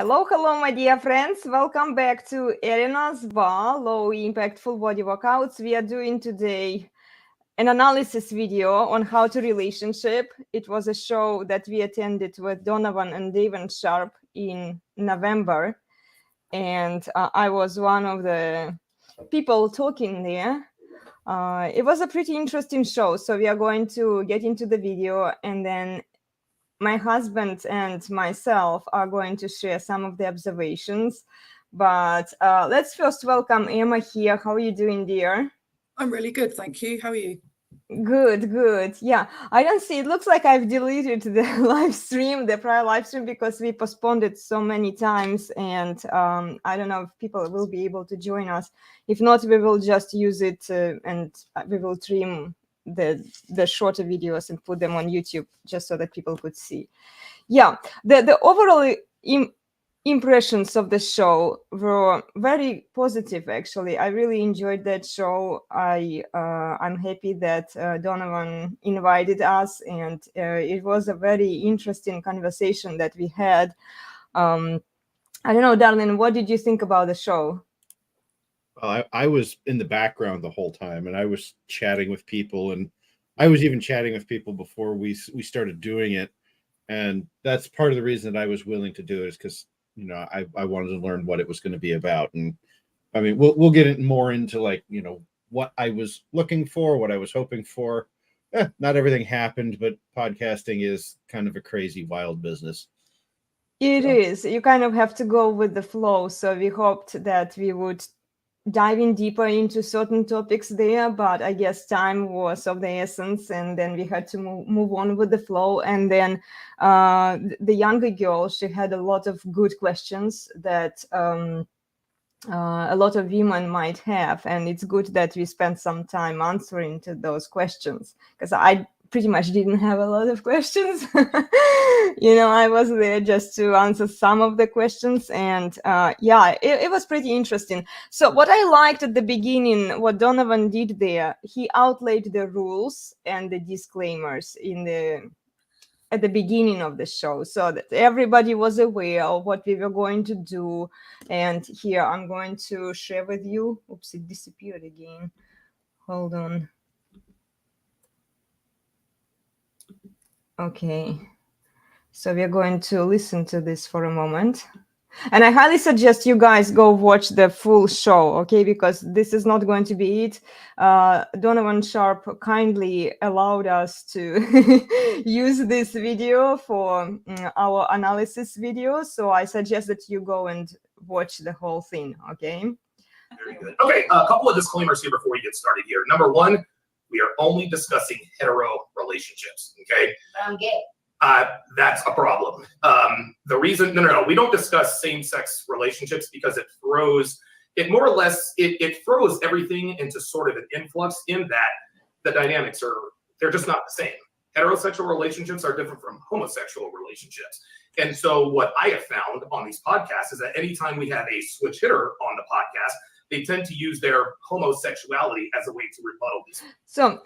Hello, my dear friends. Welcome back to Elena's Barre, Low Impact Full Body Workouts. We are doing today an analysis video on how to relationship. It was a show that we attended with Donovan and Devon Sharpe in November. And I was one of the people talking there. It was a pretty interesting show. So we are going to get into the video, and then my husband and myself are going to share some of the observations. But let's first welcome Emma here. How are you doing, dear? I'm really good, thank you. How are you? Good. Yeah, I don't see. It looks like I've deleted the live stream, the prior live stream, because we postponed it so many times. And I don't know if people will be able to join us. If not, we will just use it and we will trim the shorter videos and put them on YouTube just so that people could see. Yeah, the overall impressions of the show were very positive. Actually, I really enjoyed that show. I'm happy that Donovan invited us, and it was a very interesting conversation that we had. I don't know, darling, what did you think about the show? I was in the background the whole time, and I was chatting with people, and I was even chatting with people before we started doing it. And that's part of the reason that I was willing to do it, is because, you know, I wanted to learn what it was going to be about. And I mean, we'll get more into, like, you know, what I was looking for, what I was hoping for. Not everything happened, but podcasting is kind of a crazy, wild business. It is. You kind of have to go with the flow. So we hoped that we would dive in deeper into certain topics there, but I guess time was of the essence, and then we had to move on with the flow. And then the younger girl, she had a lot of good questions that a lot of women might have, and it's good that we spent some time answering to those questions, because I pretty much didn't have a lot of questions. You know, I was there just to answer some of the questions, and yeah, it was pretty interesting. So what I liked at the beginning, what Donovan did there, he outlaid the rules and the disclaimers at the beginning of the show, so that everybody was aware of what we were going to do. And here I'm going to share with you. Oops, it disappeared again. Hold on. Okay, so we're going to listen to this for a moment. And I highly suggest you guys go watch the full show, okay? Because this is not going to be it. Donovan Sharpe kindly allowed us to use this video for our analysis video. So I suggest that you go and watch the whole thing, okay? Very good. Okay, a couple of disclaimers here before we get started here. Number one, we are only discussing hetero relationships, okay? But I'm gay. That's a problem. The reason, no, we don't discuss same-sex relationships because it throws everything into sort of an influx, in that the dynamics they're just not the same. Heterosexual relationships are different from homosexual relationships. And so what I have found on these podcasts is that anytime we have a switch hitter on the podcast, they tend to use their homosexuality as a way to rebuttal these. So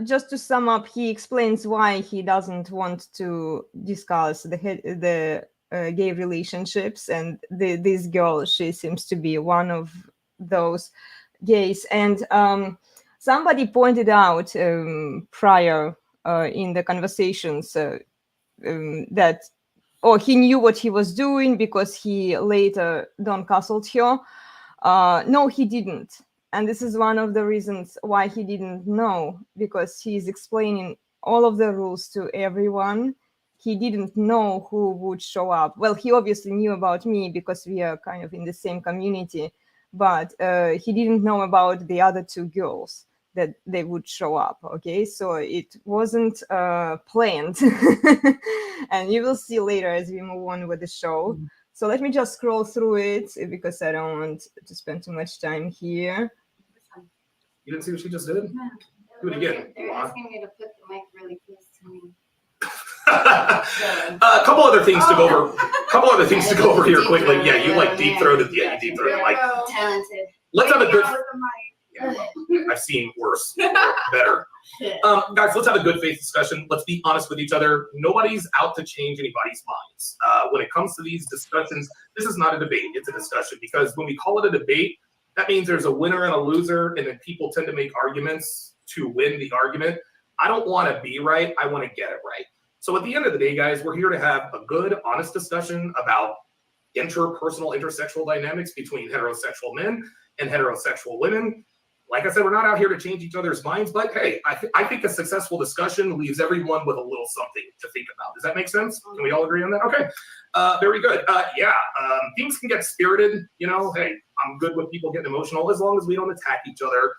just to sum up, he explains why he doesn't want to discuss the gay relationships. And this girl, she seems to be one of those gays. And somebody pointed out prior in the conversations that, he knew what he was doing because he later Don Castled her. No, he didn't. And this is one of the reasons why he didn't know, because he's explaining all of the rules to everyone. He didn't know who would show up. Well, he obviously knew about me because we are kind of in the same community, but he didn't know about the other two girls, that they would show up, okay? So it wasn't planned. And you will see later as we move on with the show. So let me just scroll through it, because I don't want to spend too much time here. You didn't see what she just did? Yeah. Do it again. They're asking me to put the mic really close to me. A couple other things to go over here quickly. Yeah, you like deep throated. Yeah, you deep throated. Like, talented. let's have a good. Yeah, well, I've seen worse, or better. Guys, let's have a good faith discussion. Let's be honest with each other. Nobody's out to change anybody's minds. When it comes to these discussions, this is not a debate, it's a discussion. Because when we call it a debate, that means there's a winner and a loser, and then people tend to make arguments to win the argument. I don't want to be right, I want to get it right. So at the end of the day, guys, we're here to have a good, honest discussion about interpersonal, intersexual dynamics between heterosexual men and heterosexual women. Like I said, we're not out here to change each other's minds, but hey, I think a successful discussion leaves everyone with a little something to think about. Does that make sense? Can we all agree on that? Okay, very good. Things can get spirited. You know, hey, I'm good with people getting emotional as long as we don't attack each other.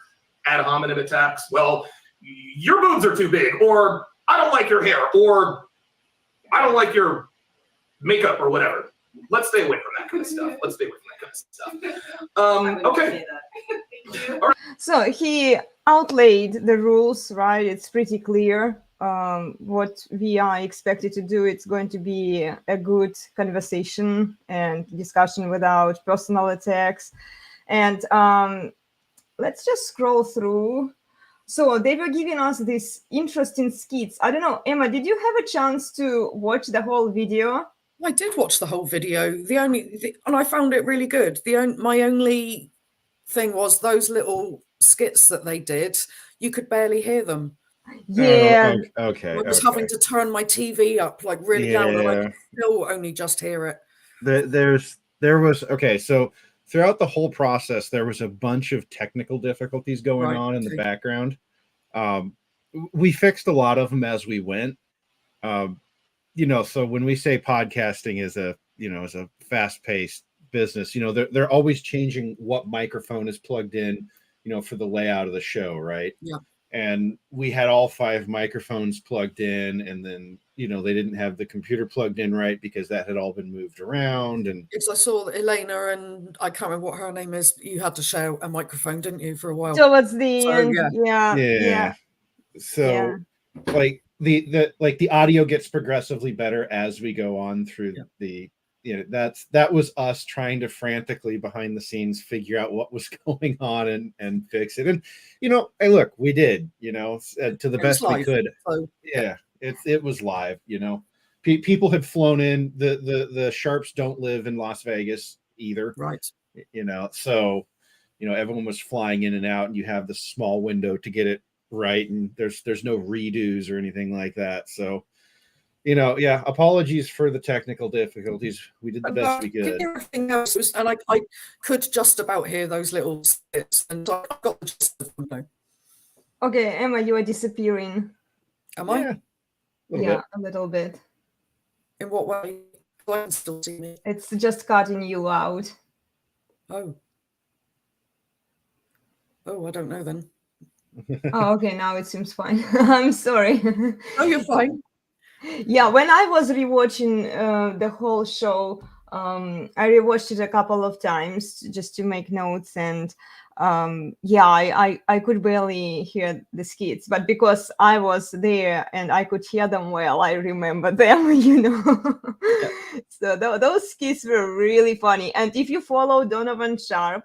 Ad hominem attacks. Well, your boobs are too big, or I don't like your hair, or I don't like your makeup, or whatever. Let's stay away from that kind of stuff. Let's stay away from that kind of stuff. Okay. So he outlaid the rules, right? It's pretty clear what we are expected to do. It's going to be a good conversation and discussion without personal attacks. And let's just scroll through. So they were giving us these interesting skits. I don't know, Emma, did you have a chance to watch the whole video? I did watch the whole video. And I found it really good. My only thing was those little skits that they did. You could barely hear them. Yeah. Oh, okay. I was having to turn my TV up like really loud, and I could still only just hear it. So throughout the whole process, there was a bunch of technical difficulties going on in the background. We fixed a lot of them as we went. So when we say podcasting is a fast-paced business, they're always changing what microphone is plugged in, for the layout of the show, right? Yeah. And we had all 5 microphones plugged in, and then they didn't have the computer plugged in right because that had all been moved around. And because I saw that Elena, and I can't remember what her name is, you had to share a microphone, didn't you, for a while? Towards the end, yeah. So like the audio gets progressively better as we go on through that was us trying to frantically behind the scenes figure out what was going on and fix it. And hey, look, we did, to the best we could. So, it was live. People had flown in. The Sharpes don't live in Las Vegas either, right? So everyone was flying in and out, and you have this small window to get it right, and there's no redos or anything like that. So apologies for the technical difficulties. We did the best we could. Everything else was, and I could just about hear those little skits, and I got the gist of them though. Okay, Emma, you are disappearing. Am I? A little bit. In what way? I can still see me. It's just cutting you out. Oh, I don't know then. Oh, okay, now it seems fine. I'm sorry. Oh, you're fine. Yeah, when I was rewatching the whole show, I rewatched it a couple of times just to make notes, and I could barely hear the skits, but because I was there and I could hear them well, I remember them, So those skits were really funny. And if you follow Donovan Sharpe,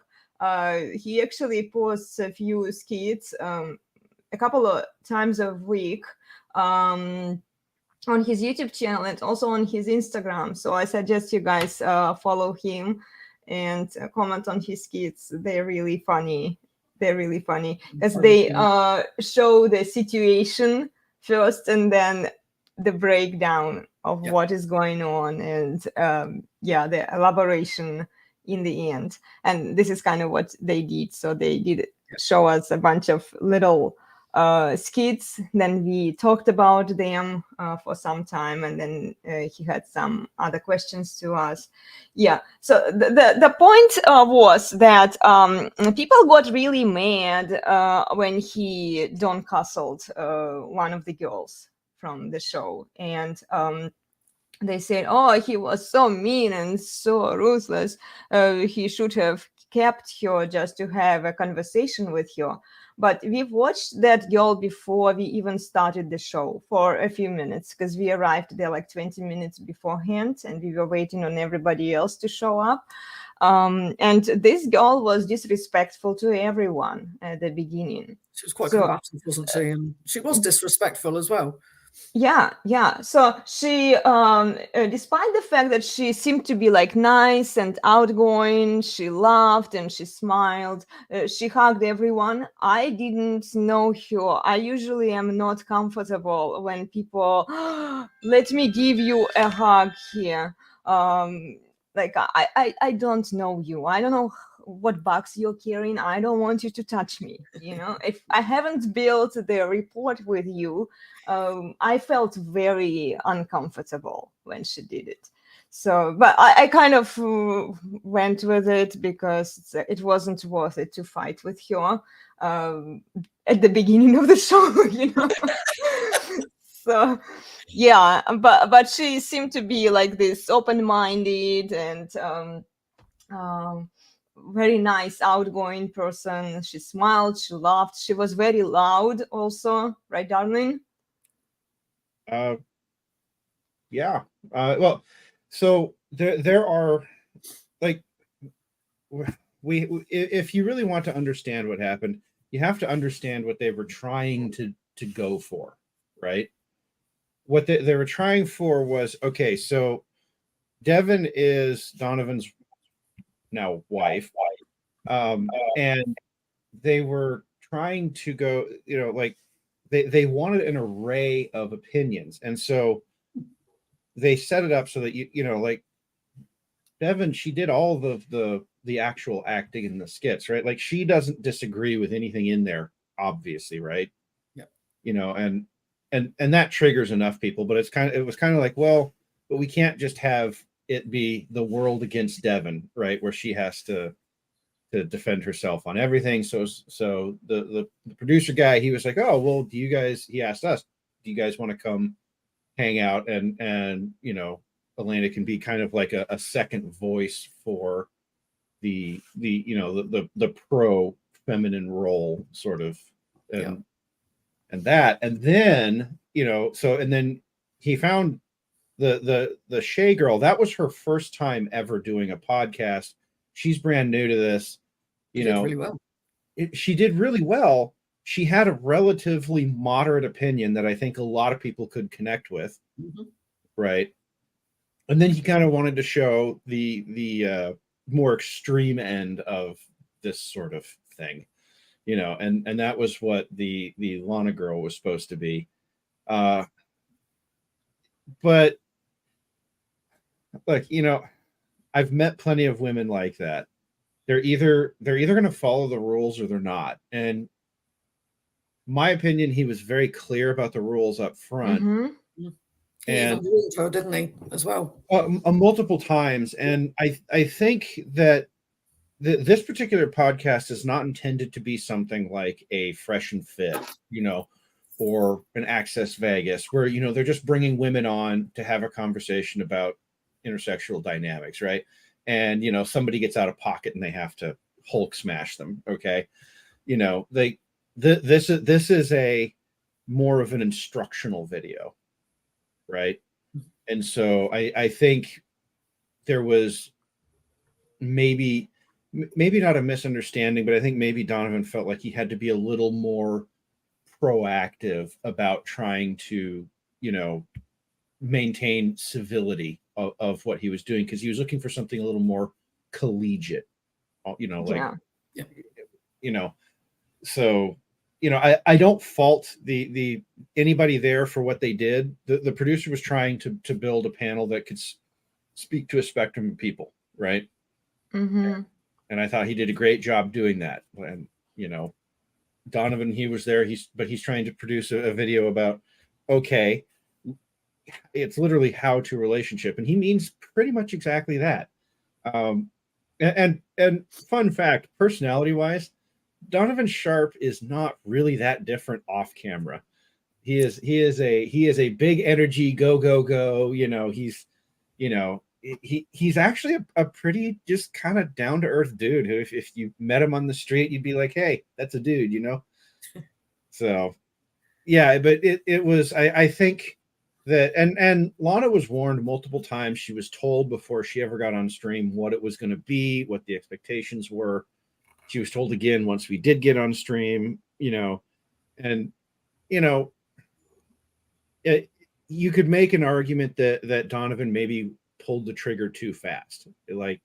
he actually posts a few skits a couple of times a week on his YouTube channel and also on his Instagram. So I suggest you guys follow him and comment on his skits. They're really funny. Because they show the situation first and then the breakdown of what is going on, and the elaboration in the end. And this is kind of what they did. So they did show us a bunch of little skits, then we talked about them for some time, and then he had some other questions to us. So the point was that people got really mad when he Don Custled one of the girls from the show, and they said, oh, he was so mean and so ruthless, he should have kept her just to have a conversation with her. But we've watched that girl before we even started the show for a few minutes, because we arrived there like 20 minutes beforehand and we were waiting on everybody else to show up. And this girl was disrespectful to everyone at the beginning. She was quite So, combative, wasn't she? And she was disrespectful as well. yeah. So she, despite the fact that she seemed to be like nice and outgoing, she laughed and she smiled, she hugged everyone. I didn't know her. I usually am not comfortable when people let me give you a hug here. Like I don't know you. I don't know what box you're carrying. I don't want you to touch me. If I haven't built the rapport with you, I felt very uncomfortable when she did it. So, but I kind of went with it because it wasn't worth it to fight with her at the beginning of the show. So, yeah, but she seemed to be like this open-minded and very nice, outgoing person. She smiled, she laughed, she was very loud also, right, darling? Yeah. Well, so there are like if you really want to understand what happened, you have to understand what they were trying to go for, right? What they were trying for was, okay, so Devon is Donovan's now wife, and they were trying to go, like they wanted an array of opinions, and so they set it up so that like Devon, she did all the actual acting in the skits, right? Like she doesn't disagree with anything in there, obviously, right? Yeah. And that triggers enough people, but it was kind of like, well, but we can't just have it be the world against Devon, right? Where she has to defend herself on everything. So the producer guy, he was like, oh, well, he asked us, do you guys want to come hang out and Elena can be kind of like a second voice for the pro feminine role sort of, and then and then he found the Shay girl. That was her first time ever doing a podcast. She's brand new to this. She did really well. She did really well. She had a relatively moderate opinion that I think a lot of people could connect with, right? And then he kind of wanted to show the more extreme end of this sort of thing, and that was what the Lana girl was supposed to be. But like, I've met plenty of women like that. They're either going to follow the rules or they're not. And my opinion, he was very clear about the rules up front. He even warned her, didn't he, as well? Multiple times. And I think that this particular podcast is not intended to be something like a Fresh and Fit, or an Access Vegas, where, they're just bringing women on to have a conversation about intersexual dynamics, right? And, somebody gets out of pocket and they have to Hulk smash them, okay? This is a more of an instructional video, right? And so I think there was maybe not a misunderstanding, but I think maybe Donovan felt like he had to be a little more proactive about trying to, maintain civility of what he was doing, because he was looking for something a little more collegiate, so I don't fault the anybody there for what they did. The producer was trying to build a panel that could speak to a spectrum of people, right? And I thought he did a great job doing that. And Donovan, he was there, he's trying to produce a video about, okay, it's literally how to relationship, and he means pretty much exactly that. And fun fact, personality wise, Donovan Sharpe is not really that different off camera. He is a big energy, go. He's actually a pretty just kind of down to earth dude who, if you met him on the street, you'd be like, hey, that's a dude, So yeah, but it was, I think that and Lana was warned multiple times. She was told before she ever got on stream what it was going to be, what the expectations were. She was told again once we did get on stream, and you could make an argument that Donovan maybe pulled the trigger too fast. Like,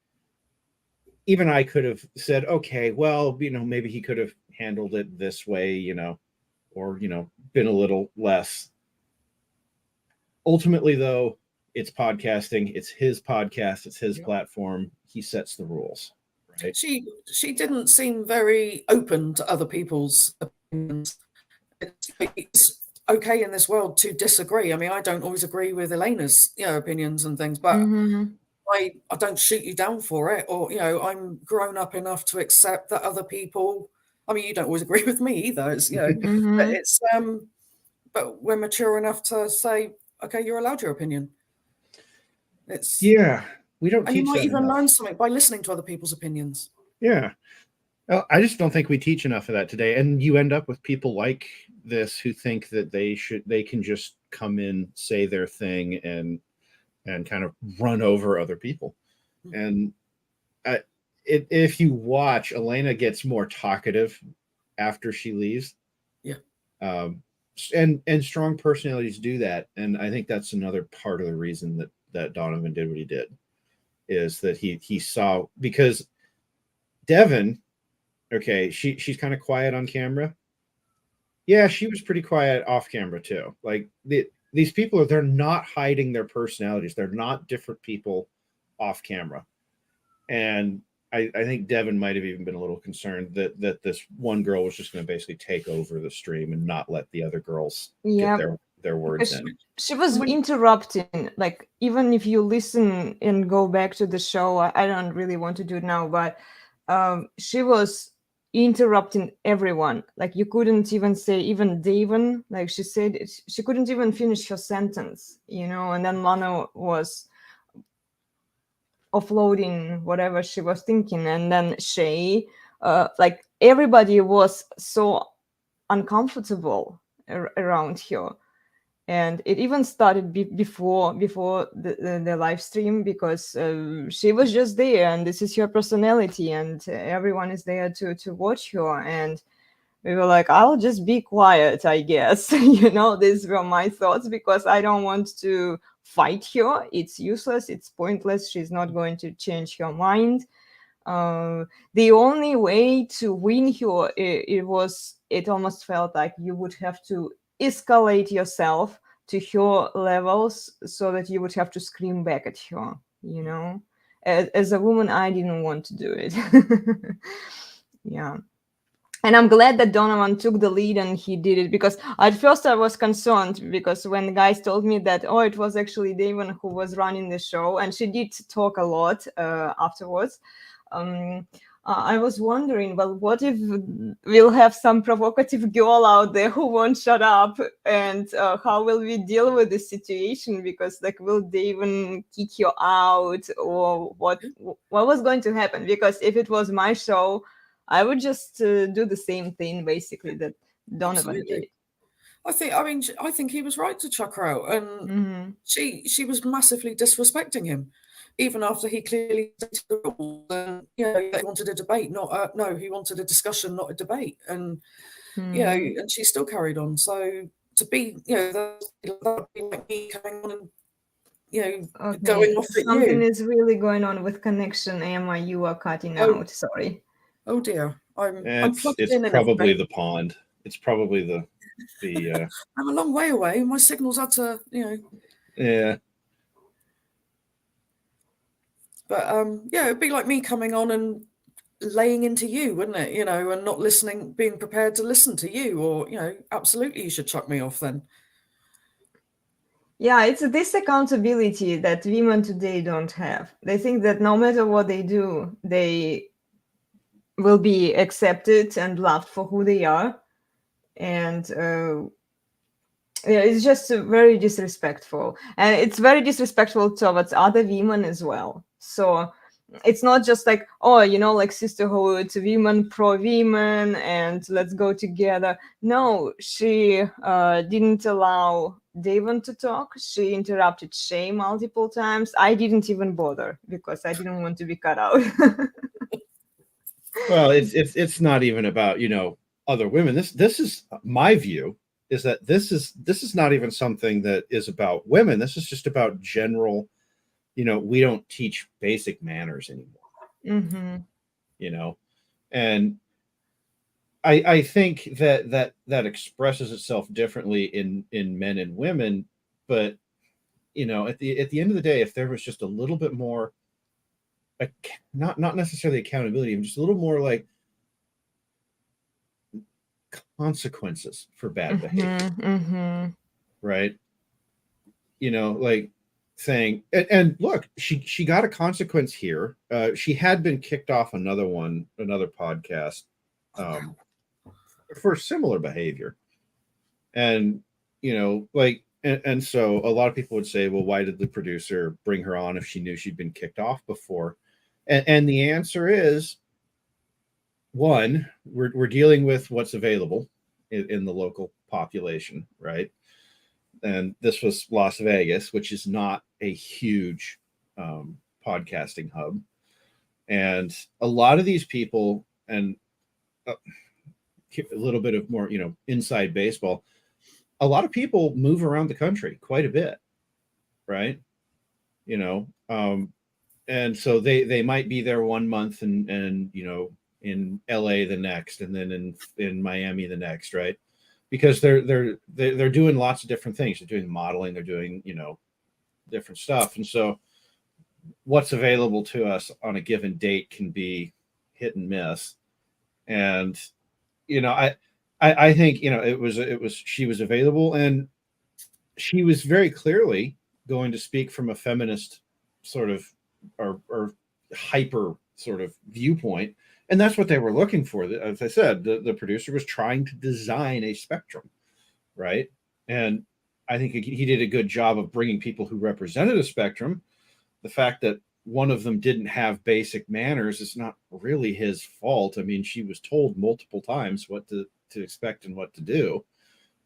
even I could have said, okay, well, maybe he could have handled it this way, or been a little less. Ultimately, though, it's podcasting. It's his podcast. It's his platform. He sets the rules, right? She didn't seem very open to other people's opinions. It's okay in this world to disagree. I mean, I don't always agree with Elena's opinions and things, but I don't shoot you down for it. Or I'm grown up enough to accept that other people. I mean, you don't always agree with me either. It's but it's but we're mature enough to say, okay, you're allowed your opinion. It's we don't. And you might even enough. learn something by listening to other people's opinions. Yeah. Well, I just don't think we teach enough of that today. And you end up with people like this who think that they can just come in, say their thing, and kind of run over other people. And if you watch, Elena gets more talkative after she leaves. Yeah. And strong personalities do that. And I think that's another part of the reason that Donovan did what he did, is that he saw, because Devon, okay, she's kind of quiet on camera. Yeah, she was pretty quiet off camera too. Like, these people they're not hiding their personalities. They're not different people off camera. And I think Devon might have even been a little concerned that this one girl was just going to basically take over the stream and not let the other girls get their words in. She was interrupting. Like, even if you listen and go back to the show, I don't really want to do it now, but she was interrupting everyone. Like, you couldn't even say, even Devon, like she said, she couldn't even finish her sentence, and then Lana was offloading whatever she was thinking, and then Shay, like, everybody was so uncomfortable around her. And it even started before the live stream, because she was just there, and this is her personality, and everyone is there to watch her. And we were like, I'll just be quiet, I guess. These were my thoughts, because I don't want to fight her. It's useless. It's pointless. She's not going to change her mind. The only way to win her, it almost felt like you would have to escalate yourself to her levels, so that you would have to scream back at her. As a woman, I didn't want to do it. Yeah. And I'm glad that Donovan took the lead and he did it, because at first I was concerned, because when the guys told me that, it was actually Devon who was running the show, and she did talk a lot afterwards. I was wondering, well, what if we'll have some provocative girl out there who won't shut up, and how will we deal with this situation? Because, like, will they even kick you out, or what was going to happen? Because if it was my show, I would just do the same thing, basically, that Donovan did. I think he was right to chuck her out, and she was massively disrespecting him, even after he clearly stated the rules. And he wanted a debate, no, he wanted a discussion, not a debate. And and she still carried on. So to be, that would be like me coming on and going off at you. Something is really going on with connection, Emma. You are cutting out. Sorry. Oh dear. It's probably the pond. It's probably the I'm a long way away. My signal's had to, Yeah. But it'd be like me coming on and laying into you, wouldn't it? And not listening, being prepared to listen to you, or absolutely, you should chuck me off then. Yeah, it's this accountability that women today don't have. They think that no matter what they do, they will be accepted and loved for who they are. And it's just very disrespectful. And it's very disrespectful towards other women as well. So it's not just like, oh, like sisterhood, women pro women, and let's go together. No, she didn't allow Devon to talk. She interrupted Shay multiple times. I didn't even bother because I didn't want to be cut out. Well, it's not even about, other women. This is my view, is that this is not even something that is about women. This is just about general, we don't teach basic manners anymore. And I think that expresses itself differently in men and women, but at the end of the day, if there was just a little bit more, not necessarily accountability, but just a little more like consequences for bad behavior, right? Like saying, and look, she got a consequence here. She had been kicked off another podcast for similar behavior, and and so a lot of people would say, well, why did the producer bring her on if she knew she'd been kicked off before? And the answer is, one, we're dealing with what's available in the local population, right? And this was Las Vegas, which is not a huge podcasting hub. And a lot of these people, and a little bit of more, inside baseball, a lot of people move around the country quite a bit, right? And so they might be there 1 month and in LA the next, and then in Miami the next, right? Because they're doing lots of different things. They're doing modeling, they're doing different stuff, and so what's available to us on a given date can be hit and miss. And I think it was she was available, and she was very clearly going to speak from a feminist sort of or hyper sort of viewpoint. And that's what they were looking for. As I said, the producer was trying to design a spectrum, right? And I think he did a good job of bringing people who represented a spectrum. The fact that one of them didn't have basic manners is not really his fault. I mean, she was told multiple times what to expect and what to do.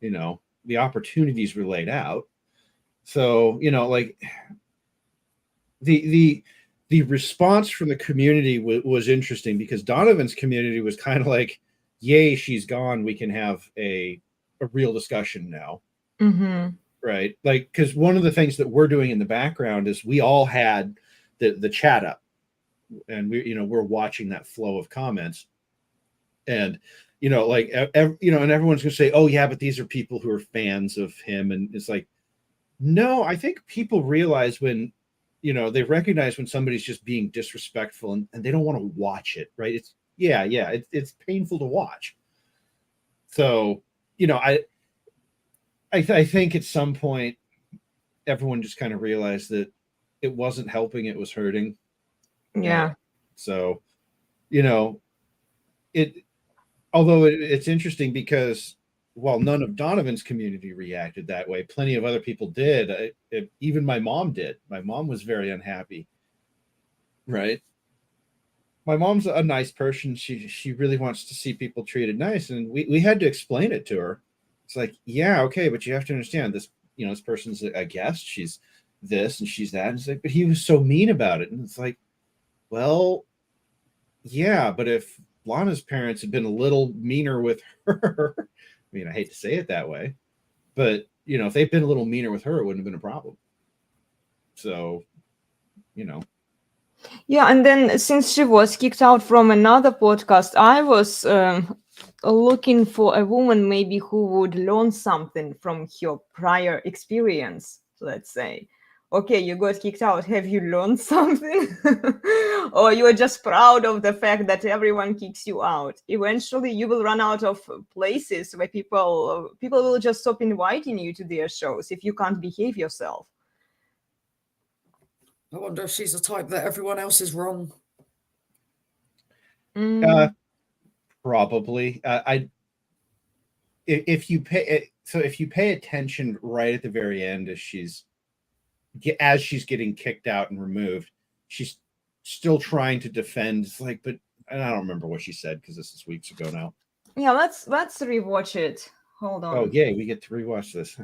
The opportunities were laid out. So, like the response from the community was interesting, because Donovan's community was kind of like, yay, she's gone. We can have a real discussion now. Right. Like, because one of the things that we're doing in the background is we all had the chat up, and we're watching that flow of comments, and like and everyone's gonna say, oh yeah, but these are people who are fans of him. And it's like, no, I think people realize when they recognize when somebody's just being disrespectful, and they don't want to watch it, right? It's painful to watch. So, I think at some point everyone just kind of realized that it wasn't helping, it was hurting. Yeah. So, it's interesting because while none of Donovan's community reacted that way, plenty of other people did. Even my mom did. My mom was very unhappy. Right. My mom's a nice person. She really wants to see people treated nice. And we had to explain it to her. It's like, yeah, okay, but you have to understand this, this person's a guest. She's this and she's that. And it's like, but he was so mean about it. And it's like, well, yeah, but if Lana's parents had been a little meaner with her, I mean, I hate to say it that way, but if they'd been a little meaner with her, it wouldn't have been a problem. So, Yeah, and then since she was kicked out from another podcast, I was looking for a woman maybe who would learn something from her prior experience, let's say. Okay, you got kicked out. Have you learned something? Or you are just proud of the fact that everyone kicks you out? Eventually, you will run out of places where people will just stop inviting you to their shows if you can't behave yourself. I wonder if she's the type that everyone else is wrong. Probably. If you pay attention right at the very end, as she's getting kicked out and removed, she's still trying to defend. It's like, but and I don't remember what she said because this is weeks ago now. Yeah, let's rewatch it. Hold on. Oh, yay, we get to rewatch this.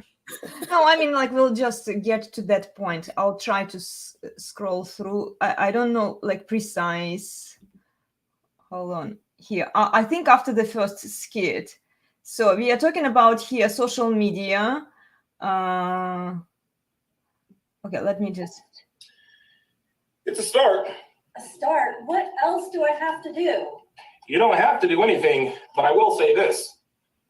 No, I mean, like, we'll just get to that point. I'll try to scroll through. I don't know, like, precise. Hold on. Here, I think after the first skit. So we are talking about here social media. Okay, let me just. It's a start. A start? What else do I have to do? You don't have to do anything, but I will say this.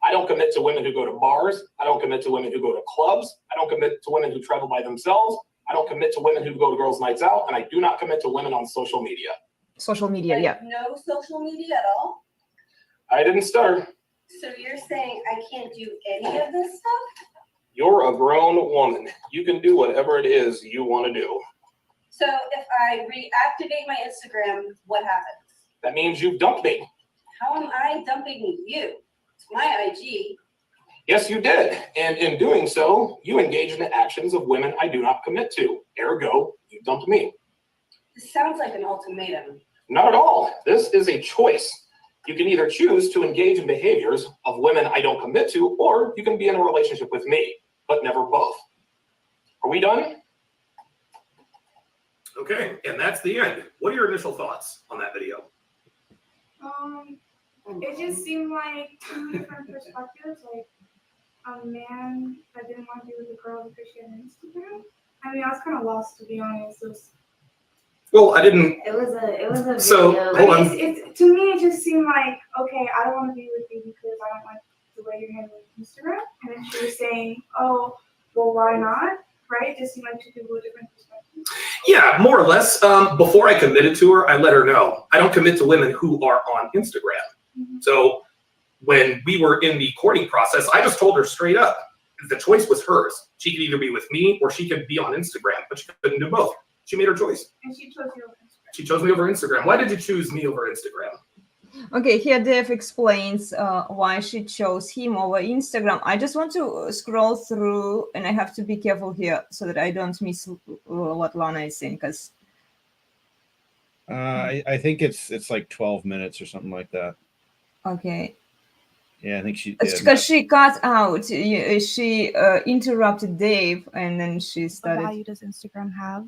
I don't commit to women who go to bars. I don't commit to women who go to clubs. I don't commit to women who travel by themselves. I don't commit to women who go to girls' nights out. And I do not commit to women on social media. Social media, Like, yeah. no social media at all? I didn't start. So you're saying I can't do any of this stuff? You're a grown woman. You can do whatever it is you want to do. So if I reactivate my Instagram, what happens? That means you've dumped me. How am I dumping you? It's my IG. Yes, you did. And in doing so, you engage in the actions of women I do not commit to. Ergo, you dumped me. This sounds like an ultimatum. Not at all. This is a choice. You can either choose to engage in behaviors of women I don't commit to, or you can be in a relationship with me, but never both. Are we done? Okay, and that's the end. What are your initial thoughts on that video? It just seemed like two different perspectives. Like a man that didn't want to be with a girl because she had an Instagram. I mean, I was kind of lost, to be honest. Well, I didn't. It was a So, video. hold on. It's to me, it just seemed like, okay, I don't want to be with you because I don't like the way you're handling Instagram. And then she was saying, oh, well, why not? Right? It just seemed like two people with different perspectives. Yeah, more or less. Before I committed to her, I let her know I don't commit to women who are on Instagram. Mm-hmm. So when we were in the courting process, I just told her straight up, the choice was hers. She could either be with me or she could be on Instagram, but she couldn't do both. She made her choice. And she chose you over Instagram. She chose me over Instagram. Why did you choose me over Instagram? Okay, here Dev explains why she chose him over Instagram. I just want to scroll through, and I have to be careful here so that I don't miss what Lana is saying, because I think it's like 12 minutes or something like that. okay. Yeah, I think she did. Because she cut out, she interrupted Dave, and then she What started. value does Instagram have?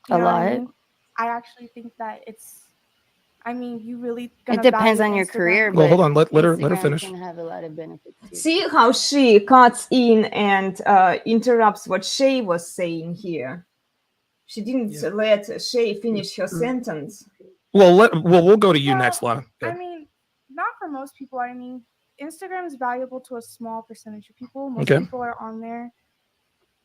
A You know what I lot. mean? I actually think that I mean, you really It gonna depends value on your Instagram. career. Well, but hold on. Let her Instagram finish. Can have a lot of benefits too. See how she cuts in and interrupts what Shay was saying here. She didn't let Shay finish her sentence. Well, we'll go to you Well, next, Lana. Go. I mean, not for most people. I mean, Instagram is valuable to a small percentage of people. Most Okay. people are on there,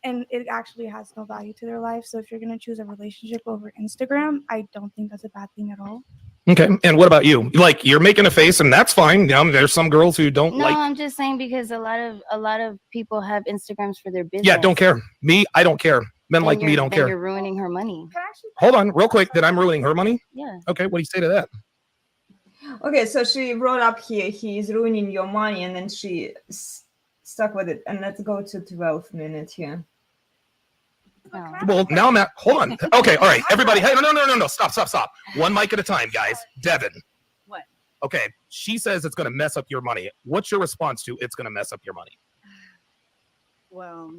and it actually has no value to their life. So if you're gonna choose a relationship over Instagram, I don't think that's a bad thing at all. Okay. And what about you? Like, you're making a face, and that's fine. There's some girls who don't No, like. I'm just saying because a lot of people have Instagrams for their business. Yeah, don't care. Me, I don't care. Men Then like me you're- don't then care. You're ruining her money. Can I actually Hold on, real quick. That I'm ruining her money? Yeah. Okay. What do you say to that? Okay, so she brought up here, he's ruining your money, and then she stuck with it. And let's go to 12 minutes here. No. Well, now I'm at. Hold on. Okay. All right. Everybody. Hey, no. Stop. One mic at a time, guys. Devin. What? Okay. She says it's going to mess up your money. What's your response to it's going to mess up your money? Well,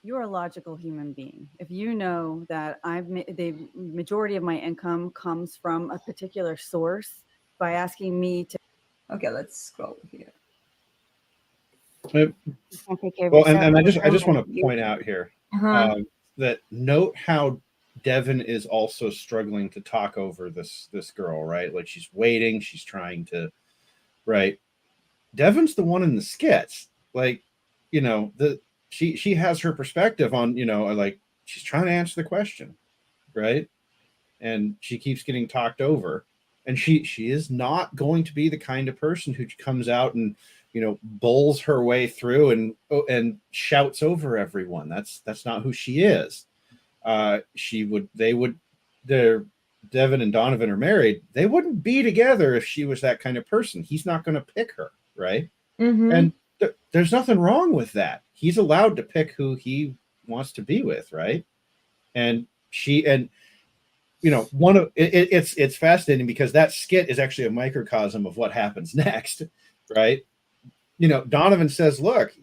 you're a logical human being. If you know that the majority of my income comes from a particular source, by asking me to. Okay, let's scroll here. You can't take care of Well, yourself. and I just want to point out here Uh-huh. that note how Devin is also struggling to talk over this girl, right? Like she's waiting, she's trying to, right? Devin's the one in the skits, like, you know, she has her perspective on, you know, like she's trying to answer the question, right? And she keeps getting talked over, and she is not going to be the kind of person who comes out and, you know, bowls her way through and shouts over everyone. That's not who she is. Devin and Donovan are married. They wouldn't be together if she was that kind of person. He's not going to pick her, right? Mm-hmm. And there's nothing wrong with that. He's allowed to pick who he wants to be with, right? And And you know, one of it's fascinating because that skit is actually a microcosm of what happens next, right? You know, Donovan says, look,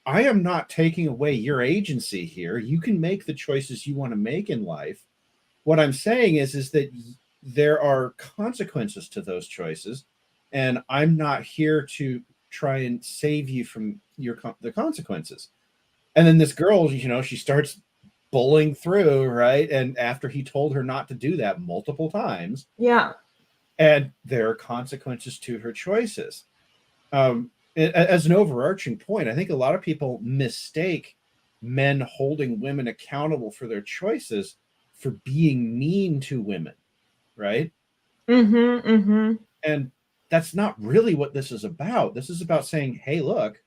I am not taking away your agency here. You can make the choices you want to make in life. What I'm saying is that there are consequences to those choices, and I'm not here to try and save you from the consequences. And then this girl, you know, she starts bullying through, right? And after he told her not to do that multiple times, Yeah. and there are consequences to her choices. As an overarching point, I think a lot of people mistake men holding women accountable for their choices for being mean to women, right? Mm-hmm. Mm-hmm. And that's not really what this is about. This is about saying, hey, look,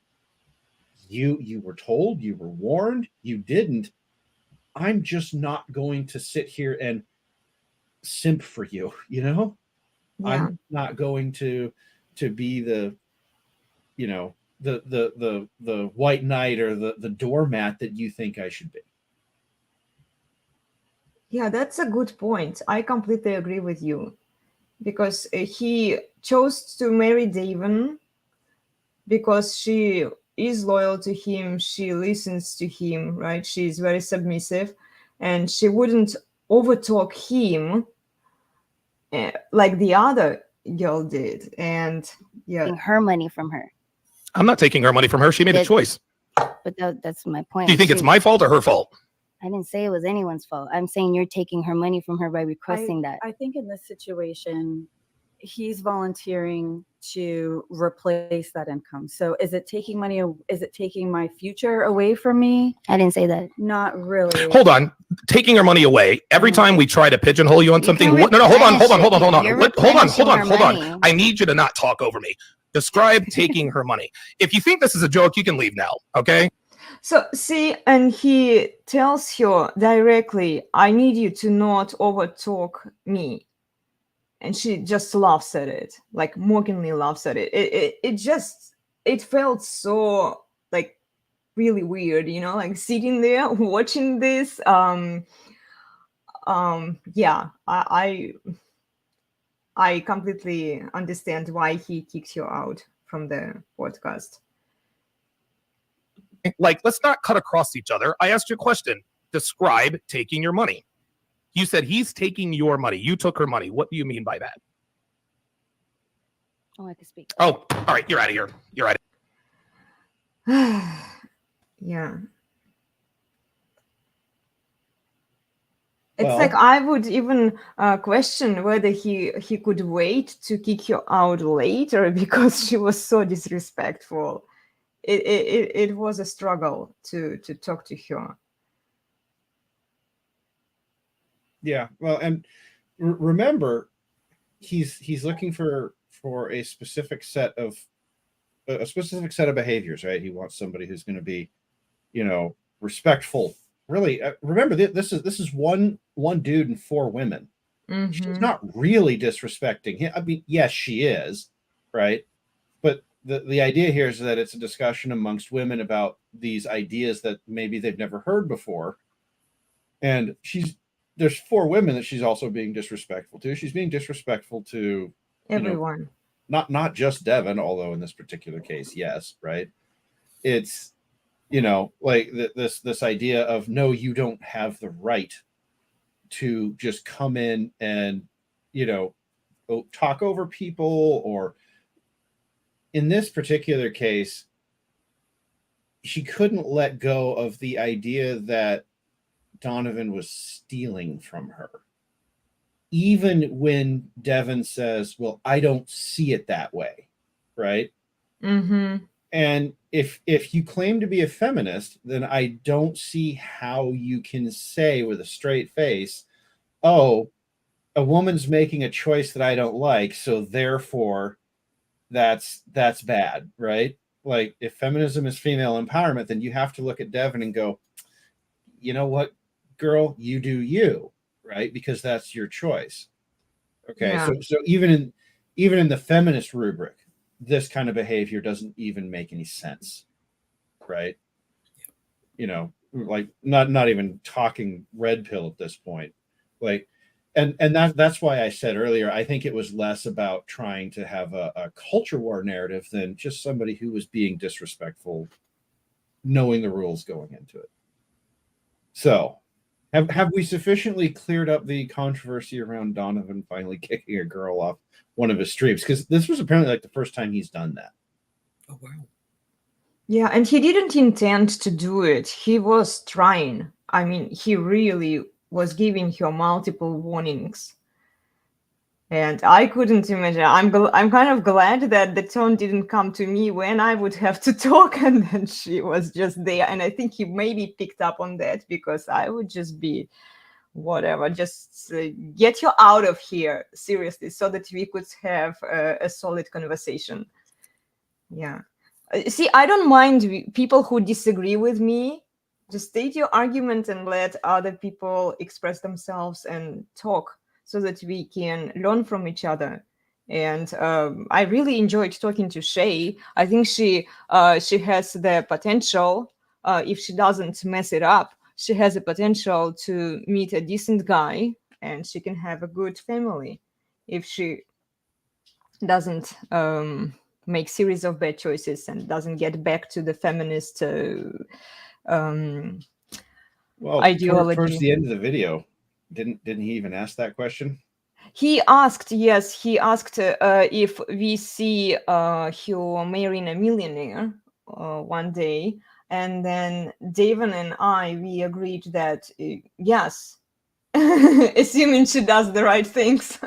you were told, you were warned, you didn't. I'm just not going to sit here and simp for you, you know? Yeah. I'm not going to be the, you know, the white knight or the doormat that you think I should be. Yeah, that's a good point. I completely agree with you, because he chose to marry Devon because she is loyal to him, she listens to him, right? She's very submissive, and she wouldn't overtalk him like the other girl did. And yeah, Taking her money from her. I'm not taking her money from her. She made a choice. But that's my point. Do you think it's my fault or her fault? I didn't say it was anyone's fault. I'm saying you're taking her money from her by requesting that. I think in this situation, he's volunteering to replace that income. So is it taking money? Is it taking my future away from me? I didn't say that. Not really. Hold on. Taking her money away. Every time we try to pigeonhole you on something. can Hold on. You're Hold on. money. I need you to not talk over me. Describe taking her money. If you think this is a joke, you can leave now. Okay. so see, and he tells her directly, I need you to not overtalk me. And she just laughs at it, like mockingly laughs at it. It felt so like really weird, you know, like sitting there watching this. Yeah, I completely understand why he kicked you out from the podcast. Like, let's not cut across each other. I asked you a question. Describe taking your money. You said he's taking your money. You took her money. What do you mean by that? Oh, I can speak. Oh, all right. You're out of here. You're out of Yeah. It's Well- like I would even question whether he could wait to kick you out later because she was so disrespectful. It was a struggle to talk to her. Yeah, well, and remember, he's looking for a specific set of behaviors, right? He wants somebody who's going to be, you know, respectful. Really, remember this is one dude and 4 women. She's not really disrespecting him. I mean, yes, she is, right? But the idea here is that it's a discussion amongst women about these ideas that maybe they've never heard before, and there's 4 women that she's also being disrespectful to. She's being disrespectful to Everyone. Not just Devon, although in this particular case, yes, right? It's, you know, like this idea of, no, you don't have the right to just come in and, you know, talk over people. Or in this particular case, she couldn't let go of the idea that Donovan was stealing from her. Even when Devon says, well, I don't see it that way, right? Mm-hmm. And if you claim to be a feminist, then I don't see how you can say with a straight face, oh, a woman's making a choice that I don't like, so therefore that's bad, right? Like, if feminism is female empowerment, then you have to look at Devon and go, you know what, girl, you do you, right? Because that's your choice. Okay, Yeah. so even in the feminist rubric, this kind of behavior doesn't even make any sense, right? You know, like not even talking red pill at this point. Like, and that's why I said earlier, I think it was less about trying to have a culture war narrative than just somebody who was being disrespectful, knowing the rules going into it. So have we sufficiently cleared up the controversy around Donovan finally kicking a girl off one of his streams? Because this was apparently like the first time he's done that. Oh, wow. Yeah, and he didn't intend to do it. He was trying. I mean, he really was giving her multiple warnings. And I couldn't imagine. I'm kind of glad that the tone didn't come to me when I would have to talk, and then she was just there. And I think he maybe picked up on that, because I would just be whatever, just get you out of here, seriously, so that we could have a solid conversation. Yeah. See, I don't mind people who disagree with me. Just state your argument and let other people express themselves and talk, so that we can learn from each other. And I really enjoyed talking to Shay. I think she has the potential, if she doesn't mess it up, she has the potential to meet a decent guy, and she can have a good family if she doesn't make series of bad choices and doesn't get back to the feminist ideology. Towards the end of the video, didn't he even ask that question? He asked if we see her marrying a millionaire one day, and then Devon and we agreed that yes, assuming she does the right things.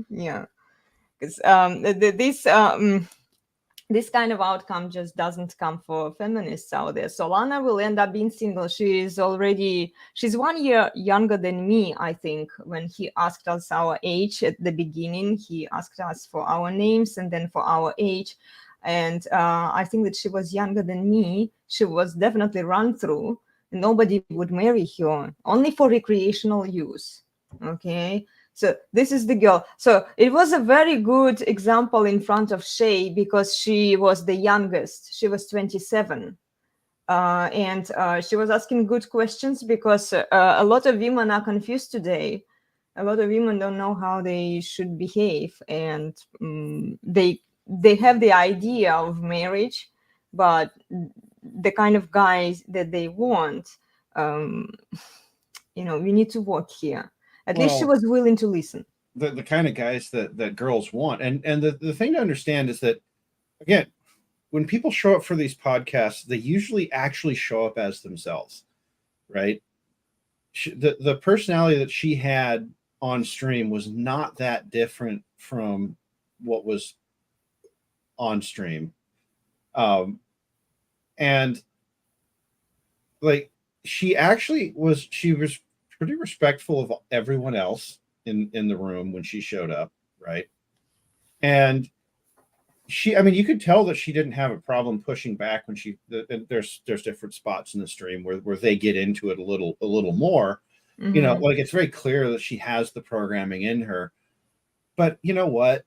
Yeah, because this kind of outcome just doesn't come for feminists out there. So Lana will end up being single. She's 1 year younger than me, I think. When he asked us our age at the beginning, he asked us for our names and then for our age. And I think that she was younger than me. She was definitely run through. Nobody would marry her, only for recreational use. Okay. So this is the girl. So it was a very good example in front of Shay, because she was the youngest. She was 27. And she was asking good questions, because a lot of women are confused today. A lot of women don't know how they should behave. And they have the idea of marriage, but the kind of guys that they want, we need to work here. At least she was willing to listen. The kind of guys that girls want. And the thing to understand is that, again, when people show up for these podcasts, they usually actually show up as themselves, right? The personality that she had on stream was not that different from what was on stream. And like, she was pretty respectful of everyone else in the room when she showed up, right? And you could tell that she didn't have a problem pushing back when there's different spots in the stream where they get into it a little more. Mm-hmm. Like, it's very clear that she has the programming in her. But you know what?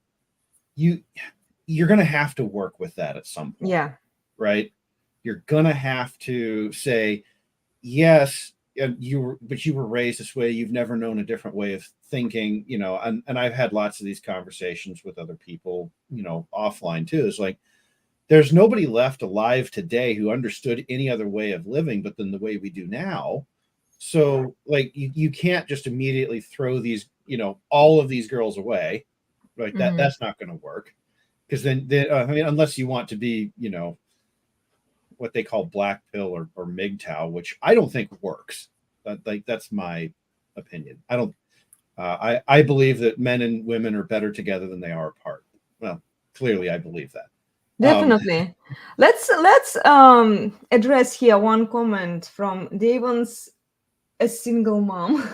You're gonna have to work with that at some point. Yeah. Right? You're gonna have to say, yes, you were raised this way. You've never known a different way of thinking, and I've had lots of these conversations with other people, offline too. It's like, there's nobody left alive today who understood any other way of living but than the way we do now. So like, you can't just immediately throw these, all of these girls away, right? Mm-hmm. That's not going to work, because then unless you want to be, what they call black pill or MGTOW, which I don't think works. That's my opinion. I don't. I believe that men and women are better together than they are apart. Well, clearly, I believe that. Definitely. Let's address here one comment from Devon's a single mom.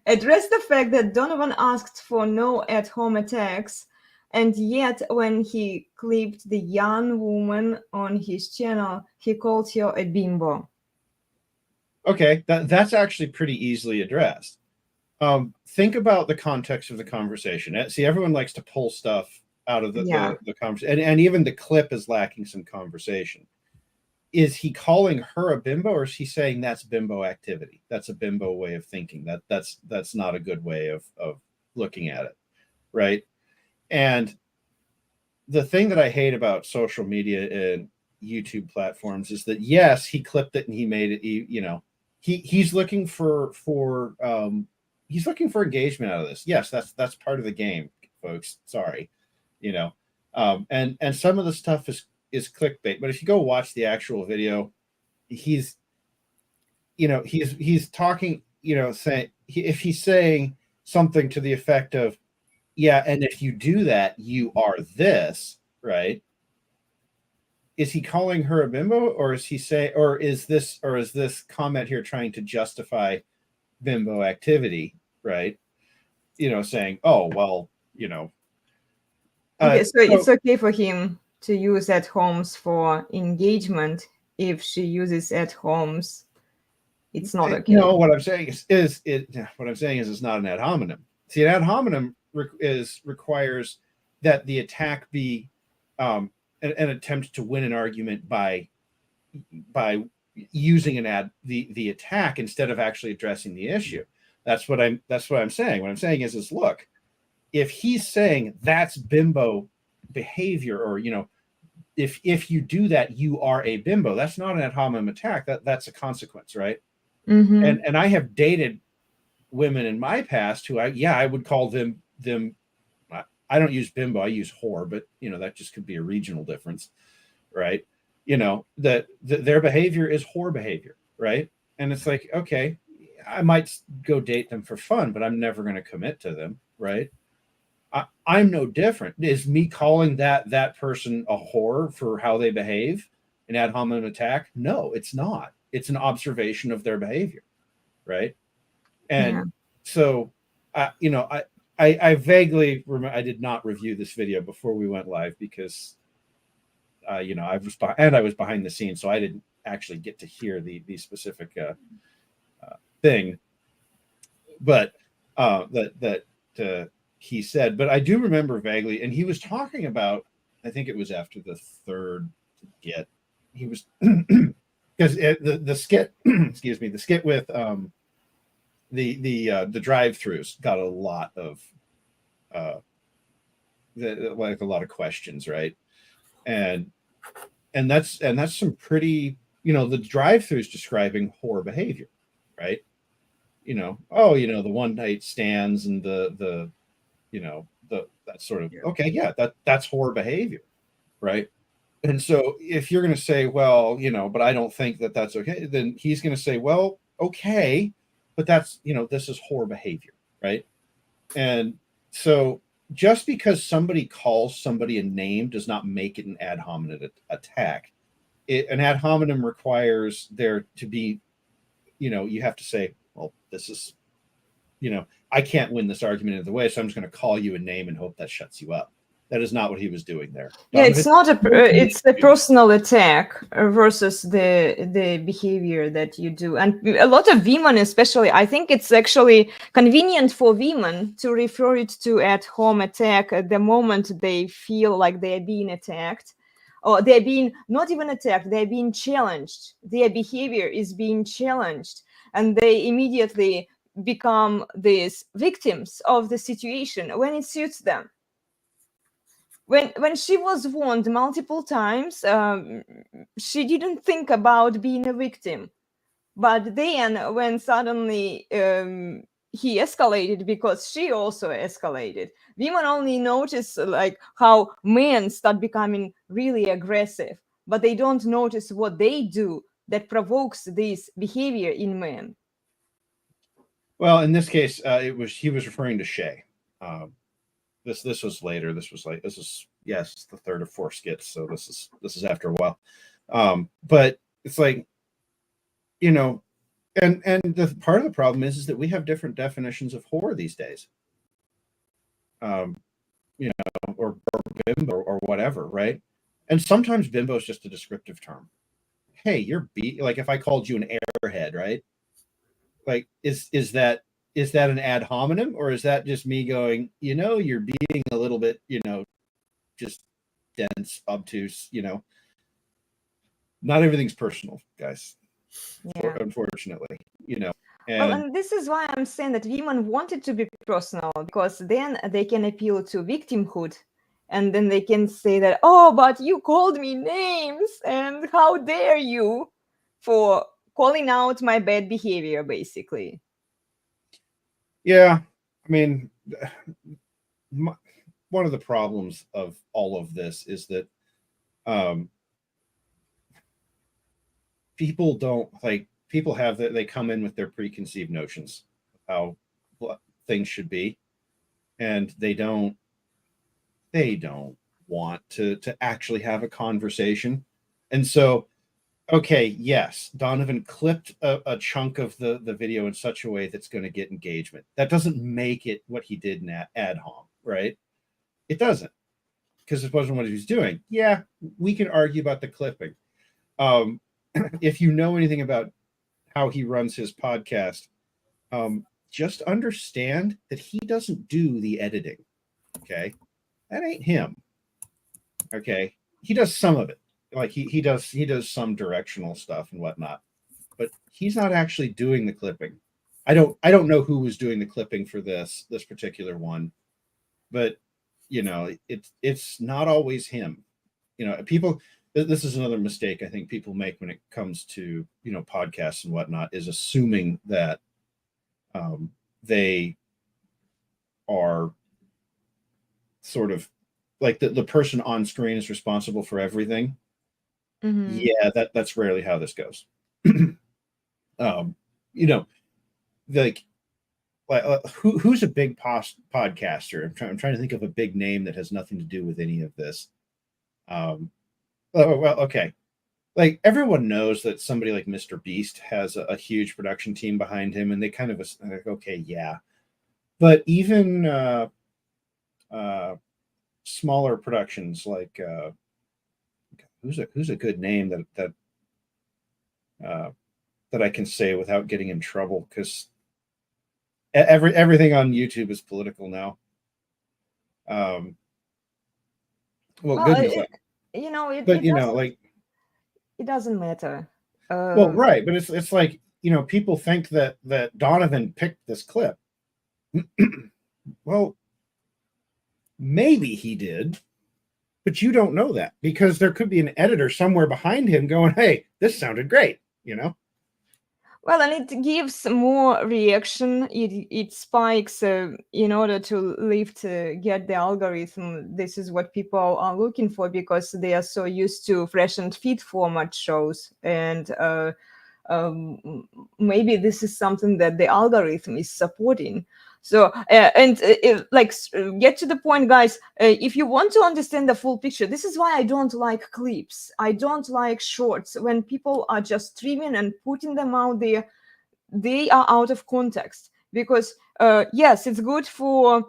Address the fact that Donovan asked for no at-home attacks, and yet when he clipped the young woman on his channel, he called her a bimbo. Okay, that's actually pretty easily addressed. Think about the context of the conversation. See, everyone likes to pull stuff out of the conversation, and even the clip is lacking some conversation. is he calling her a bimbo, or is he saying that's bimbo activity? That's a bimbo way of thinking. That's not a good way of looking at it, right? And the thing that I hate about social media and YouTube platforms is that, yes, he clipped it and he made it. He's looking for he's looking for engagement out of this. Yes, that's part of the game, folks. Sorry, and some of the stuff is clickbait. But if you go watch the actual video, he's talking, saying, if he's saying something to the effect of, yeah, and if you do that, you are this, right? Is he calling her a bimbo, or is this comment here trying to justify bimbo activity, right? Saying, oh, well, Okay, so it's okay for him to use at homes for engagement. If she uses at homes, it's not okay. No, what I'm saying is it's not an ad hominem. See, an ad hominem requires that the attack be an attempt to win an argument by using the attack instead of actually addressing the issue. That's what I'm saying. What I'm saying is look, if he's saying that's bimbo behavior, or if you do that, you are a bimbo, that's not an ad hominem attack. That's a consequence, right? Mm-hmm. And I have dated women in my past who I would call them. I don't use bimbo, I use whore, but that just could be a regional difference, right? That their behavior is whore behavior, right? And it's like, okay, I might go date them for fun, but I'm never going to commit to them, right? I'm no different. Is me calling that person a whore for how they behave an ad hominem attack? No, it's not. It's an observation of their behavior, right? And so, I vaguely remember I did not review this video before we went live because, I was behind the scenes, so I didn't actually get to hear the specific thing, but that he said. But I do remember vaguely, and he was talking about. I think it was after the third get. He was because the skit, excuse me, the skit with the drive-throughs got a lot of a lot of questions, right? And that's some pretty, the drive-throughs describing whore behavior, right? The one night stands and the that sort of, okay, yeah, that's whore behavior, right? And so if you're going to say, well, but I don't think that's okay, then he's going to say, well, okay, but that's, this is whore behavior, right? And so just because somebody calls somebody a name does not make it an ad hominem attack. An ad hominem requires there to be, you have to say, well, this is, I can't win this argument either way, so I'm just going to call you a name and hope that shuts you up. That is not what he was doing there. Yeah, it's not it's a personal attack versus the behavior that you do. And a lot of women, especially, I think it's actually convenient for women to refer it to at-home attack at the moment they feel like they're being attacked, or they're being not even attacked, they're being challenged. Their behavior is being challenged, and they immediately become these victims of the situation when it suits them. When she was warned multiple times, she didn't think about being a victim. But then when suddenly he escalated, because she also escalated, women only notice like how men start becoming really aggressive, but they don't notice what they do that provokes this behavior in men. Well, in this case, he was referring to Shay. This was later. This is the third or fourth skit. So this is after a while. But it's like, and the part of the problem is that we have different definitions of whore these days. Or bimbo or whatever, right? And sometimes bimbo is just a descriptive term. Hey, you're like if I called you an airhead, right? Like is that an ad hominem, or is that just me going, you're being a little bit, just dense, obtuse, not everything's personal, guys. Yeah. Unfortunately, Well, and and this is why I'm saying that women want it to be personal, because then they can appeal to victimhood, and then they can say that, oh, but you called me names, and how dare you for calling out my bad behavior, basically. yeah, I mean, one of the problems of all of this is that people don't like people have that they come in with their preconceived notions of how things should be, and they don't want to actually have a conversation. And so, okay, yes, Donovan clipped a chunk of the video in such a way that's going to get engagement. That doesn't make it what he did in ad hom, right? It doesn't, because it wasn't what he was doing. Yeah, we can argue about the clipping. If you know anything about how he runs his podcast, just understand that he doesn't do the editing. Okay, that ain't him. Okay, he does some of it, like he does some directional stuff and whatnot, but he's not actually doing the clipping. I don't know who was doing the clipping for this particular one, but it's not always him. People, this is another mistake I think people make when it comes to podcasts and whatnot, is assuming that they are sort of like the person on screen is responsible for everything. Mm-hmm. Yeah, that's rarely how this goes. Who's a big podcaster? I'm trying to think of a big name that has nothing to do with any of this. Okay. Like, everyone knows that somebody like Mr. Beast has a huge production team behind him, and they kind of like, okay, yeah. But even smaller productions like who's a good name that I can say without getting in trouble, because everything on YouTube is political now. Goodness, it doesn't matter. Well, right, but it's like, people think that Donovan picked this clip. Well, maybe he did, but you don't know that, because there could be an editor somewhere behind him going, hey, this sounded great, Well, and it gives more reaction. It spikes in order to get the algorithm. This is what people are looking for, because they are so used to fresh and feed format shows. And maybe this is something that the algorithm is supporting. So, get to the point, guys. If you want to understand the full picture, this is why I don't like clips. I don't like shorts. When people are just streaming and putting them out there, they are out of context. Because, yes, it's good for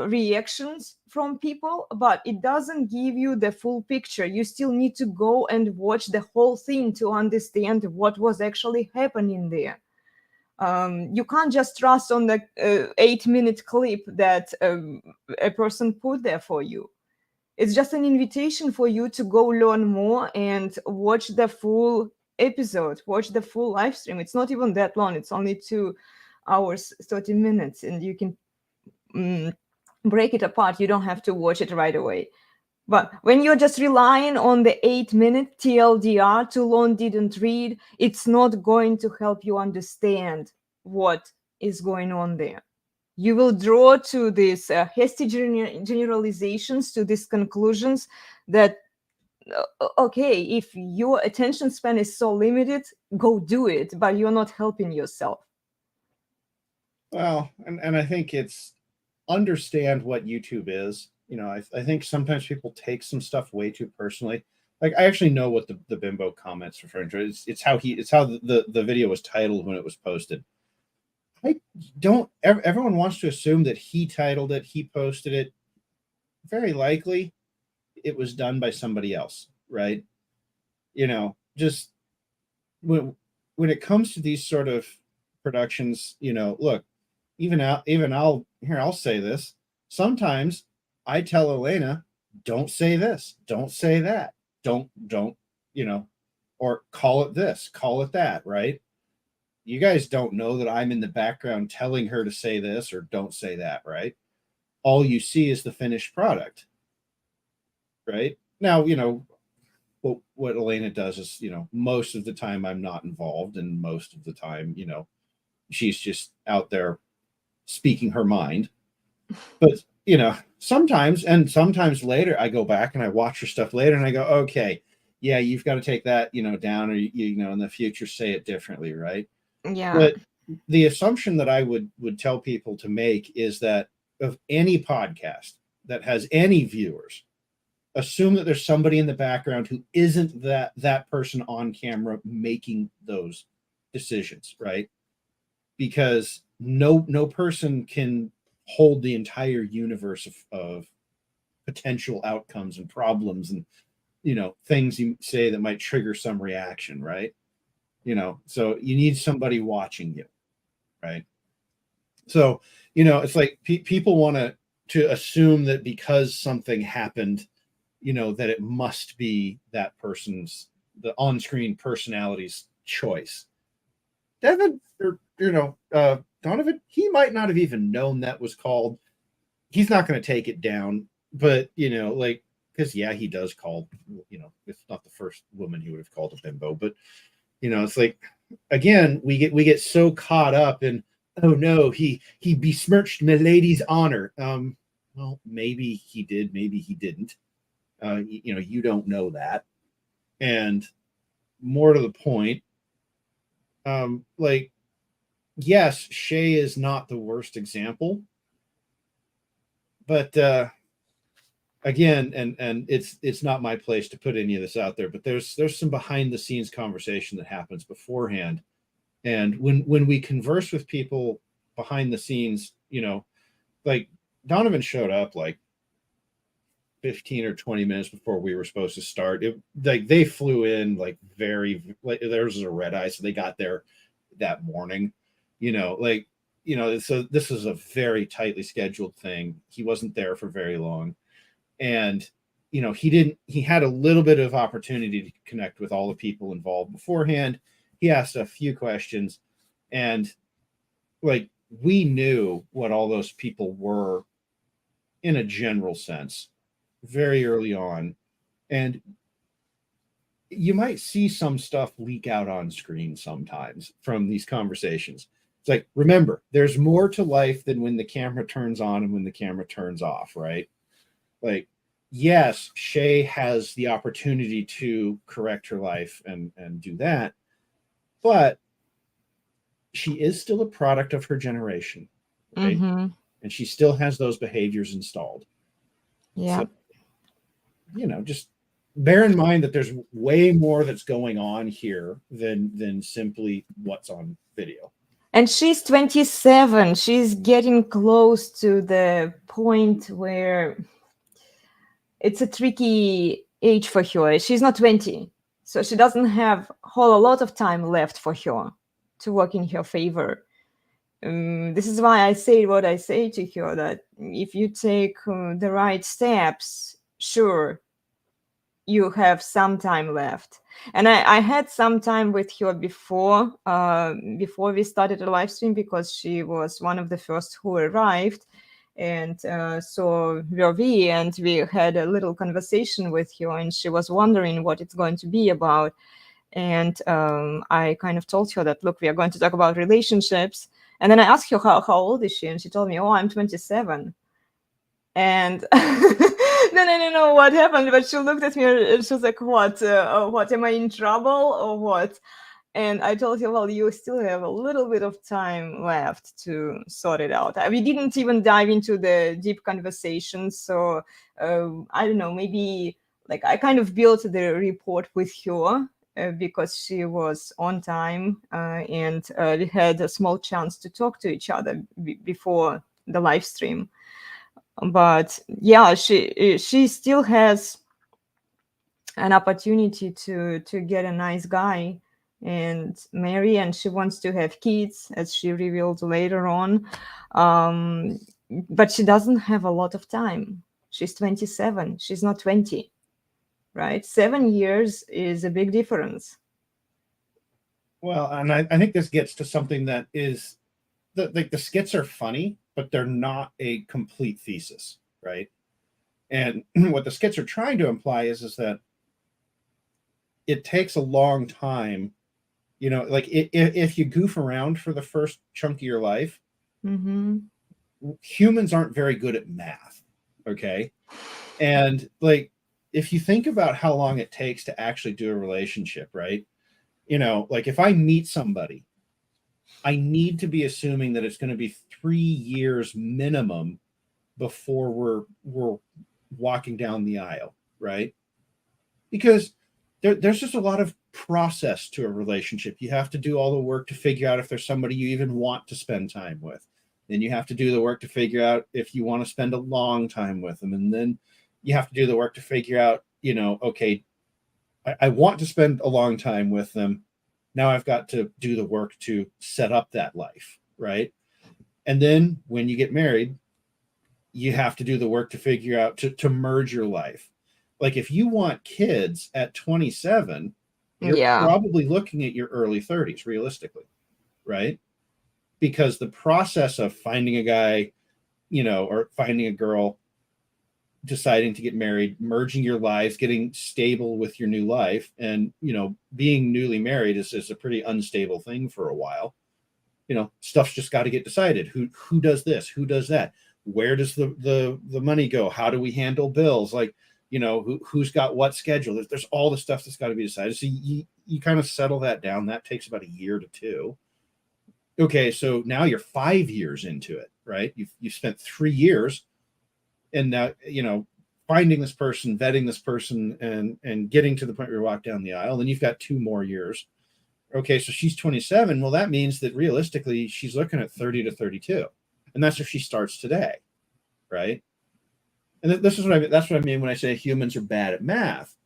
reactions from people, but it doesn't give you the full picture. You still need to go and watch the whole thing to understand what was actually happening there. You can't just trust on the 8-minute clip that a person put there for you. It's just an invitation for you to go learn more and watch the full episode, watch the full live stream. It's not even that long. It's only 2 hours, 30 minutes, and you can break it apart. You don't have to watch it right away. But when you're just relying on the 8-minute TLDR, too long didn't read, it's not going to help you understand what is going on there. You will draw to these hasty generalizations, to these conclusions that, okay, if your attention span is so limited, go do it, but you're not helping yourself. Well, and I think it's understand what YouTube is. I think sometimes people take some stuff way too personally. Like, I actually know what the bimbo comments referring to. It's how the video was titled when it was posted. Everyone wants to assume that he titled it, he posted it. Very likely it was done by somebody else, right? Just when it comes to these sort of productions, look, I'll say this. Sometimes I tell Elena, don't say this, don't say that, don't, or call it this, call it that, right? You guys don't know that I'm in the background telling her to say this or don't say that, right? All you see is the finished product, right? Now, what Elena does is, most of the time I'm not involved, and most of the time, she's just out there speaking her mind. But, sometimes later I go back and I watch her stuff later and I go, okay, yeah, you've got to take that, down, or, in the future, say it differently, right? Yeah. But the assumption that I would tell people to make is that of any podcast that has any viewers, assume that there's somebody in the background who isn't that person on camera making those decisions, right? Because no person can hold the entire universe of potential outcomes and problems and things you say that might trigger some reaction, right? So you need somebody watching you, right? So it's like people want to assume that because something happened, that it must be that person's, the on-screen personality's choice. Devon, or Donovan, he might not have even known that was called. He's not going to take it down, but because he does call, it's not the first woman he would have called a bimbo, but it's like, again, we get so caught up in, oh no, he besmirched Milady's honor. Well, maybe he did, maybe he didn't. You don't know that. And more to the point, yes, Shay is not the worst example, but again, and it's not my place to put any of this out there, but there's some behind the scenes conversation that happens beforehand. And when we converse with people behind the scenes, like Donovan showed up like 15 or 20 minutes before we were supposed to start. They flew in there was a red eye, so they got there that morning. So this is a very tightly scheduled thing. He wasn't there for very long, and he had a little bit of opportunity to connect with all the people involved beforehand. He asked a few questions, and we knew what all those people were in a general sense very early on. And you might see some stuff leak out on screen sometimes from these conversations. It's like, remember, there's more to life than when the camera turns on and when the camera turns off, right? Yes, Shay has the opportunity to correct her life and do that, but she is still a product of her generation, right? Mm-hmm. And she still has those behaviors installed. Yeah. So, just bear in mind that there's way more that's going on here than simply what's on video. And she's 27. She's getting close to the point where it's a tricky age for her. She's not 20, so she doesn't have a lot of time left for her to work in her favor. This is why I say what I say to her, that if you take the right steps, sure, you have some time left. And I had some time with her before we started the live stream, because she was one of the first who arrived. And so were we, and we had a little conversation with her, and she was wondering what it's going to be about. And I kind of told her that, look, we are going to talk about relationships. And then I asked her, how old is she? And she told me, oh, I'm 27. And then I don't know what happened, but she looked at me and she was like, what, am I in trouble or what? And I told her, well, you still have a little bit of time left to sort it out. We didn't even dive into the deep conversation. So I don't know, maybe I kind of built the report with her because she was on time and we had a small chance to talk to each other before the live stream. But yeah, she still has an opportunity to get a nice guy and marry, and she wants to have kids, as she revealed later on. But she doesn't have a lot of time. She's 27. She's not 20, right? 7 years is a big difference. Well, and I think this gets to something that is the skits are funny, but they're not a complete thesis, right? And what the skits are trying to imply is that it takes a long time, like if you goof around for the first chunk of your life, humans aren't very good at math, okay? And like, if you think about how long it takes to actually do a relationship, right? Like if I meet somebody, I need to be assuming that it's going to be 3 years minimum before we're walking down the aisle, right? Because there's just a lot of process to a relationship. You have to do all the work to figure out if there's somebody you even want to spend time with. Then you have to do the work to figure out if you want to spend a long time with them. And then you have to do the work to figure out, okay, I want to spend a long time with them. Now I've got to do the work to set up that life, right? And then when you get married, you have to do the work to figure out to merge your life. Like if you want kids at 27, you're probably looking at your early 30s, realistically, right? Because the process of finding a guy, or finding a girl, deciding to get married, merging your lives, getting stable with your new life, and being newly married is a pretty unstable thing for a while. Stuff's just got to get decided. Who does this? Who does that? Where does the money go? How do we handle bills? Like, who's got what schedule? There's all the stuff that's got to be decided. So you kind of settle that down. That takes about 1 year to 2. Okay, so now you're 5 years into it, right? You've spent 3 years, and now finding this person, vetting this person, and getting to the point where you walk down the aisle. Then you've got 2 more years. Okay, so she's 27. Well, that means that realistically she's looking at 30 to 32, and that's if she starts today, right? And this is that's what I mean when I say humans are bad at math.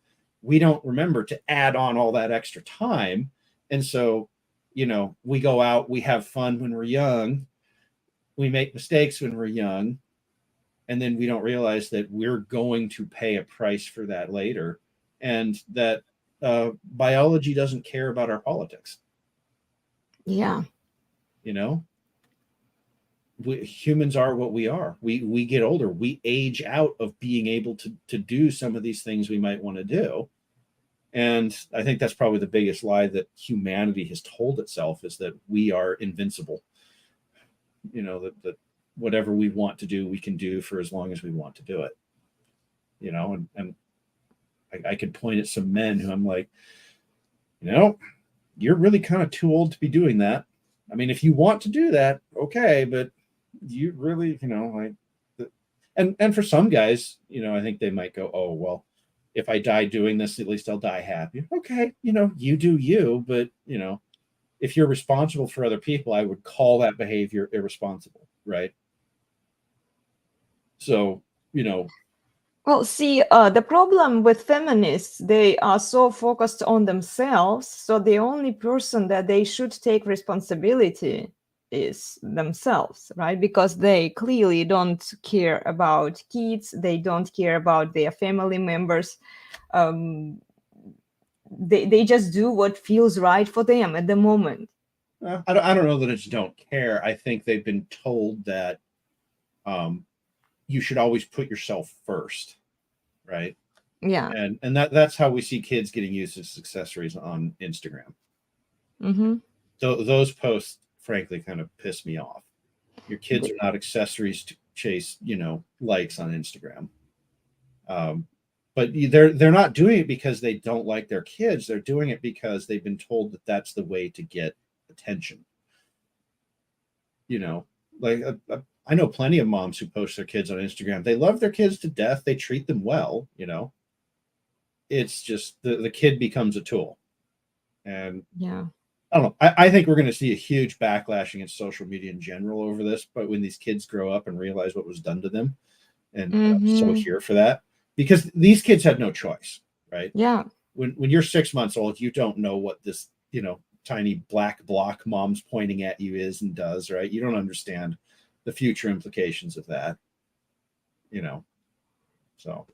We don't remember to add on all that extra time, and so we go out, we have fun when we're young, we make mistakes when we're young, and then we don't realize that we're going to pay a price for that later, and that biology doesn't care about our politics. Yeah. Humans are what we are. We get older. We age out of being able to do some of these things we might want to do. And I think that's probably the biggest lie that humanity has told itself, is that we are invincible. That whatever we want to do, we can do for as long as we want to do it. And I could point at some men who I'm like, you're really kind of too old to be doing that. I mean, if you want to do that, okay, but you really, and for some guys, I think they might go, oh, well, if I die doing this, at least I'll die happy. Okay, you do you, but if you're responsible for other people, I would call that behavior irresponsible, right? So, Well, see, the problem with feminists, they are so focused on themselves. So the only person that they should take responsibility is themselves, right? Because they clearly don't care about kids. They don't care about their family members. They just do what feels right for them at the moment. I don't know that it's don't care. I think they've been told that you should always put yourself first, right? Yeah. And that's how we see kids getting used as accessories on Instagram. So those posts, frankly, kind of piss me off. Your kids are not accessories to chase, likes on Instagram. But they're not doing it because they don't like their kids. They're doing it because they've been told that that's the way to get attention. Like I know plenty of moms who post their kids on Instagram. They love their kids to death. They treat them well. It's just the kid becomes a tool. And yeah, I don't know. I think we're going to see a huge backlash against social media in general over this. But when these kids grow up and realize what was done to them, and I'm so here for that, because these kids had no choice, right? Yeah. When you're 6 months old, you don't know what this, tiny black block mom's pointing at you is and does, right? You don't understand the future implications of that, So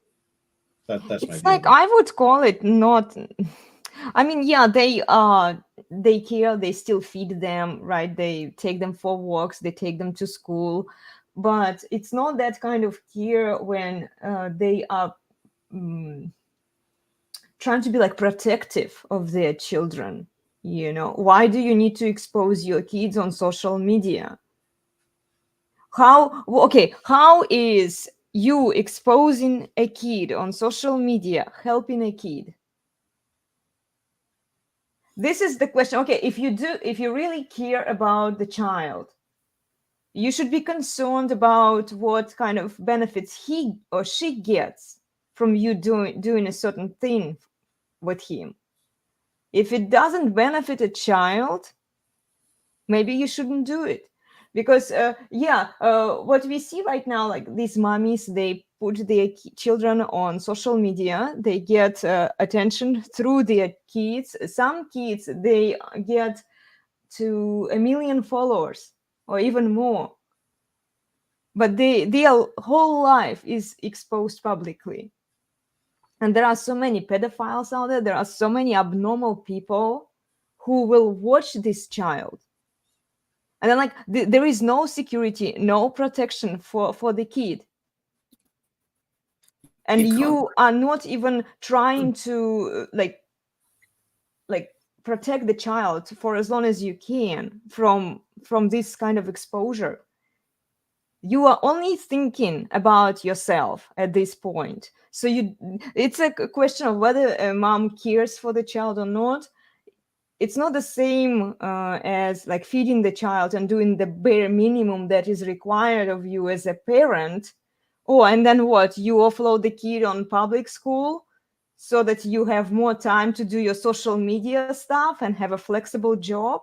that's my it's view. like I would call it not. I mean, yeah, they they care, they still feed them, right? They take them for walks, they take them to school, but it's not that kind of care when they are trying to be like protective of their children. You know, why do you need to expose your kids on social media? How is you exposing a kid on social media helping a kid? This is the question. Okay, if you really care about the child, you should be concerned about what kind of benefits he or she gets from you doing a certain thing with him. If it doesn't benefit a child, maybe you shouldn't do it. Because what we see right now, like these mommies, they put their children on social media, they get attention through their kids. Some kids, they get to 1 million followers or even more, but their whole life is exposed publicly. And there are so many pedophiles out there, there are so many abnormal people who will watch this child. And then, like, there is no security, no protection for the kid. And you are not even trying to like protect the child for as long as you can from this kind of exposure. You are only thinking about yourself at this point. So it's a question of whether a mom cares for the child or not. It's not the same as like feeding the child and doing the bare minimum that is required of you as a parent. Oh, and then what? You offload the kid on public school so that you have more time to do your social media stuff and have a flexible job?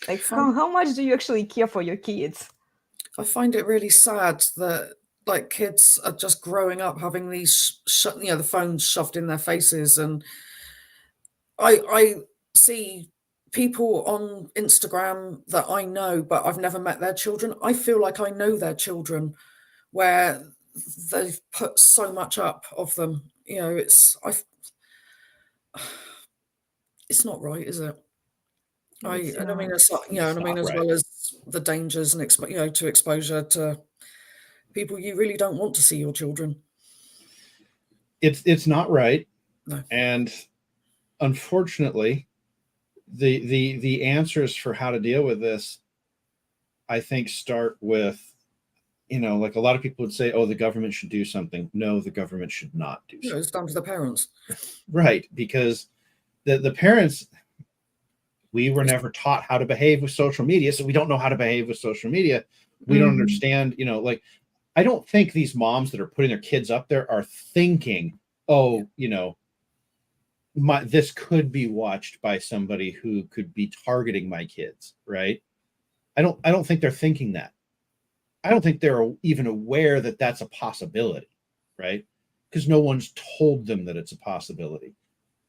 Like, how much do you actually care for your kids? I find it really sad that like kids are just growing up having these, the phones shoved in their faces, and I see people on Instagram that I know, but I've never met their children. I feel like I know their children, where they've put so much up of them. It's not right, is it? I mean, it's as well as the dangers and to exposure to people you really don't want to see your children. It's not right. No. And unfortunately, the answers for how to deal with this, I think, start with, like a lot of people would say, oh, the government should do something. No, the government should not do something. It's down to the parents. Right, because the parents, we were never taught how to behave with social media, so we don't know how to behave with social media. We don't understand, like, I don't think these moms that are putting their kids up there are thinking, oh, this could be watched by somebody who could be targeting my kids, right? I don't think they're thinking that. I don't think they're even aware that that's a possibility, right? Because no one's told them that it's a possibility.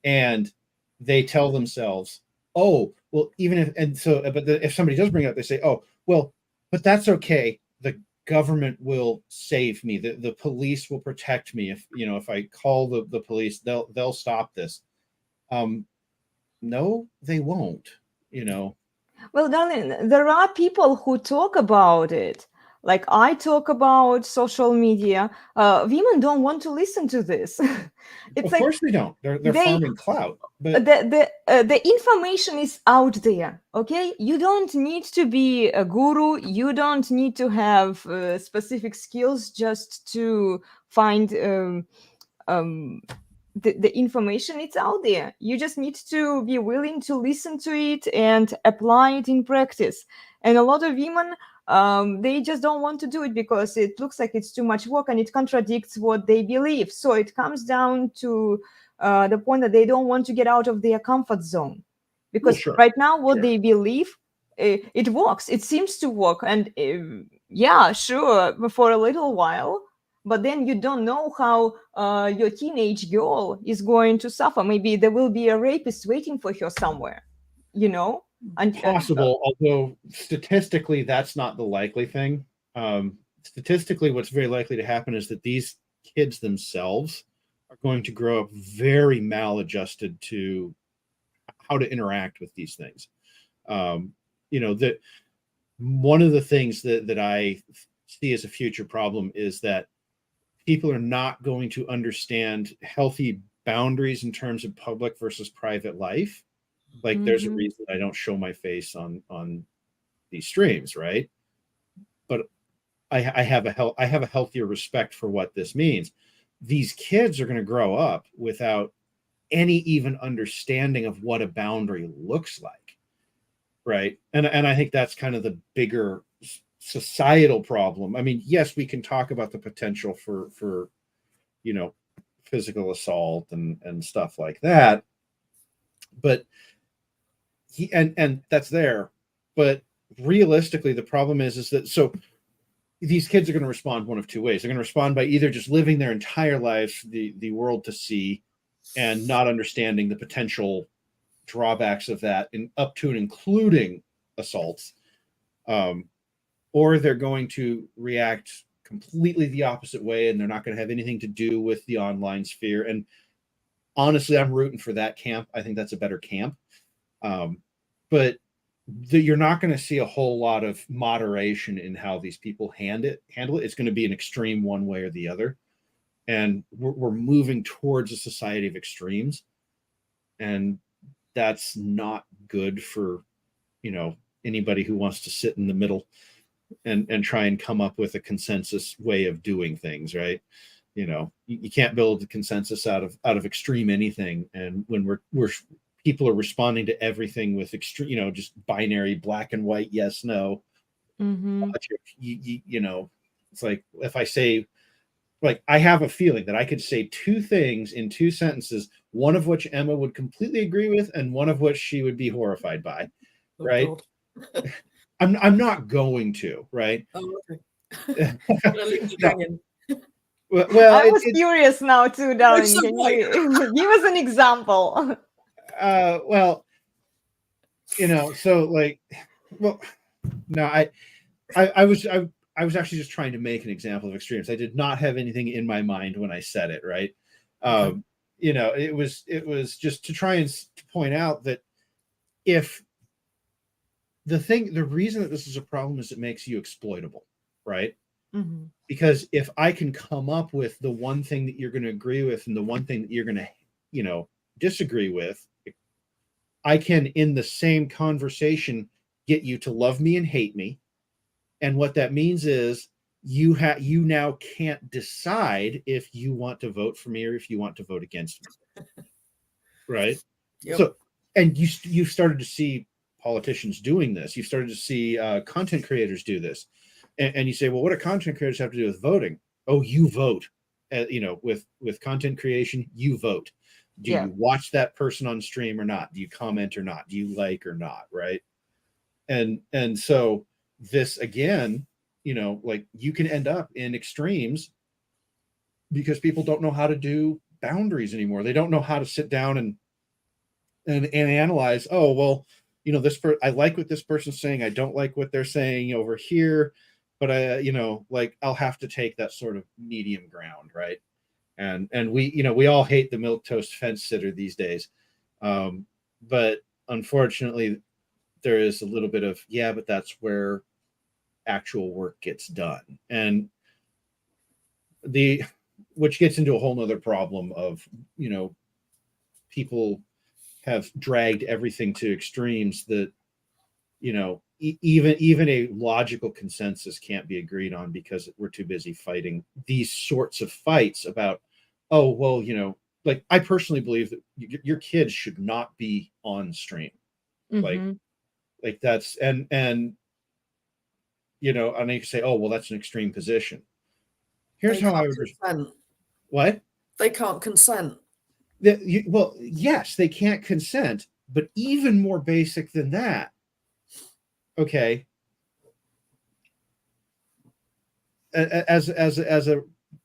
And they tell themselves, oh, well, if somebody does bring it up, they say, oh, well, but that's okay. The government will save me. The police will protect me. If I call the police, they'll stop this. No, they won't, Well, darling, there are people who talk about it. Like, I talk about social media. Women don't want to listen to this. Of course they don't. They're farming clout. But the information is out there. Okay, you don't need to be a guru. You don't need to have specific skills just to find the information. It's out there. You just need to be willing to listen to it and apply it in practice. And a lot of women, they just don't want to do it because it looks like it's too much work and it contradicts what they believe. So it comes down to the point that they don't want to get out of their comfort zone, because right now what they believe, it works. It seems to work. And for a little while, but then you don't know how your teenage girl is going to suffer. Maybe there will be a rapist waiting for her somewhere, And possible, although statistically that's not the likely thing. Statistically, what's very likely to happen is that these kids themselves are going to grow up very maladjusted to how to interact with these things. You know, that one of the things that I see as a future problem is that people are not going to understand healthy boundaries in terms of public versus private life. Like there's a reason I don't show my face on these streams, right? But I have a healthier respect for what this means. These kids are going to grow up without any even understanding of what a boundary looks like, right? And I think that's kind of the bigger societal problem. I mean, yes, we can talk about the potential for you know, physical assault and stuff like that, but and that's there. But realistically, the problem is that so these kids are going to respond one of two ways. They're going to respond by either just living their entire lives the world to see and not understanding the potential drawbacks of that, and up to and including assaults, or they're going to react completely the opposite way, and they're not going to have anything to do with the online sphere. And honestly, I'm rooting for that camp. I think that's a better camp. But you're not going to see a whole lot of moderation in how these people handle it. It's going to be an extreme one way or the other. And we're moving towards a society of extremes. And that's not good for, you know, anybody who wants to sit in the middle and try and come up with a consensus way of doing things, right? You know, you can't build a consensus out of extreme anything. And when we're people are responding to everything with extreme, you know, just binary black and white, yes, no. You know, it's like if I say, like, I have a feeling that I could say two things in two sentences, one of which Emma would completely agree with, and one of which she would be horrified by, right? I'm not going to, right? Oh, okay. Well, I was curious now too, Darren. Can you give us an example? Well, you know, so like, well, no, I was actually just trying to make an example of extremes. I did not have anything in my mind when I said it, right? You know, it was just to try and to point out that if the reason that this is a problem is it makes you exploitable, right? Because if I can come up with the one thing that you're going to agree with and the one thing that you're going to, you know, disagree with, I can, in the same conversation, get you to love me and hate me. And what that means is you now can't decide if you want to vote for me or if you want to vote against me. Right? Yep. So, and you've started to see politicians doing this. You've started to see content creators do this. And you say, well, what do content creators have to do with voting? Oh, you vote. You know, with content creation, you vote. Do you watch that person on stream or not? Do you comment or not? Do you like or not? Right? And so this again, you know, like you can end up in extremes because people don't know how to do boundaries anymore. They don't know how to sit down and analyze. Oh, well, you know, I like what this person's saying. I don't like what they're saying over here, but I, you know, like I'll have to take that sort of medium ground, right? And we, you know, we all hate the milquetoast fence sitter these days, but unfortunately, there is a little bit of but that's where actual work gets done, and which gets into a whole nother problem of, you know, people have dragged everything to extremes that, you know, even a logical consensus can't be agreed on because we're too busy fighting these sorts of fights about, oh, well, you know, like I personally believe that your kids should not be on stream. Like that's, and, you know, and you can say, oh, well, that's an extreme position. Here's how I would consent. What? They can't consent. Well, yes, they can't consent, but even more basic than that. Okay. As a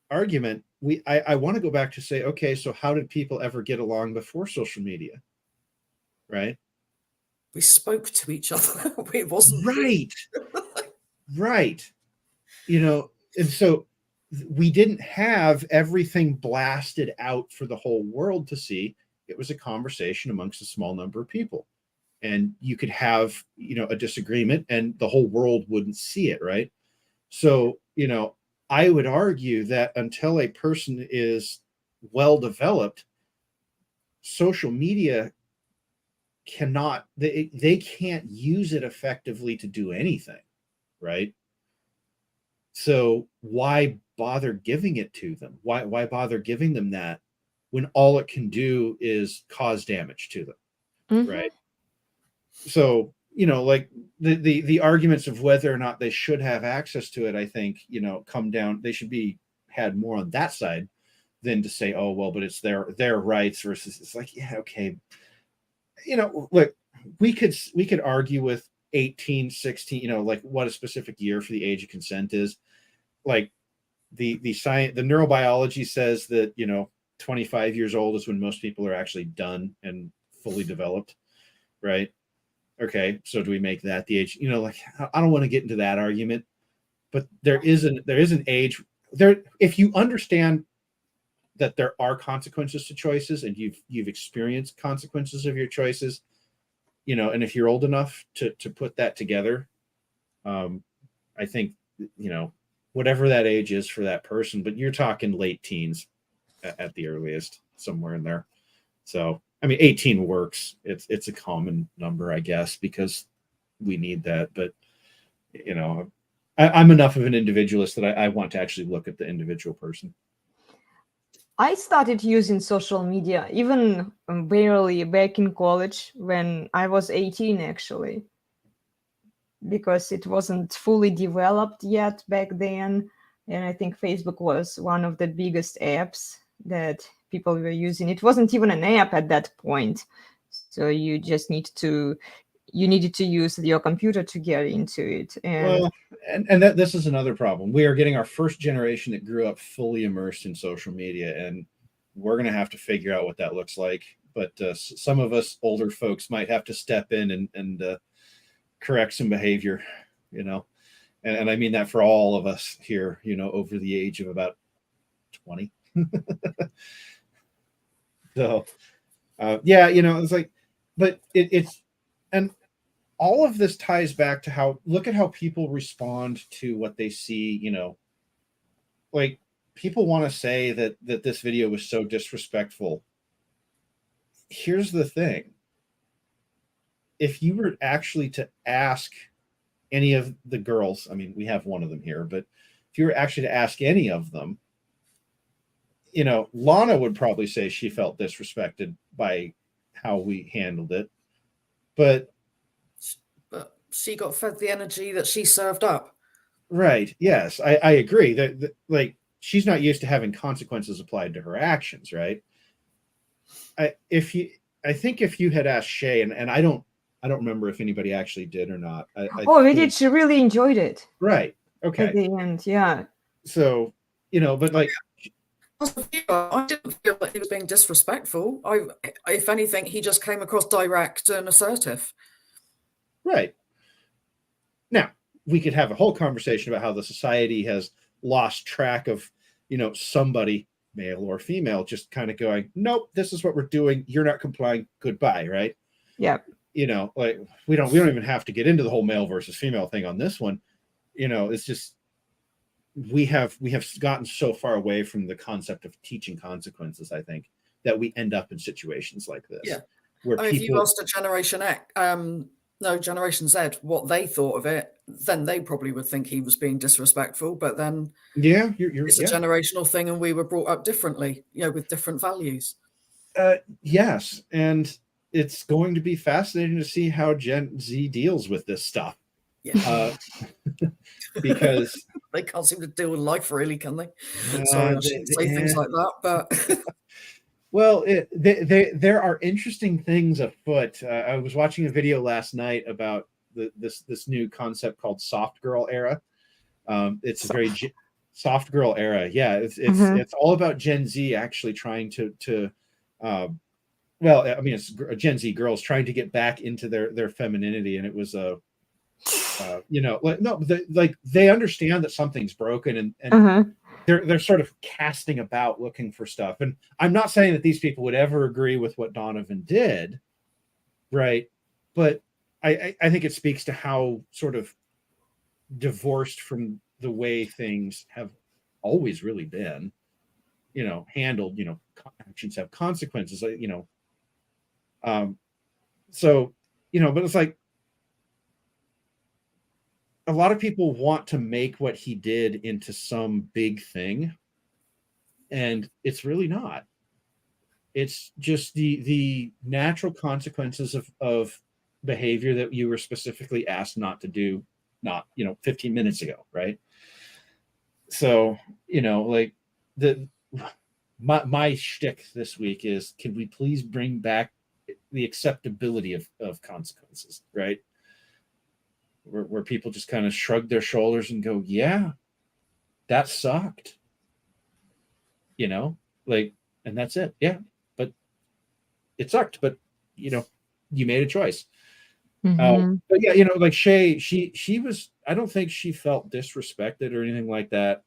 argument, I want to go back to say, okay, so how did people ever get along before social media? Right? We spoke to each other. It wasn't right. Right. You know, and so we didn't have everything blasted out for the whole world to see. it was a conversation amongst a small number of people. And you could have, a disagreement and the whole world wouldn't see it, right? So, I would argue that until a person is well developed, social media they can't use it effectively to do anything, right? So why bother giving it to them? Why bother giving them that when all it can do is cause damage to them, Mhm. right? So, like the arguments of whether or not they should have access to it, I think, come down, they should be had more on that side than to say, oh, well, but it's their rights versus, it's like, yeah, okay. Look, we could argue with 18, 16, like what a specific year for the age of consent is. Like the science, the neurobiology says that, 25 years old is when most people are actually done and fully developed, right? Okay, so do we make that the age? Like, I don't want to get into that argument, but there is an age there. If you understand that there are consequences to choices, and you've experienced consequences of your choices, and if you're old enough to put that together, I think, whatever that age is for that person, but you're talking late teens at the earliest, somewhere in there. So, I mean, 18 works. It's a common number, I guess, because we need that. But, I'm enough of an individualist that I want to actually look at the individual person. I started using social media even barely back in college when I was 18, actually, because it wasn't fully developed yet back then. And I think Facebook was one of the biggest apps that people were using. It wasn't even an app at that point. So you just needed to use your computer to get into it. And this is another problem. We are getting our first generation that grew up fully immersed in social media, and we're going to have to figure out what that looks like. But some of us older folks might have to step in and correct some behavior, and I mean that for all of us here, over the age of about 20. So, it's like, but it's, and all of this ties back to look at how people respond to what they see, like people want to say that this video was so disrespectful. Here's the thing. If you were actually to ask any of the girls, I mean, we have one of them here, but if you were actually to ask any of them, Lana would probably say she felt disrespected by how we handled it, but she got fed the energy that she served up. Right. Yes, I agree that like she's not used to having consequences applied to her actions, right? I think if you had asked Shay, and I don't remember if anybody actually did or not. We did. She really enjoyed it. Right. Okay. At the end, yeah. So, but like, I didn't feel that he was being disrespectful. If anything, he just came across direct and assertive. Right. Now, we could have a whole conversation about how the society has lost track of, somebody, male or female, just kind of going, nope, this is what we're doing. You're not complying. Goodbye. Right. Yeah. Like we don't even have to get into the whole male versus female thing on this one. It's just, we have gotten so far away from the concept of teaching consequences, I think, that we end up in situations like this. Yeah. Where if you asked a Generation X, Generation Z, what they thought of it, then they probably would think he was being disrespectful. But then, yeah, it's a generational thing, and we were brought up differently, with different values. Yes, and it's going to be fascinating to see how Gen Z deals with this stuff. Yeah, because they can't seem to deal with life, really, can they? Sorry, I shouldn't say things like that, but. Well, there are interesting things afoot. I was watching a video last night about this new concept called soft girl era. It's a very soft girl era. Yeah, it's all about Gen Z actually trying to it's Gen Z girls trying to get back into their femininity, and it was they understand that something's broken, and they're sort of casting about looking for stuff. And I'm not saying that these people would ever agree with what Donovan did, right? But I think it speaks to how sort of divorced from the way things have always really been, handled. Actions have consequences, so, but it's like a lot of people want to make what he did into some big thing, and it's really not. It's just the natural consequences of behavior that you were specifically asked not to do, 15 minutes ago, right? So, like my shtick this week is, can we please bring back the acceptability of consequences, right? Where people just kind of shrug their shoulders and go, yeah, that sucked, and that's it. Yeah, but it sucked, but you made a choice. But yeah, like Shay, she was, I don't think she felt disrespected or anything like that.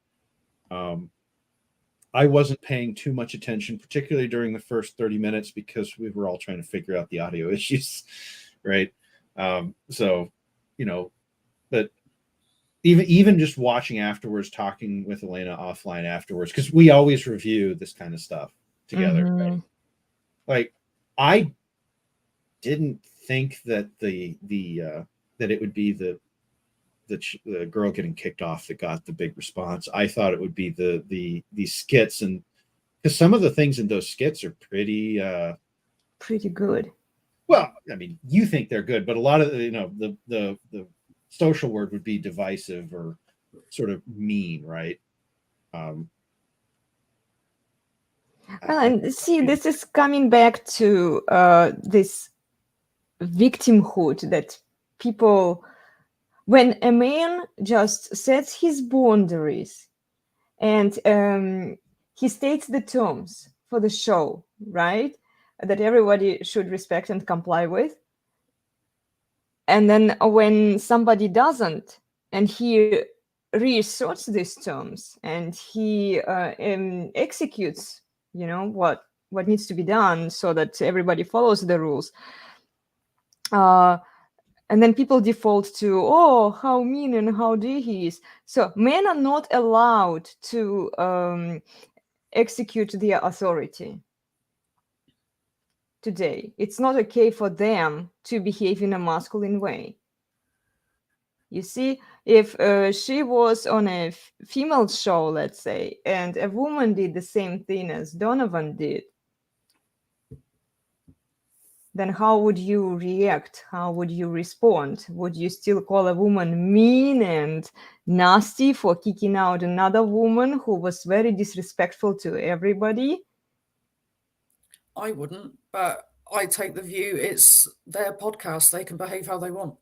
I wasn't paying too much attention, particularly during the first 30 minutes, because we were all trying to figure out the audio issues, right? So, but even just watching afterwards, talking with Elena offline afterwards, because we always review this kind of stuff together, right? Like, I didn't think that that it would be the girl getting kicked off that got the big response. I thought it would be the skits, and because some of the things in those skits are pretty good. Well, I mean, you think they're good, but a lot of the social word would be divisive or sort of mean, right? Well, and see, this is coming back to this victimhood that people, when a man just sets his boundaries and he states the terms for the show, right, that everybody should respect and comply with, and then when somebody doesn't, and he reasserts these terms and he executes, what needs to be done so that everybody follows the rules, and then people default to, oh, how mean and how dear he is. So men are not allowed to execute their authority today. It's not okay for them to behave in a masculine way. You see, if she was on a female show, let's say, and a woman did the same thing as Donovan did, then how would you react? How would you respond? Would you still call a woman mean and nasty for kicking out another woman who was very disrespectful to everybody? I wouldn't, but I take the view it's their podcast. They can behave how they want.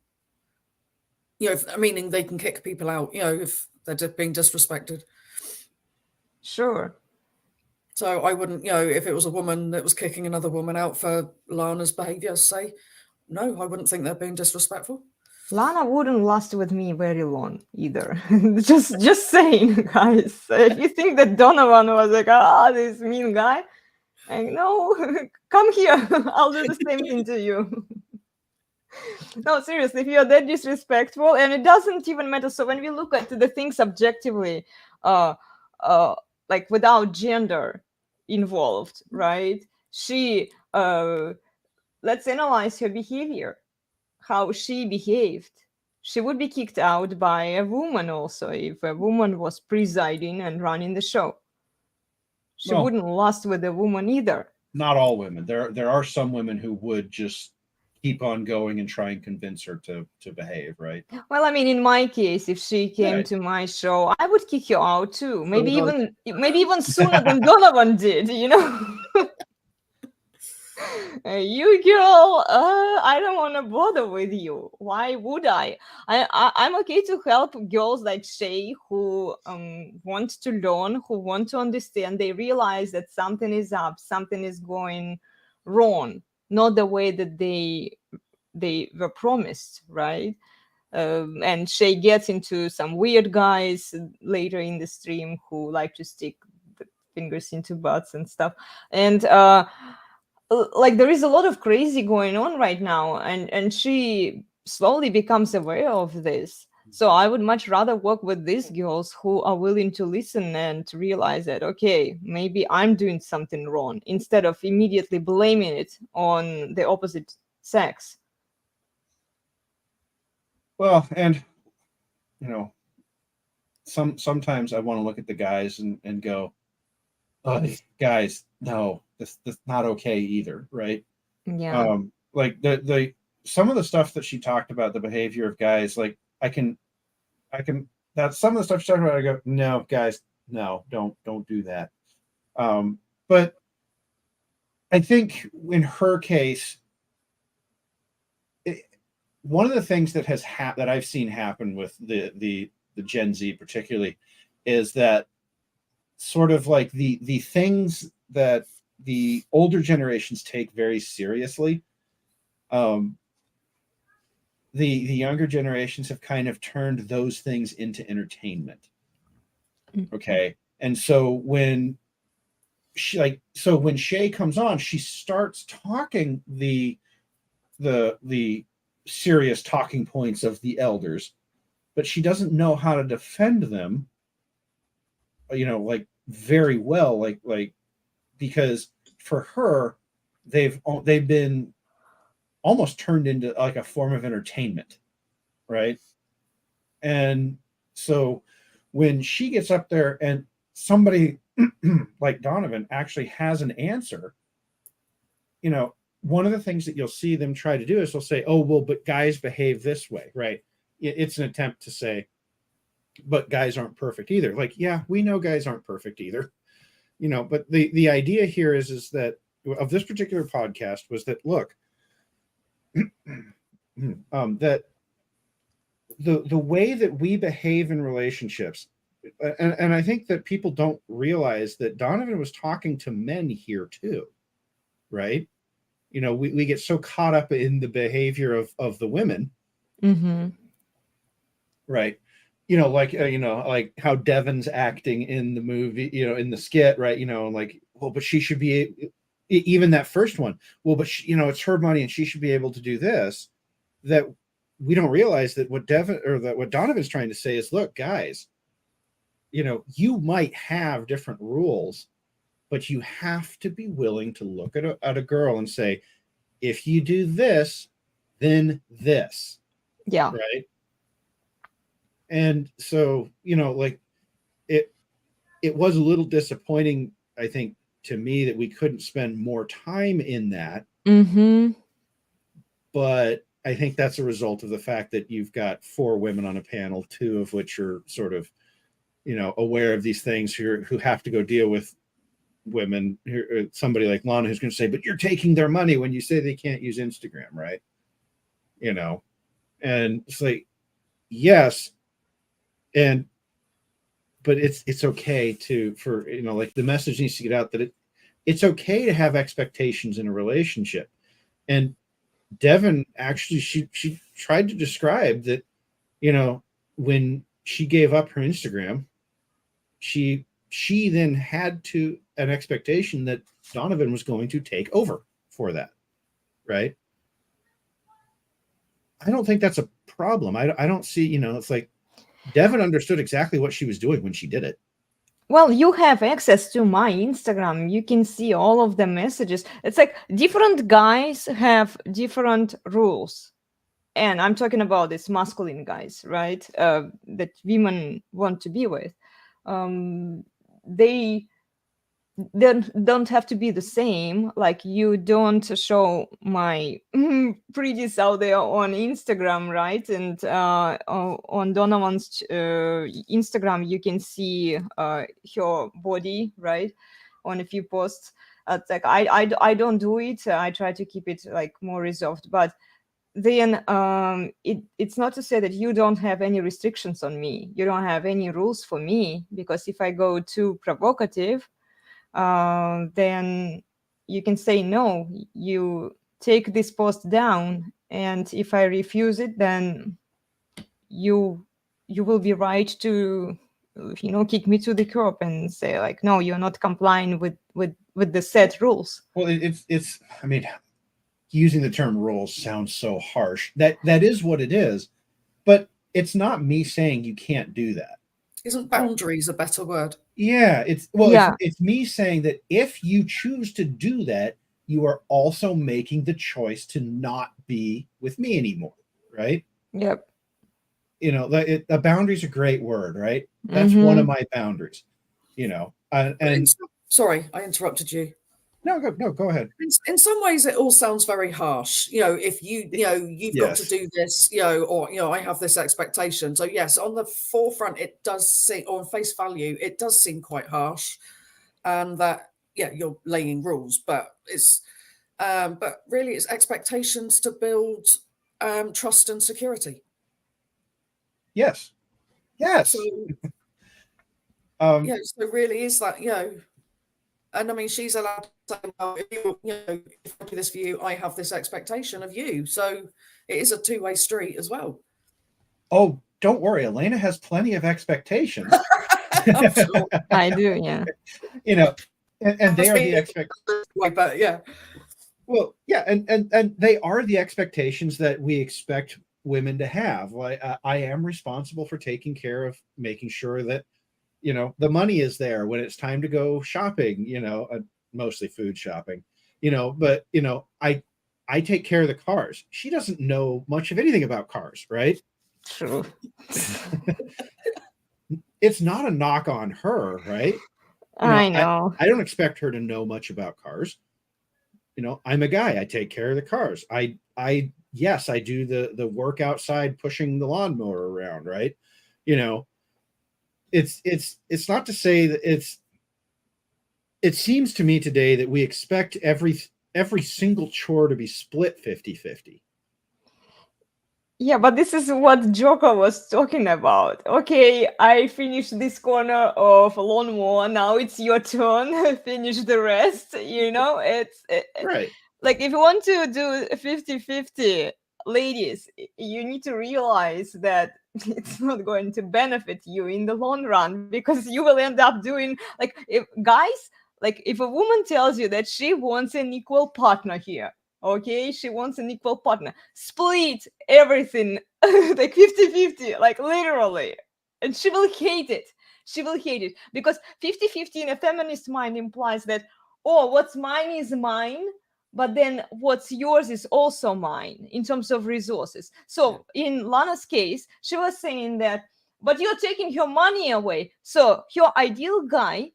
Meaning they can kick people out, if they're being disrespected. Sure. So I wouldn't, if it was a woman that was kicking another woman out for Lana's behavior, say, no, I wouldn't think they're being disrespectful. Lana wouldn't last with me very long either. just saying, guys. If you think that Donovan was like, this mean guy, no, come here. I'll do the same thing to you. No, seriously, if you're that disrespectful, and it doesn't even matter. So when we look at the things objectively, like without gender involved, right? She, let's analyze her behavior, how she behaved. She would be kicked out by a woman also if a woman was presiding and running the show. She wouldn't last with a woman either. Not all women. There are some women who would just keep on going and try and convince her to behave, right? Well, I mean, in my case, if she came to my show, I would kick you out too. Maybe even sooner than Donovan did, You girl, I don't want to bother with you. Why would I? I'm okay to help girls like Shay who want to learn, who want to understand. They realize that something is up, something is going wrong, not the way that they were promised, right? And Shay gets into some weird guys later in the stream who like to stick the fingers into butts and stuff. And like there is a lot of crazy going on right now, and she slowly becomes aware of this. So I would much rather work with these girls who are willing to listen and to realize that, okay, maybe I'm doing something wrong, instead of immediately blaming it on the opposite sex. Well, and you know, sometimes I want to look at the guys and go, oh, guys, no, this not okay either, right? Yeah. Like the some of the stuff that she talked about, the behavior of guys, like I can that's some of the stuff she talked about. I go, no, guys, no, don't do that. But I think in her case, one of the things that has that I've seen happen with the Gen Z particularly is that sort of like the things that the older generations take very seriously, the younger generations have kind of turned those things into entertainment. Okay. And so when when Shay comes on, she starts talking the serious talking points of the elders, but she doesn't know how to defend them, like very well, like because for her they've been almost turned into like a form of entertainment, right? And so when she gets up there and somebody like Donovan actually has an answer, one of the things that you'll see them try to do is they'll say, oh, well, but guys behave this way, right? It's an attempt to say, but guys aren't perfect either. Like, yeah, we know guys aren't perfect either, but the idea here is that of this particular podcast was that, look, that the way that we behave in relationships, and I think that people don't realize that Donovan was talking to men here too, right? We get so caught up in the behavior of the women, right? Like how Devon's acting in the movie, in the skit, right? Like, well, but she should be, even that first one, well, but she, it's her money and she should be able to do this. That we don't realize that what Donovan's trying to say is, look, guys, you might have different rules, but you have to be willing to look at a girl and say, if you do this, then this. Yeah. Right. And so, like it was a little disappointing, I think, to me, that we couldn't spend more time in that. But I think that's a result of the fact that you've got 4 women on a panel, 2 of which are sort of, aware of these things, who have to go deal with women, somebody like Lana who's going to say, but you're taking their money when you say they can't use Instagram, right? And it's like, yes, but it's okay for like the message needs to get out that it's okay to have expectations in a relationship. And Devon actually, she tried to describe that, when she gave up her Instagram, she then had an expectation that Donovan was going to take over for that, right? I don't think that's a problem. I don't see, it's like Devon understood exactly what she was doing when she did it. Well, you have access to my Instagram. You can see all of the messages. It's like different guys have different rules. And I'm talking about these masculine guys, right? That women want to be with. They don't have to be the same. Like, you don't show my pretties out there on Instagram, right? And on Donovan's Instagram, you can see her body, right, on a few posts. It's like I don't do it. I try to keep it like more reserved. But then it's not to say that you don't have any restrictions on me. You don't have any rules for me, because if I go too provocative, then you can say, no, you take this post down. And if I refuse it, then you will be right to, kick me to the curb and say like, no, you're not complying with the set rules. Well, it's. I mean, using the term rules sounds so harsh. That is what it is, but it's not me saying you can't do that. Isn't boundaries a better word? Yeah, it's me saying that if you choose to do that, you are also making the choice to not be with me anymore, right? Yep. The boundary's a great word, right? That's one of my boundaries, and sorry, I interrupted you. No, go ahead. In some ways, it all sounds very harsh. If you've got to do this, or I have this expectation. So yes, on the forefront, it does seem, or on face value, it does seem quite harsh, and that you're laying rules, but really, it's expectations to build trust and security. Yes. So, so really, is that and I mean, she's allowed to say, well, if I do this for you, I have this expectation of you. So it is a two-way street as well. Oh, don't worry. Elena has plenty of expectations. I do, yeah. And they are the expectations. But yeah. Well, yeah, and they are the expectations that we expect women to have. Like, I am responsible for taking care of making sure that the money is there when it's time to go shopping, mostly food shopping, but, I take care of the cars. She doesn't know much of anything about cars, right? True. It's not a knock on her, right? I know. I don't expect her to know much about cars. I'm a guy. I take care of the cars. Yes, I do the work outside pushing the lawnmower around, right? It's not to say that it seems to me today that we expect every single chore to be split 50-50. Yeah, but this is what Joko was talking about. Okay, I finished this corner of lawnmower. Now it's your turn. Finish the rest. It's right. Like if you want to do 50-50, ladies, you need to realize that it's not going to benefit you in the long run, because you will end up doing if a woman tells you that she wants an equal partner here, okay, she wants an equal partner, split everything 50-50, literally, and she will hate it. Because 50-50 in a feminist mind implies that, what's mine is mine, but then what's yours is also mine in terms of resources. So in Lana's case, she was saying that, but you're taking her money away. So her ideal guy,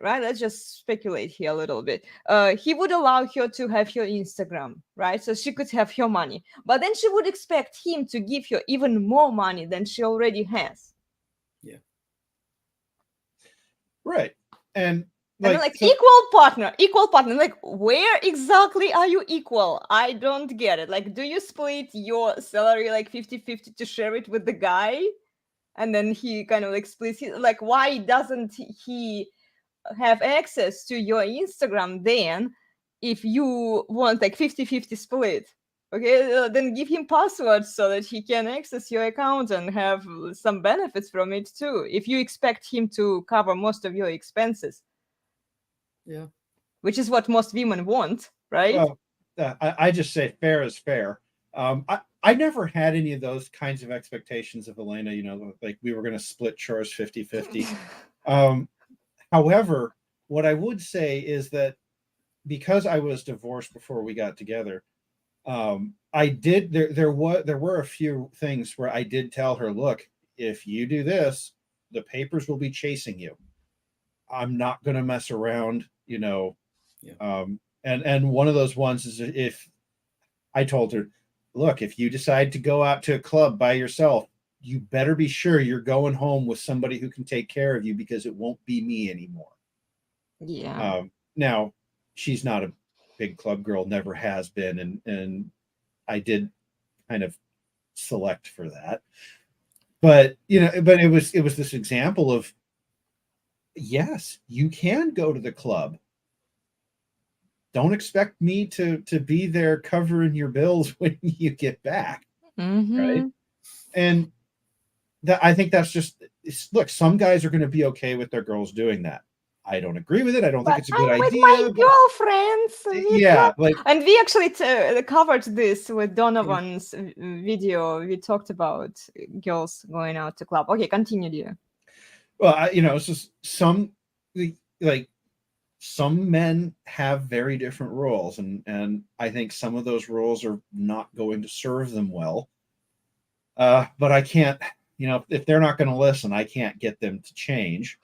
right? Let's just speculate here a little bit. He would allow her to have her Instagram, right? So she could have her money, but then she would expect him to give her even more money than she already has. Yeah. Right. And equal partner. Where exactly are you equal? I don't get it. Do you split your salary 50-50 to share it with the guy? And then he kind of splits it. Why doesn't he have access to your Instagram then if you want 50-50 split? Okay, then give him passwords so that he can access your account and have some benefits from it too, if you expect him to cover most of your expenses. Yeah. which is what most women want, right? Well, I just say fair is fair. I never had any of those kinds of expectations of Elena, you know, like we were going to split chores 50-50. However, what I would say is that because I was divorced before we got together, I did, there were a few things where I did tell her, look, if you do this, the papers will be chasing you. I'm not going to mess around, you know. Yeah. And one of those ones is if I told her, look, if you decide to go out to a club by yourself, you better be sure you're going home with somebody who can take care of you, because it won't be me anymore. Yeah. Now, she's not a big club girl, never has been, and I did kind of select for that. But you know, but it was this example of, yes, you can go to the club. Don't expect me to be there covering your bills when you get back. right? And I think that's just, look, some guys are going to be okay with their girls doing that. I don't agree with it. I don't think it's a good I'm idea. with my girlfriends. Yeah, like, and we actually covered this with Donovan's video. We talked about girls going out to club. Okay, continue, dear. well, it's just some men have very different roles, and I think some of those roles are not going to serve them well. But I can't, if they're not going to listen, I can't get them to change.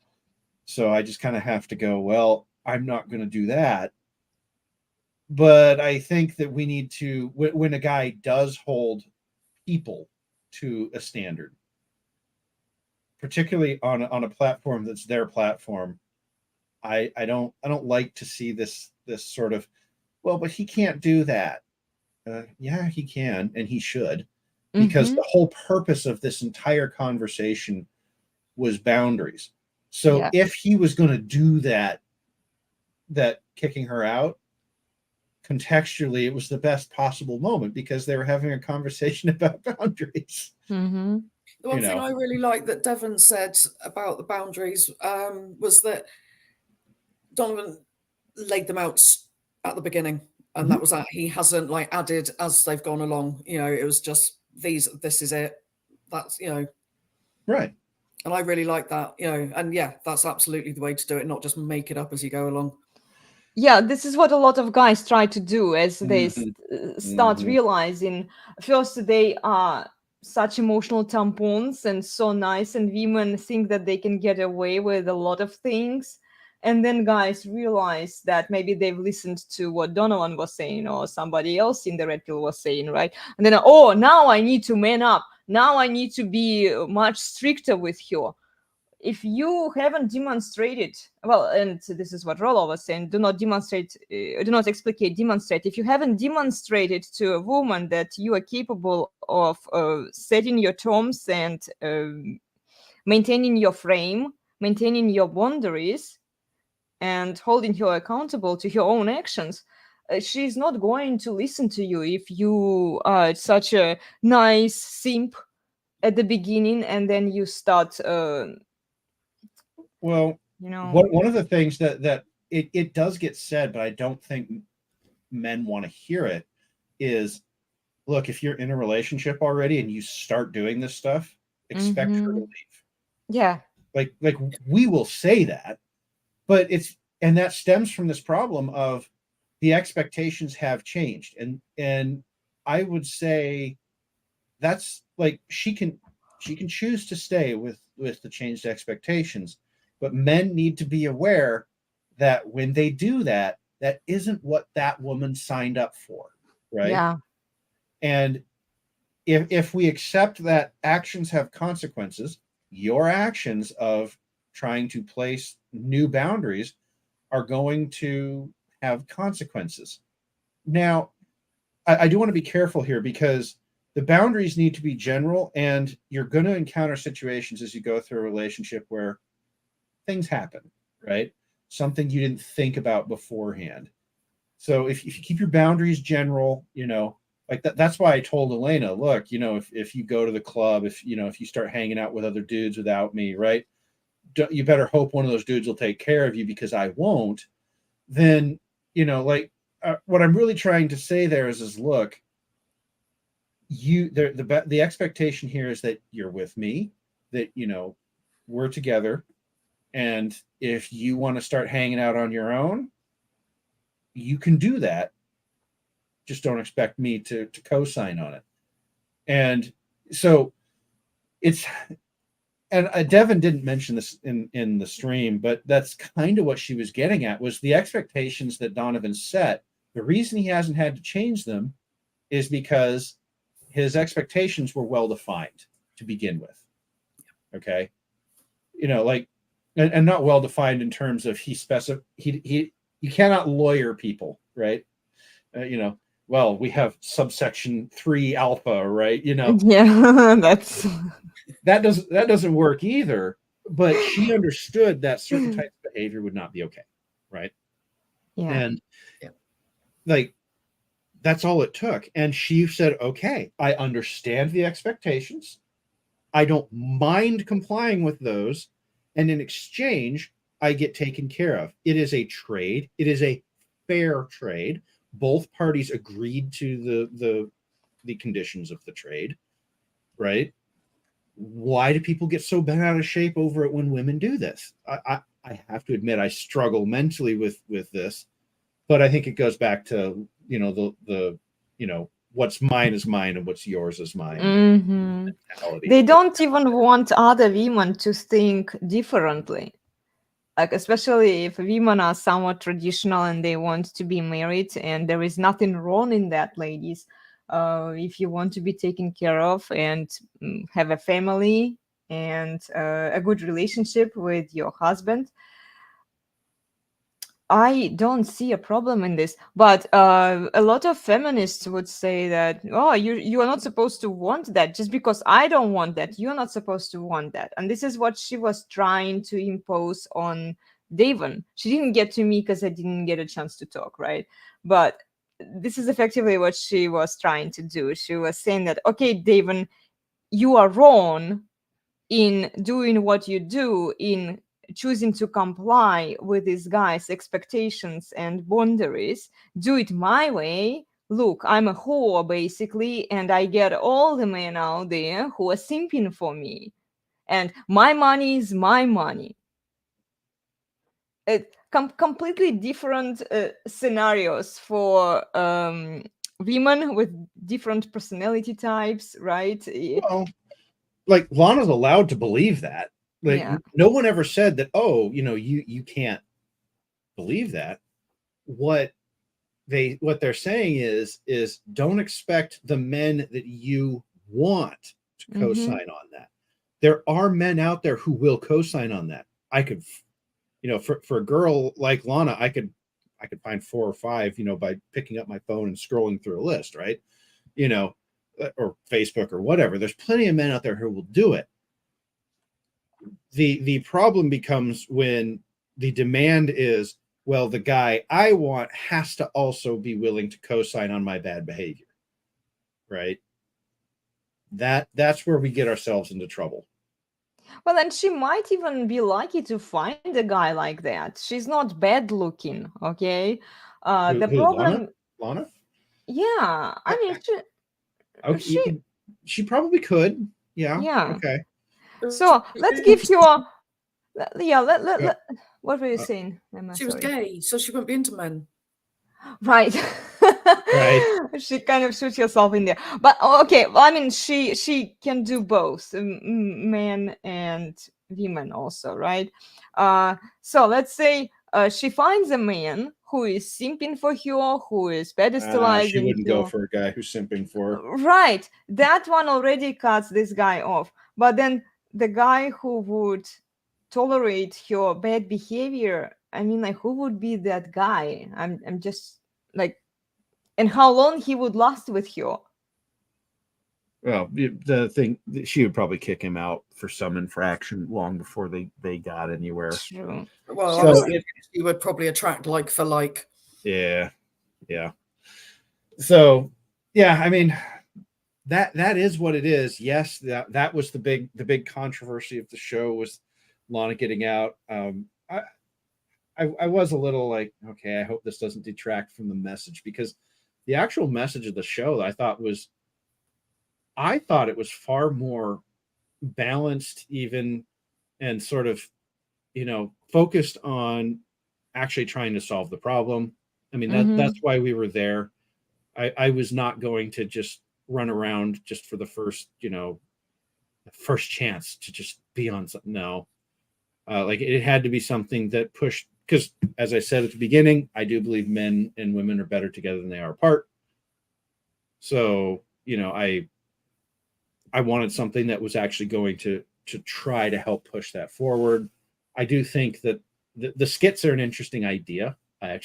So I just kind of have to go, well, I'm not going to do that. But I think that we need to, when a guy does hold people to a standard, particularly on a platform that's their platform, I don't like to see this sort of, well, but he can't do that. Yeah, he can, and he should, because the whole purpose of this entire conversation was boundaries. So if he was going to do that kicking her out, contextually, it was the best possible moment because they were having a conversation about boundaries. The one thing I really liked that Devon said about the boundaries was that Donovan laid them out at the beginning, and that was that. He hasn't added as they've gone along. It was just this is it. That's right. And I really like that. And yeah, that's absolutely the way to do it. Not just make it up as you go along. Yeah, this is what a lot of guys try to do as they start realizing first they are such emotional tampons and so nice, and women think that they can get away with a lot of things. And then guys realize that maybe they've listened to what Donovan was saying or somebody else in the Red Pill was saying, right? And then, oh, now I need to man up. Now I need to be much stricter with her. If you haven't demonstrated, well, and this is what Rollo was saying, do not explicate, demonstrate. If you haven't demonstrated to a woman that you are capable of setting your terms and maintaining your frame, maintaining your boundaries, and holding her accountable to her own actions, she's not going to listen to you if you are such a nice simp at the beginning and then you start well, one of the things that it does get said, but I don't think men want to hear it, is, look, if you're in a relationship already and you start doing this stuff, expect her to leave. Yeah. Like we will say that, but and that stems from this problem of the expectations have changed. And I would say that's she can choose to stay with the changed expectations, but men need to be aware that when they do that, that isn't what that woman signed up for, right? Yeah. And if we accept that actions have consequences, your actions of trying to place new boundaries are going to have consequences. Now, I do want to be careful here because the boundaries need to be general, and you're going to encounter situations as you go through a relationship where things happen, right? Something you didn't think about beforehand. So if you keep your boundaries general, that's why I told Elena, look, if you go to the club, if you start hanging out with other dudes without me, right? You better hope one of those dudes will take care of you because I won't. Then, what I'm really trying to say there is look, the expectation here is that you're with me, that, we're together. And if you want to start hanging out on your own, you can do that. Just don't expect me to co-sign on it. And so and Devon didn't mention this in the stream, but that's kind of what she was getting at, was the expectations that Donovan set. The reason he hasn't had to change them is because his expectations were well-defined to begin with. Okay. And not well-defined in terms of you cannot lawyer people, right? Well, we have subsection 3 alpha, right? Yeah, that doesn't work either. But she understood that certain types of behavior would not be okay, right? Yeah. And that's all it took. And she said, okay, I understand the expectations. I don't mind complying with those. And in exchange, I get taken care of. It is a trade. It is a fair trade. Both parties agreed to the conditions of the trade, right? Why do people get so bent out of shape over it when women do this? I have to admit, I struggle mentally with this, but I think it goes back to, you know, the you know, what's mine is mine and what's yours is mine. Mentality. They don't even want other women to think differently. Like, especially if women are somewhat traditional and they want to be married, and there is nothing wrong in that, ladies. If you want to be taken care of and have a family and a good relationship with your husband, I don't see a problem in this. But a lot of feminists would say that, oh, you are not supposed to want that. Just because I don't want that, you're not supposed to want that. And this is what she was trying to impose on Devon. She didn't get to me because I didn't get a chance to talk, right? But this is effectively what she was trying to do. She was saying that, okay, Devon, you are wrong in doing what you do, in choosing to comply with this guy's expectations and boundaries. Do it my way. Look, I'm a whore basically, and I get all the men out there who are simping for me, and my money is my money. Completely different scenarios for women with different personality types, right? Well, like, Lana's allowed to believe that. Like, Yeah. no one ever said that, oh, you know, you can't believe that. What they're saying is don't expect the men that you want to co-sign on that. There are men out there who will co-sign on that. I could, you know, for a girl like Lana, I could find 4 or 5, you know, by picking up my phone and scrolling through a list, right? You know, or Facebook or whatever. There's plenty of men out there who will do it. The problem becomes when the demand is, well, the guy I want has to also be willing to co-sign on my bad behavior, right? That's where we get ourselves into trouble. Well, and she might even be lucky to find a guy like that. She's not bad looking, okay? The problem, Lana? yeah, I mean, okay, she probably could. Yeah. Okay. So let's give her. Yeah. What were you saying, Emma? She was gay, so she wouldn't be into men. Right. Right. She kind of shoots herself in there. But okay, I mean, she can do both, men and women also, right? So let's say she finds a man who is simping for her, who is pedestalizing. She wouldn't go for a guy who's simping for her. Right. That one already cuts this guy off. But then the guy who would tolerate her bad behavior, I mean, like, who would be that guy? I'm just like, and how long he would last with her? Well, the thing, she would probably kick him out for some infraction long before they got anywhere. True. Well, so she would probably attract like for like. Yeah. So, yeah, I mean, that is what it is. Yes, that was the big controversy of the show, was Lana getting out. I was a little like, okay, I hope this doesn't detract from the message, because the actual message of the show, I thought it was far more balanced, even, and sort of, you know, focused on actually trying to solve the problem. I mean, that's why we were there. I was not going to just run around just for the first chance to just be on something. No, like, it had to be something that pushed, because as I said at the beginning, I do believe men and women are better together than they are apart. So, you know, I wanted something that was actually going to try to help push that forward. I do think that the skits are an interesting idea. I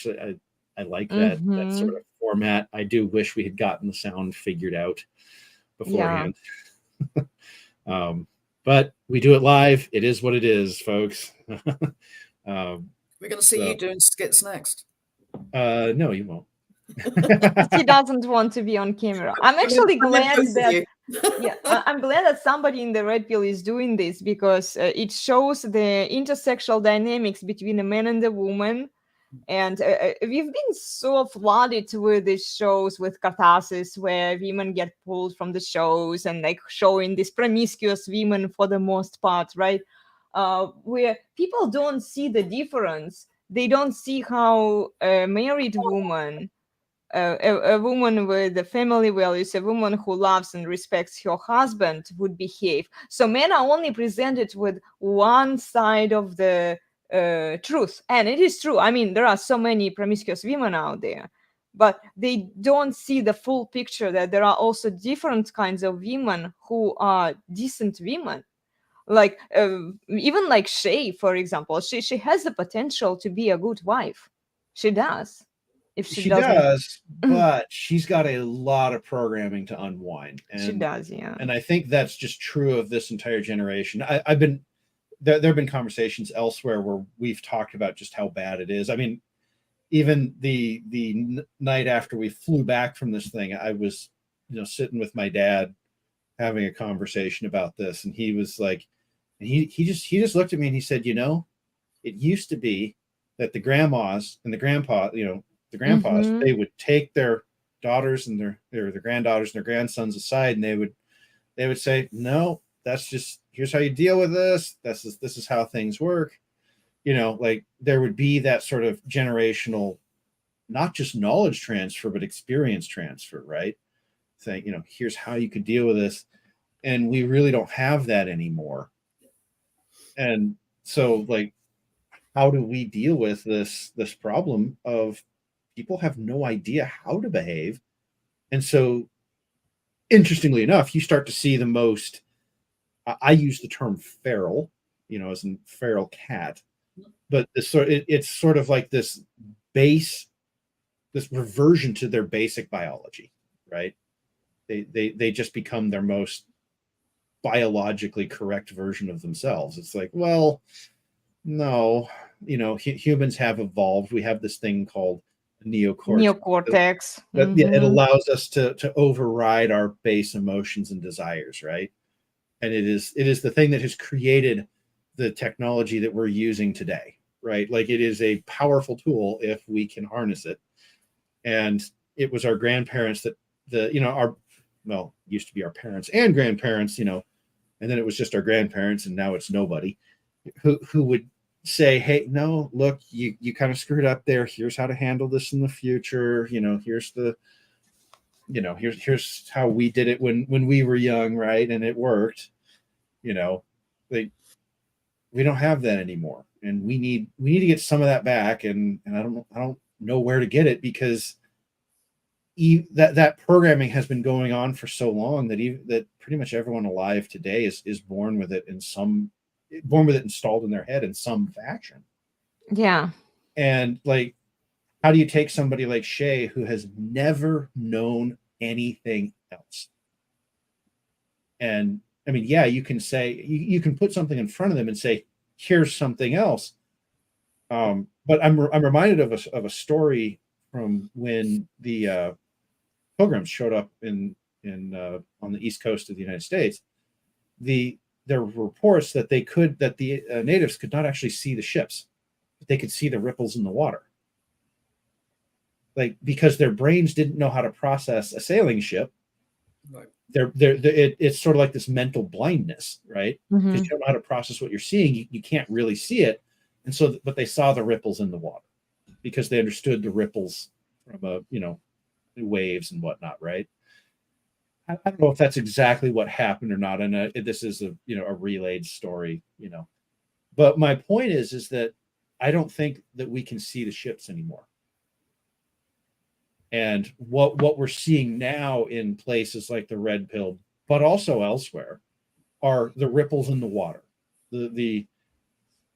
like that sort of format. I do wish we had gotten the sound figured out beforehand. Yeah. But we do it live. It is what it is, folks. We're going to see you doing skits next. No, you won't. He doesn't want to be on camera. I'm actually glad that I'm glad that somebody in the red pill is doing this, because it shows the intersexual dynamics between a man and a woman. And we've been so flooded with these shows with catharsis, where women get pulled from the shows and like showing these promiscuous women for the most part, right? Where people don't see the difference. They don't see how a married woman, a woman with the family values, a woman who loves and respects her husband would behave. So men are only presented with one side of the truth. And it is true. I mean, there are so many promiscuous women out there, but they don't see the full picture, that there are also different kinds of women who are decent women. Like even like Shay, for example, she has the potential to be a good wife. She does. If she does, but she's got a lot of programming to unwind. And she does, yeah. And I think that's just true of this entire generation. I've been there have been conversations elsewhere where we've talked about just how bad it is. I mean, even the night after we flew back from this thing, I was, sitting with my dad having a conversation about this, and he was like, and he just looked at me and he said, it used to be that the grandmas and the grandpas, they would take their daughters and their granddaughters and their grandsons aside, and they would say, no, that's just, here's how you deal with this. This is how things work. Like there would be that sort of generational, not just knowledge transfer, but experience transfer, right? Saying, here's how you could deal with this. And we really don't have that anymore. And so like, how do we deal with this problem of people have no idea how to behave? And so interestingly enough, you start to see the most, I use the term feral, as in feral cat, but it's sort of like this reversion to their basic biology, right? They just become their most biologically correct version of themselves. It's like, well, no, humans have evolved. We have this thing called neocortex. It allows us to override our base emotions and desires, right? And it is the thing that has created the technology that we're using today, right? Like it is a powerful tool if we can harness it. And it was our grandparents that used to be our parents and grandparents, and then it was just our grandparents, and now it's nobody who would say, hey, no, look, you kind of screwed up there. Here's how to handle this in the future. Here's here's how we did it when we were young, right? And it worked. We don't have that anymore, and we need to get some of that back. And I don't know where to get it, because that programming has been going on for so long that pretty much everyone alive today is born with it installed in their head in some fashion. Yeah. And like, how do you take somebody like Shay, who has never known anything else? And I mean, yeah, you can say, you can put something in front of them and say, here's something else. But I'm reminded of a story from when the Pilgrims showed up on the East Coast of the United States. There were reports that the natives could not actually see the ships, but they could see the ripples in the water. Like, because their brains didn't know how to process a sailing ship. Right. It's sort of like this mental blindness, right? Because you don't know how to process what you're seeing. You can't really see it. And so, but they saw the ripples in the water because they understood the ripples from waves and whatnot, right? I don't know if that's exactly what happened or not, and this is a relayed story, But my point is that I don't think that we can see the ships anymore. And what we're seeing now in places like the Red Pill, but also elsewhere, are the ripples in the water. The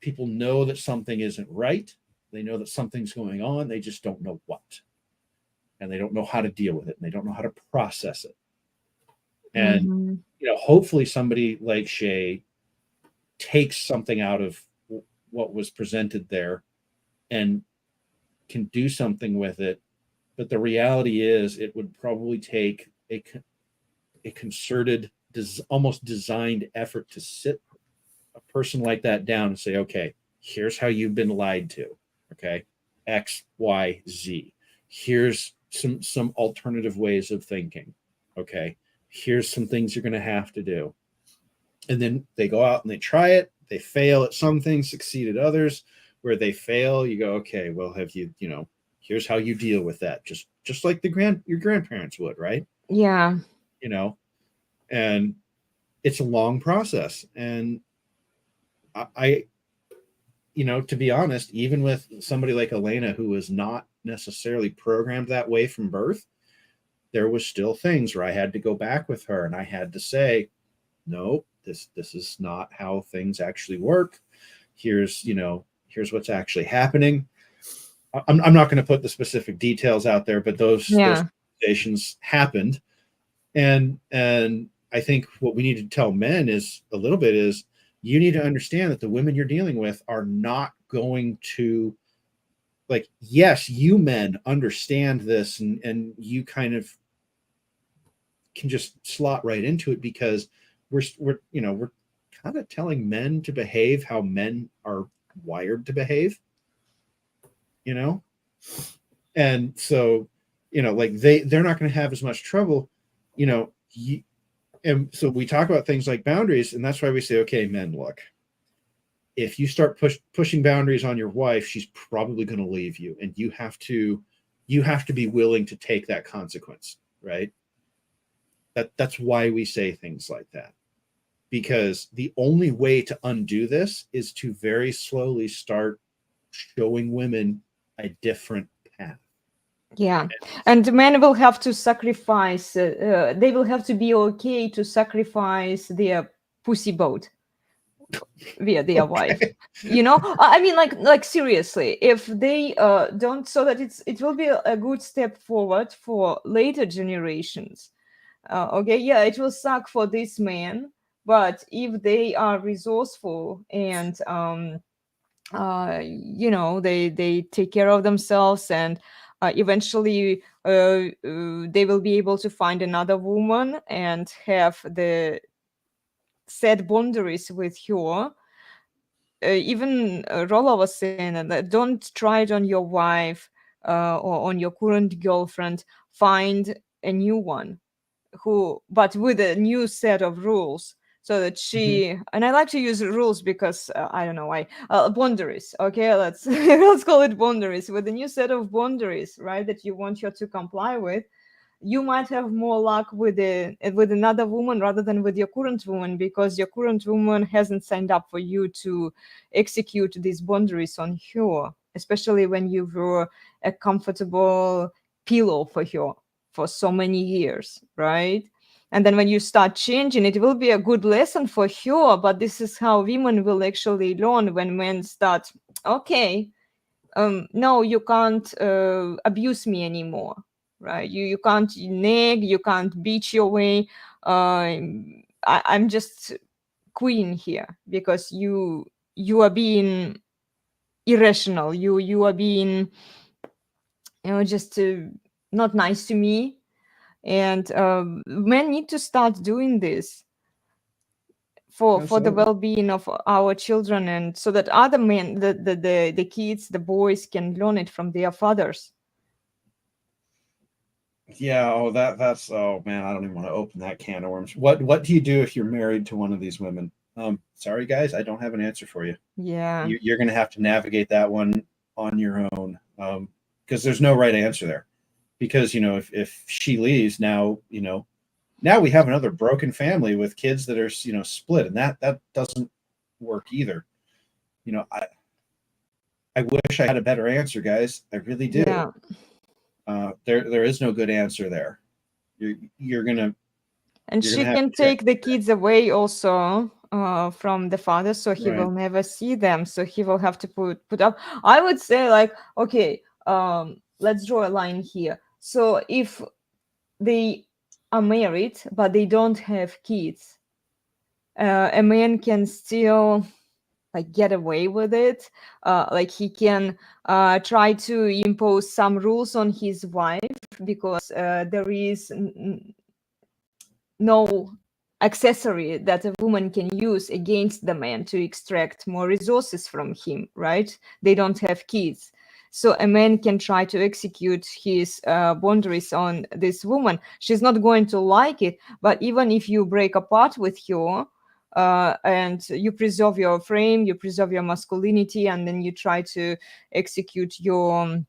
people know that something isn't right. They know that something's going on. They just don't know what, and they don't know how to deal with it, and they don't know how to process it. And hopefully somebody like Shay takes something out of what was presented there and can do something with it, But the reality is, it would probably take a concerted, almost designed effort to sit a person like that down and say, okay, here's how you've been lied to. Okay, X, Y, Z. Here's some alternative ways of thinking. Okay, here's some things you're going to have to do. And then they go out and they try it. They fail at some things, succeed at others. Where they fail, you go, okay, well, have you, here's how you deal with that. Just like your grandparents would, right? Yeah. And it's a long process. And I to be honest, even with somebody like Elena, who was not necessarily programmed that way from birth, there was still things where I had to go back with her and I had to say, no, this is not how things actually work. Here's what's actually happening. I'm not going to put the specific details out there, but those conversations happened. And I think what we need to tell men is you need to understand that the women you're dealing with are not going to, like, yes, you men understand this and you kind of can just slot right into it because we're kind of telling men to behave how men are wired to behave, and so like they're not going to have as much trouble, and so we talk about things like boundaries, and that's why we say, okay, men, look, if you start pushing boundaries on your wife, she's probably going to leave you, and you have to be willing to take that consequence, right? That's why we say things like that, because the only way to undo this is to very slowly start showing women a different path. Yeah, and men will have to sacrifice. They will have to be okay to sacrifice their pussy boat via their wife. I mean, like seriously, if they don't, so that it will be a good step forward for later generations. Okay, yeah, it will suck for this man, but if they are resourceful and they take care of themselves, and eventually they will be able to find another woman and have the set boundaries with her. Even Rolla was saying that don't try it on your wife or on your current girlfriend. Find a new one but with a new set of rules, so that she and I like to use rules because I don't know why, boundaries. Okay, let's call it boundaries. With a new set of boundaries, right, that you want her to comply with, you might have more luck with another woman rather than with your current woman, because your current woman hasn't signed up for you to execute these boundaries on her, especially when you were a comfortable pillow for her for so many years, right? And then when you start changing, it will be a good lesson for her. But this is how women will actually learn when men start, okay, no, you can't abuse me anymore, right? You can't nag, you can't beat your way. I'm just queen here because you are being irrational. You are being, just not nice to me. And men need to start doing this for the well-being of our children, and so that other men, the kids, the boys, can learn it from their fathers. Yeah. That's oh man, I don't even want to open that can of worms. What do you do if you're married to one of these women? Sorry guys, I don't have an answer for you. Yeah, you're going to have to navigate that one on your own, because there's no right answer there. Because if she leaves now, now we have another broken family with kids that are split, and that doesn't work either. I wish I had a better answer, guys. I really do. Yeah. There is no good answer there. You're gonna, and she can take the kids away also from the father, so he will never see them, so he will have to put up. I would say, like, okay, let's draw a line here. So if they are married but they don't have kids, a man can still like get away with it. Like he can try to impose some rules on his wife because there is no accessory that a woman can use against the man to extract more resources from him, right? They don't have kids. So a man can try to execute his boundaries on this woman. She's not going to like it, but even if you break apart with her and you preserve your frame, you preserve your masculinity, and then you try to execute your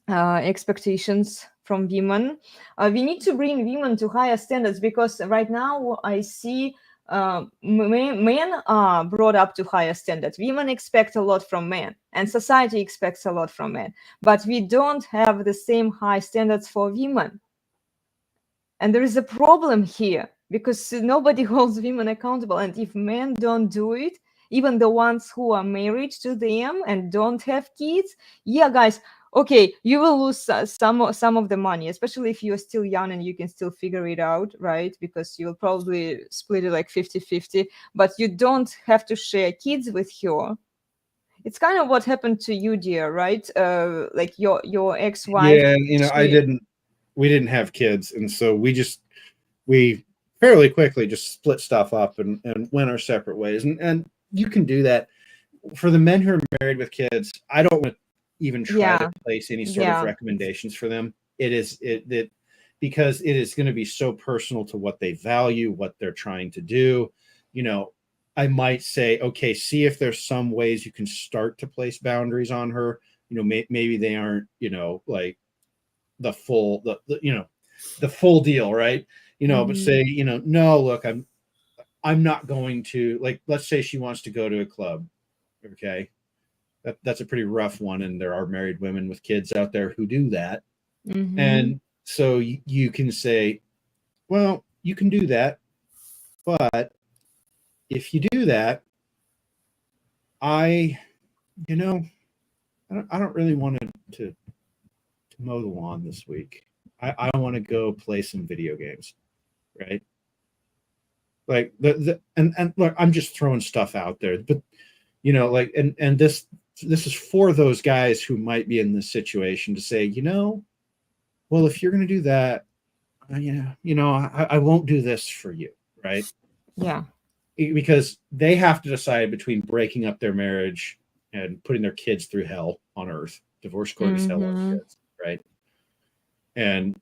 expectations from women. We need to bring women to higher standards because right now I see men are brought up to higher standards. Women expect a lot from men, and society expects a lot from men, but we don't have the same high standards for women. And there is a problem here because nobody holds women accountable. And if men don't do it, even the ones who are married to them and don't have kids, yeah, guys, okay, you will lose some of the money, especially if you're still young and you can still figure it out, right? Because you'll probably split it like 50-50, but you don't have to share kids with her. It's kind of what happened to you, dear, right? Like your ex-wife. Yeah, you know, we didn't have kids, and so we fairly quickly just split stuff up and went our separate ways. And you can do that. For the men who are married with kids, I don't want to even try to place any sort of recommendations for them. Because it is going to be so personal to what they value, what they're trying to do. You know, I might say, okay, see if there's some ways you can start to place boundaries on her. You know, maybe they aren't, you know, like the full deal, right? You know, but say, you know, no, look, I'm not going to, like, let's say she wants to go to a club. Okay. That's a pretty rough one. And there are married women with kids out there who do that. And so you can say, well, you can do that. But if you do that, I don't really want to mow the lawn this week. I want to go play some video games. Right. Like and look, I'm just throwing stuff out there, but you know, like, and this is for those guys who might be in this situation to say, you know, well, if you're going to do that, I won't do this for you. Right. Yeah. Because they have to decide between breaking up their marriage and putting their kids through hell on earth. Divorce court is hell on kids. Right. And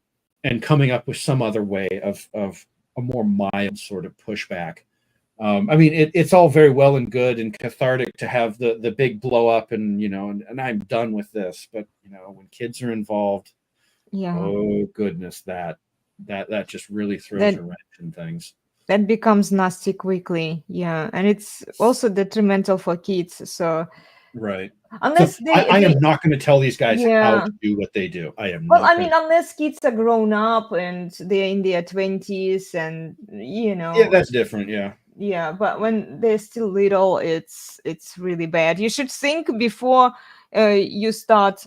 coming up with some other way of a more mild sort of pushback. I mean, it's all very well and good and cathartic to have the big blow up and, you know, and I'm done with this. But, you know, when kids are involved, oh goodness, that just really throws a wrench in things. That becomes nasty quickly. Yeah. And it's also detrimental for kids. So right. Unless so I am not going to tell these guys how to do what they do. I am. Well, I mean, unless kids are grown up and they're in their 20s and, you know. Yeah, that's different. Yeah. Yeah, but when they're still little, it's really bad. You should think before you start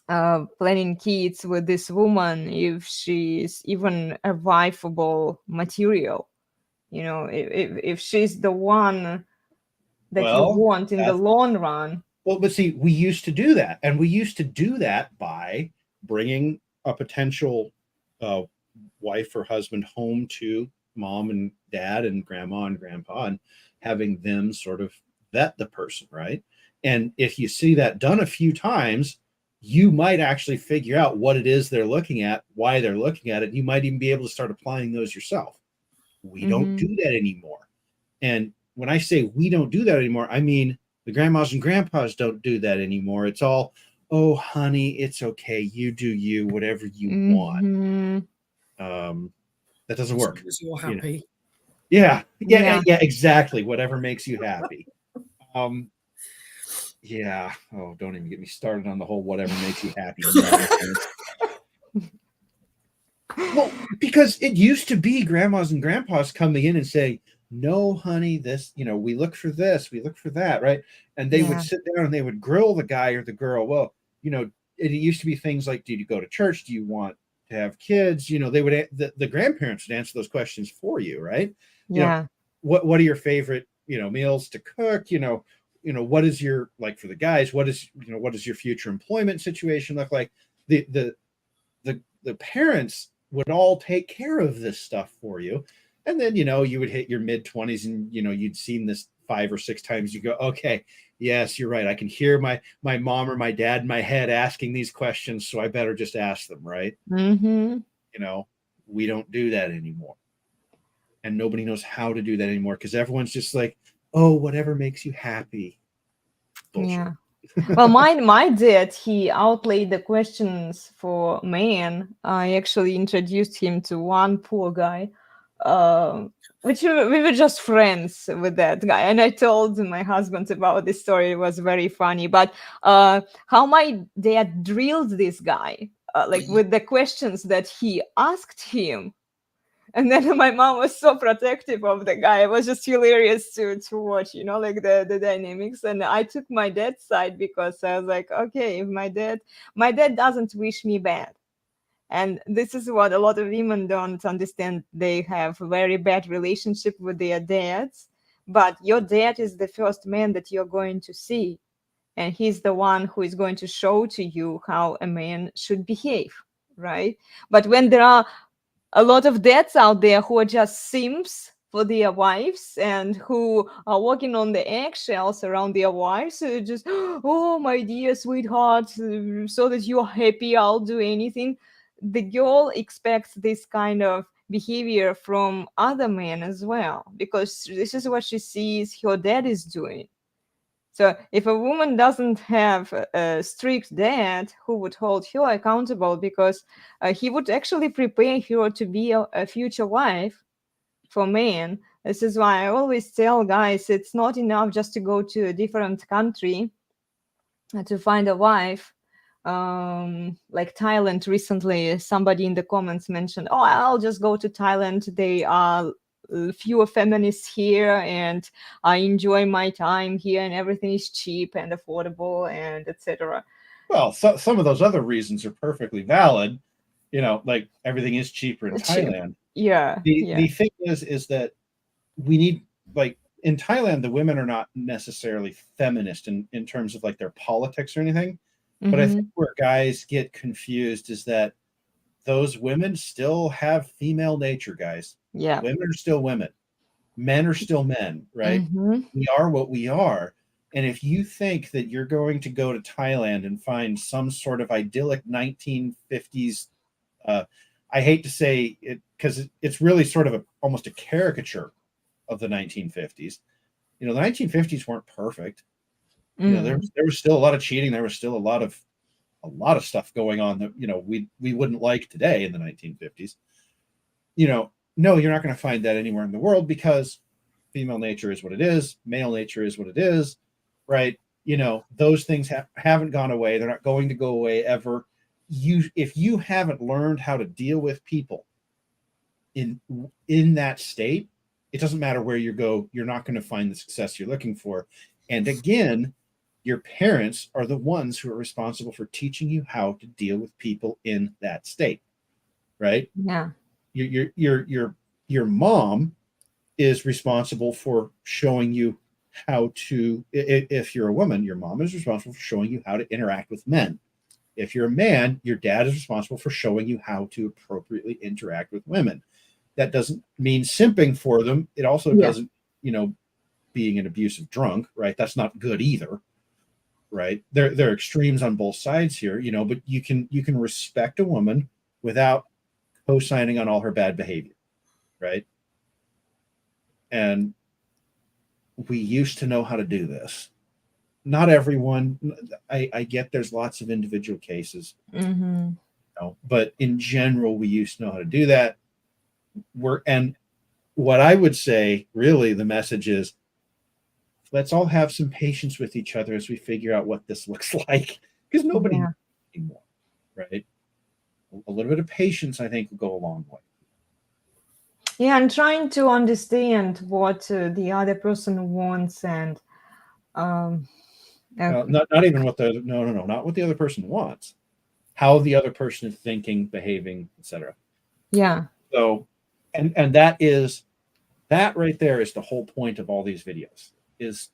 planning kids with this woman if she's even a wifeable material. You know, if she's the one that you want in the long run. Well, but see, we used to do that, and we used to do that by bringing a potential wife or husband home to mom and dad and grandma and grandpa and having them sort of vet the person, right? And if you see that done a few times, you might actually figure out what it is they're looking at, why they're looking at it. You might even be able to start applying those yourself. We don't do that anymore. And when I say we don't do that anymore, I mean the grandmas and grandpas don't do that anymore. It's all, oh, honey, it's okay. You do you, whatever you want. That doesn't work. As you're happy. Yeah, exactly. Whatever makes you happy. Yeah. Oh, don't even get me started on the whole whatever makes you happy. Well, because it used to be grandmas and grandpas coming in and saying, no, honey, this, you know, we look for this, we look for that, right? And they would sit down and they would grill the guy or the girl. Well, you know, it used to be things like, do you go to church? Do you want to have kids? You know, they would, the grandparents would answer those questions for you, right? You know, what are your favorite meals to cook, what is your, like, for the guys, what is your future employment situation look like? The parents would all take care of this stuff for you. And then, you would hit your mid-20s and, you'd seen this 5 or 6 times. You go, okay, yes, you're right. I can hear my mom or my dad in my head asking these questions, so I better just ask them, right? Mm-hmm. We don't do that anymore. And nobody knows how to do that anymore because everyone's just like, oh, whatever makes you happy. Bullshit. Yeah. Well, my dad, he outlaid the questions for men. I actually introduced him to one poor guy, which we were just friends with that guy. And I told my husband about this story. It was very funny. But how my dad drilled this guy, with the questions that he asked him. And then my mom was so protective of the guy. It was just hilarious to watch, like the dynamics. And I took my dad's side because I was like, okay, if my dad doesn't wish me bad. And this is what a lot of women don't understand. They have a very bad relationship with their dads, but your dad is the first man that you're going to see. And he's the one who is going to show to you how a man should behave, right? But when there are a lot of dads out there who are just simps for their wives and who are walking on the eggshells around their wives, just, oh, my dear sweetheart, so that you're happy, I'll do anything. The girl expects this kind of behavior from other men as well, because this is what she sees her dad is doing. So if a woman doesn't have a strict dad who would hold her accountable, because he would actually prepare her to be a future wife for men. This is why I always tell guys, it's not enough just to go to a different country to find a wife. Like Thailand recently, somebody in the comments mentioned, oh, I'll just go to Thailand. They are fewer feminists here and I enjoy my time here and everything is cheap and affordable and etc. Well, some of those other reasons are perfectly valid, like everything is cheaper in Thailand. Yeah. The thing is that we need, like, in Thailand, the women are not necessarily feminist in terms of like their politics or anything. But I think where guys get confused is that those women still have female nature, guys. Yeah. Women are still women. Men are still men, right? We are what we are. And if you think that you're going to go to Thailand and find some sort of idyllic 1950s, I hate to say it because it's really sort of almost a caricature of the 1950s. The 1950s weren't perfect. There was still a lot of cheating. There was still a lot of stuff going on that we wouldn't like today in the 1950s. No, you're not going to find that anywhere in the world because female nature is what it is. Male nature is what it is, right? Those things haven't gone away. They're not going to go away ever. If you haven't learned how to deal with people in that state, it doesn't matter where you go. You're not going to find the success you're looking for. And again, your parents are the ones who are responsible for teaching you how to deal with people in that state, right? Yeah. Your mom is responsible for showing you how to, if you're a woman, your mom is responsible for showing you how to interact with men. If you're a man, your dad is responsible for showing you how to appropriately interact with women. That doesn't mean simping for them. It also doesn't, being an abusive drunk, right? That's not good either, right? There are extremes on both sides here, but you can respect a woman without co-signing on all her bad behavior, right? And we used to know how to do this. Not everyone. I get there's lots of individual cases, but in general, we used to know how to do that. And what I would say, really, the message is, let's all have some patience with each other as we figure out what this looks like, because nobody knows anymore, right? A little bit of patience, I think, will go a long way. Yeah, and trying to understand what the other person wants, and not even what not what the other person wants, how the other person is thinking, behaving, etc. Yeah. So, and that is That right there is the whole point of all these videos, is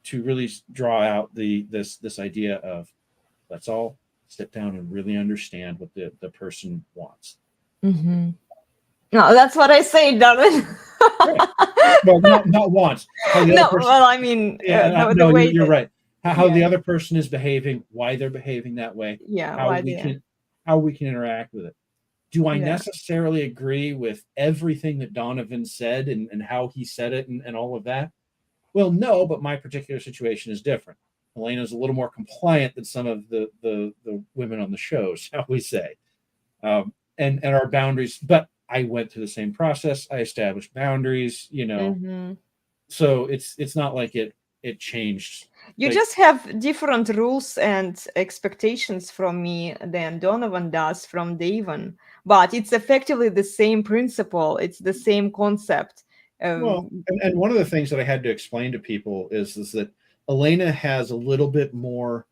to really draw out this idea of, let's all sit down and really understand what the person wants. Mm-hmm. No, that's what I say, Donovan. Well, not once. No, well, I mean, no, way you're that- right. How the yeah. other person is behaving, why they're behaving that way, Yeah, how why we they- can interact with it. Do I Yeah. necessarily agree with everything that Donovan said and how he said it and all of that? Well, no, but my particular situation is different. Elena's a little more compliant than some of the women on the show, shall we say, and our boundaries. But I went through the same process. I established boundaries, Mm-hmm. So it's not like it changed. You Like, just have different rules and expectations from me than Donovan does from Devon, but it's effectively the same principle. It's the same concept. well, and one of the things that I had to explain to people is that Elena has a little bit more.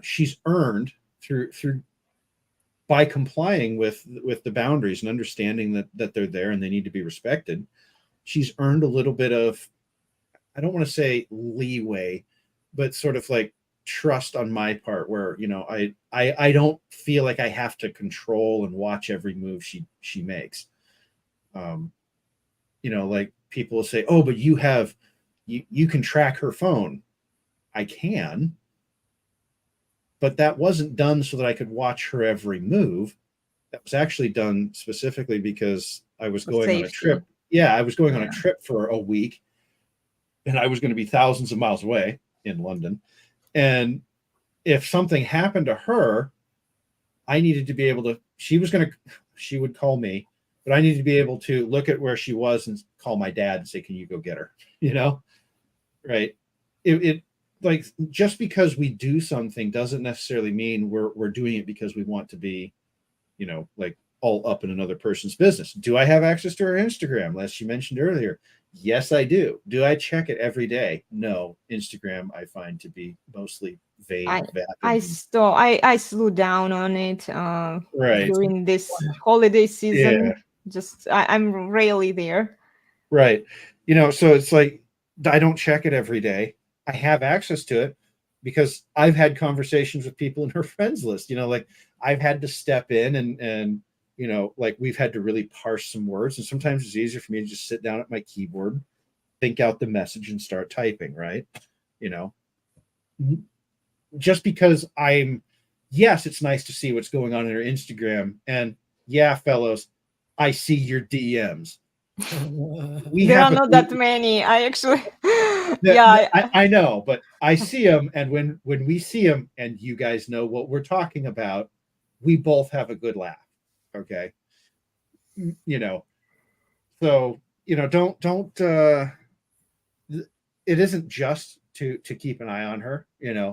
She's earned through by complying with the boundaries and understanding that they're there and they need to be respected. She's earned a little bit of, I don't want to say leeway, but sort of like trust on my part, where I don't feel like I have to control and watch every move she makes. Like people will say, oh, but you can track her phone. I can, but that wasn't done so that I could watch her every move. That was actually done specifically because I was going on a trip. Yeah, I was going on a trip for a week, and I was going to be thousands of miles away in London. And if something happened to her, I needed to be able to, she would call me, but I needed to be able to look at where she was and call my dad and say, can you go get her? Right. It like, just because we do something doesn't necessarily mean we're doing it because we want to be, like all up in another person's business. Do I have access to her Instagram, as you mentioned earlier? Yes, I do. Do I check it every day? No. Instagram I find to be mostly vain. I slew down on it right during this holiday season. Yeah. I'm rarely there. Right. So it's like, I don't check it every day. I have access to it because I've had conversations with people in her friends list. Like I've had to step in and like we've had to really parse some words, and sometimes it's easier for me to just sit down at my keyboard, think out the message, and start typing. Right. Just because yes, it's nice to see what's going on in her Instagram, and yeah, fellows, I see your DMs. There are not that many. I actually, I know, but I see them, and when we see them, and you guys know what we're talking about, we both have a good laugh. Okay, so don't. It isn't just to keep an eye on her.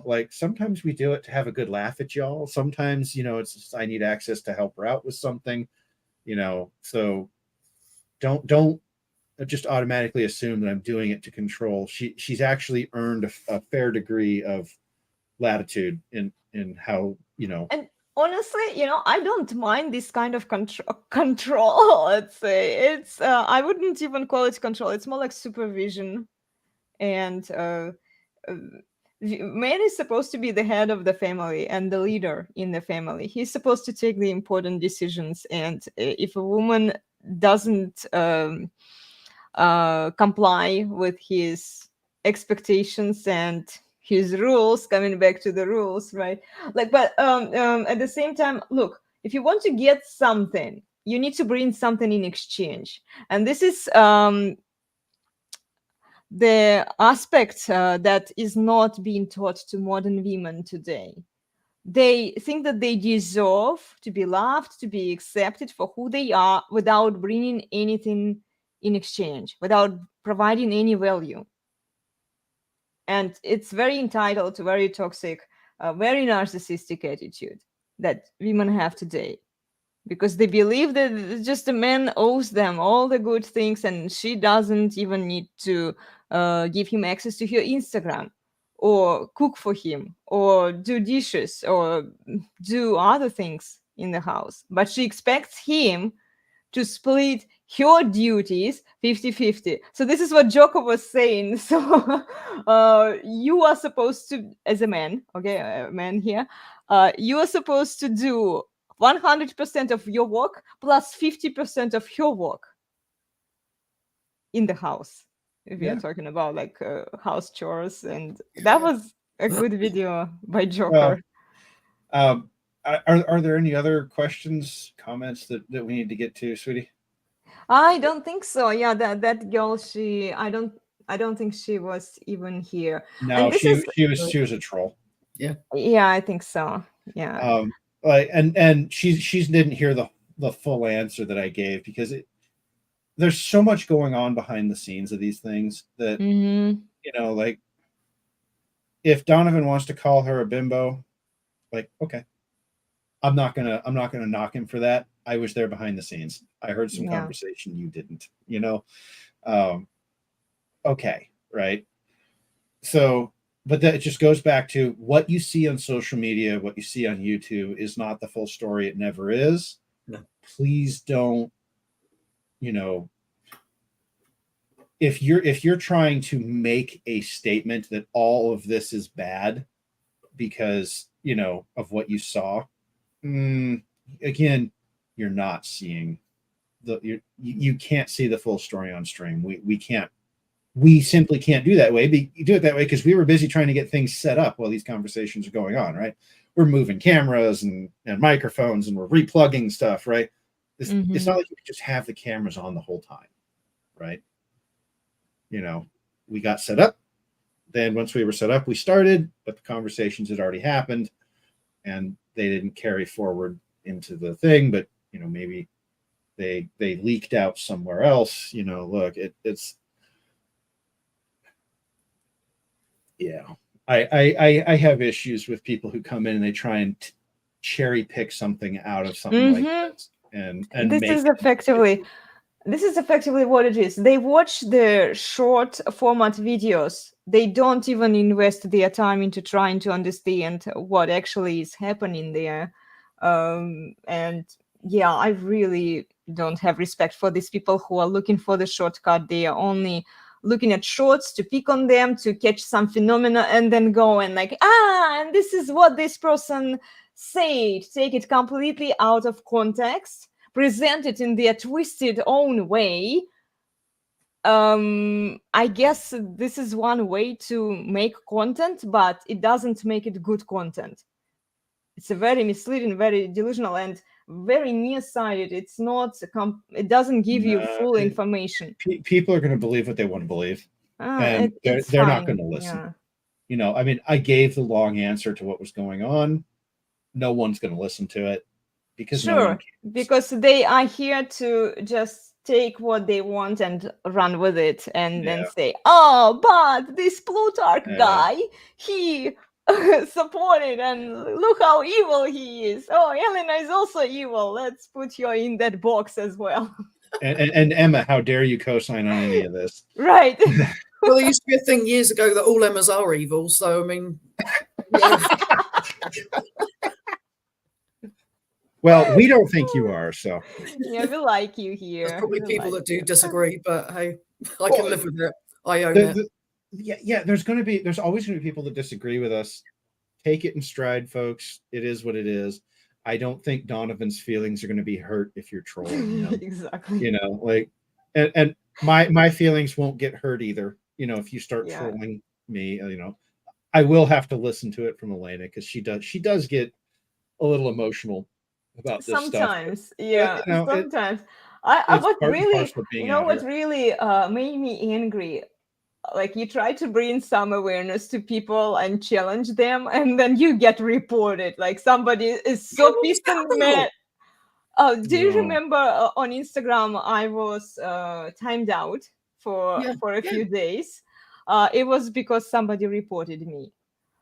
Like sometimes we do it to have a good laugh at y'all. Sometimes it's just, I need access to help her out with something. So don't just automatically assume that I'm doing it to control. She's actually earned a fair degree of latitude in how. And honestly, I don't mind this kind of control. Let's say it's I wouldn't even call it control. It's more like supervision. And man is supposed to be the head of the family and the leader in the family. He's supposed to take the important decisions, and if a woman doesn't comply with his expectations and his rules, coming back to the rules, right? Like, but at the same time, look, if you want to get something, you need to bring something in exchange, and this is the aspect that is not being taught to modern women today. They think that they deserve to be loved, to be accepted for who they are, without bringing anything in exchange, without providing any value. And it's very entitled, very toxic, very narcissistic attitude that women have today, because they believe that just a man owes them all the good things, and she doesn't even need to give him access to her Instagram, or cook for him, or do dishes, or do other things in the house. But she expects him to split her duties 50-50. So this is what Joko was saying. So you are supposed to, as a man, okay, a man here, you are supposed to do 100% of your work plus 50% of her work in the house. If we are talking about like house chores, and that was a good video by Joker. Are there any other questions, comments that we need to get to, sweetie? I don't think so. Yeah, that girl, I don't think she was even here. No, she was a troll. Yeah. Yeah, I think so. Yeah. Like and she didn't hear the full answer that I gave, because there's so much going on behind the scenes of these things that you know, like if Donovan wants to call her a bimbo, like, okay. I'm not gonna knock him for that. I was there behind the scenes. I heard some conversation you didn't, you know. Okay, right. So, but that just goes back to what you see on social media, what you see on YouTube is not the full story. It never is. No. Please don't, you know, if you're trying to make a statement that all of this is bad because, you know, of what you saw, again, you're not seeing you can't see the full story on stream. We simply can't do that way. Do it that way because we were busy trying to get things set up while these conversations are going on, right? We're moving cameras and microphones and we're replugging stuff, right? It's not like you can just have the cameras on the whole time, right? You know, we got set up. Then once we were set up, we started, but the conversations had already happened and they didn't carry forward into the thing, but you know, maybe they leaked out somewhere else. You know, look, it's yeah. I have issues with people who come in and they try and cherry pick something out of something like this, and this is effectively what it is. They watch the short format videos. They don't even invest their time into trying to understand what actually is happening there. And yeah, I really don't have respect for these people who are looking for the shortcut. They are only looking at shorts to pick on them, to catch some phenomena, and then go and like, and this is what this person said. Take it completely out of context, present it in their twisted own way. I guess this is one way to make content, but it doesn't make it good content. It's a very misleading, very delusional, and very nearsighted. It's not. It doesn't give you full information. People are going to believe what they want to believe, and they're not going to listen. Yeah. You know, I mean, I gave the long answer to what was going on. No one's going to listen to it because because they are here to just take what they want and run with it, and then say, "Oh, but this Plutarch guy, he." supported, and look how evil he is. Oh, Elena is also evil. Let's put you in that box as well. and Emma, how dare you co-sign on any of this? Right. Well, there used to be a thing years ago that all Emmas are evil. So I mean, well, we don't think you are. So yeah, we like you here. There's probably people that do disagree, but hey, I can live with it. I own it. Yeah, there's always going to be people that disagree with us. Take it in stride, folks. It is what it is. I don't think Donovan's feelings are going to be hurt if you're trolling him. Exactly. You know, like, and my feelings won't get hurt either. You know, if you start trolling me, you know, I will have to listen to it from Elena because she does get a little emotional about this sometimes stuff. Yeah, but, you know, sometimes what really made me angry, like you try to bring some awareness to people and challenge them, and then you get reported. Like somebody is so pissed and mad. Do you remember on Instagram I was timed out for a few days? It was because somebody reported me.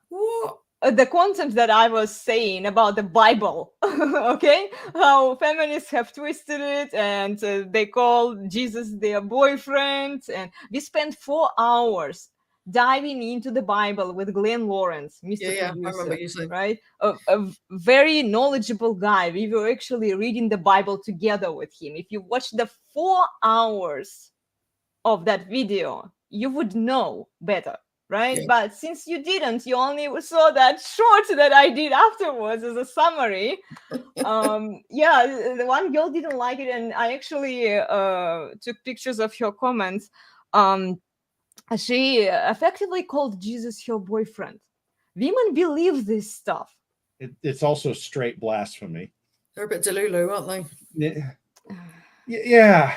What? The content that I was saying about the Bible, okay? How feminists have twisted it, and they call Jesus their boyfriend. And we spent 4 hours diving into the Bible with Glenn Lawrence, Mr. Yeah, I Producer, remember you saying. right? A very knowledgeable guy. We were actually reading the Bible together with him. If you watch the 4 hours of that video, you would know better, right? Yeah. But since you didn't, you only saw that short that I did afterwards as a summary. Yeah, the one girl didn't like it, and I actually took pictures of her comments. She effectively called Jesus her boyfriend. Women believe this stuff. It's also straight blasphemy. They're a bit delulu, aren't they? Yeah,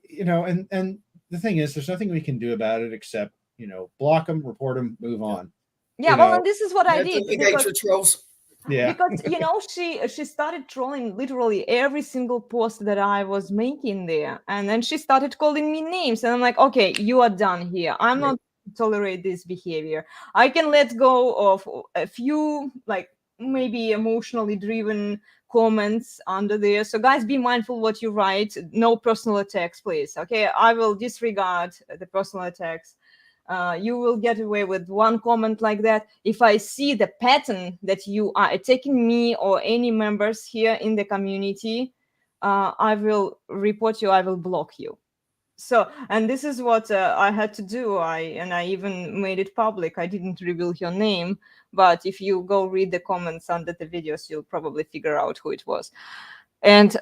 you know, and the thing is, there's nothing we can do about it except, you know, block them, report them, move on. Yeah, You well, know, and this is what I did. Engage with trolls. Yeah. Because you know, she started trolling literally every single post that I was making there, and then she started calling me names, and I'm like, okay, you are done here. I'm not tolerate this behavior. I can let go of a few like maybe emotionally driven comments under there. So guys, be mindful what you write. No personal attacks, please. Okay, I will disregard the personal attacks. You will get away with one comment like that. If I see the pattern that you are attacking me or any members here in the community, I will report you. I will block you. So, and this is what I had to do. I even made it public. I didn't reveal your name, but if you go read the comments under the videos, you'll probably figure out who it was. And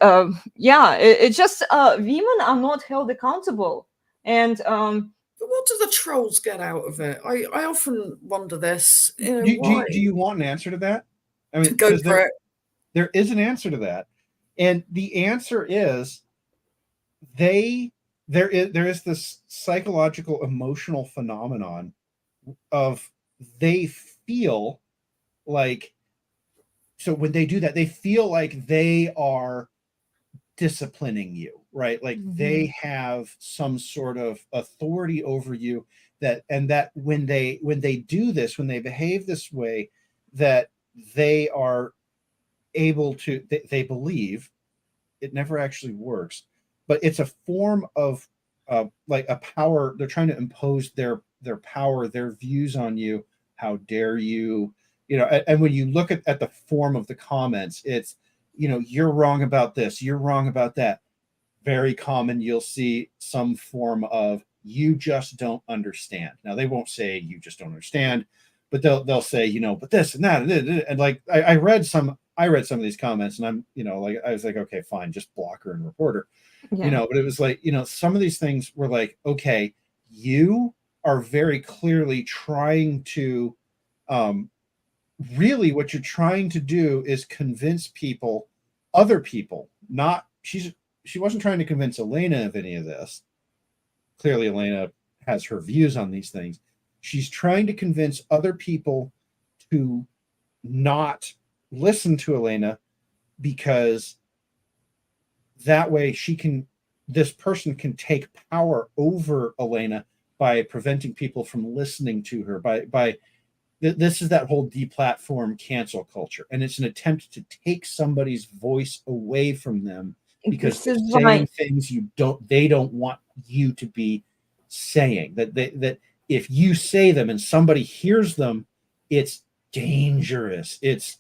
yeah, it just women are not held accountable. And but what do the trolls get out of it? I often wonder this. You know, do you want an answer to that? I mean, go for it. There is an answer to that, and the answer is there is this psychological emotional phenomenon of they feel like, so when they do that, they feel like they are disciplining you, right? Like they have some sort of authority over you, that when they do this, when they behave this way, that they are able to, they believe it never actually works, but it's a form of like a power. They're trying to impose their power, their views on you. How dare you? You know, and when you look at the form of the comments, it's, you know, you're wrong about this, you're wrong about that. Very common. You'll see some form of, you just don't understand. Now they won't say you just don't understand, but they'll say, you know, but this and that and like I read some of these comments, and I'm, you know, like I was like, okay, fine, just block her and report her. Yeah. You know, but it was like, you know, some of these things were like, okay, you are very clearly trying to really what you're trying to do is convince people, other people, not she wasn't trying to convince Elena of any of this. Clearly Elena has her views on these things. She's trying to convince other people to not listen to Elena, because that way this person can take power over Elena by preventing people from listening to her, by this is that whole deplatform cancel culture, and it's an attempt to take somebody's voice away from them because they're saying things they don't want you to be saying. That if you say them and somebody hears them, it's dangerous, it's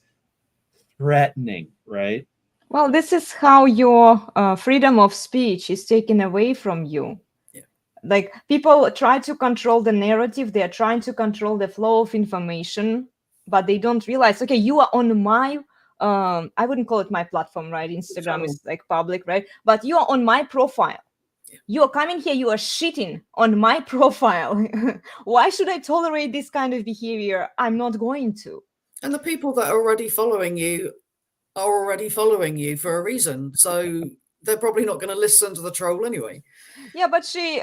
threatening, right? Well, this is how your freedom of speech is taken away from you. Like, people try to control the narrative, they're trying to control the flow of information, but they don't realize, okay, you are on my I wouldn't call it my platform, right? Instagram is like public, right? But you are on my profile. You are coming here, you are shitting on my profile. Why should I tolerate this kind of behavior? I'm not going to. And the people that are already following you are already following you for a reason, so they're probably not going to listen to the troll anyway. Yeah, but she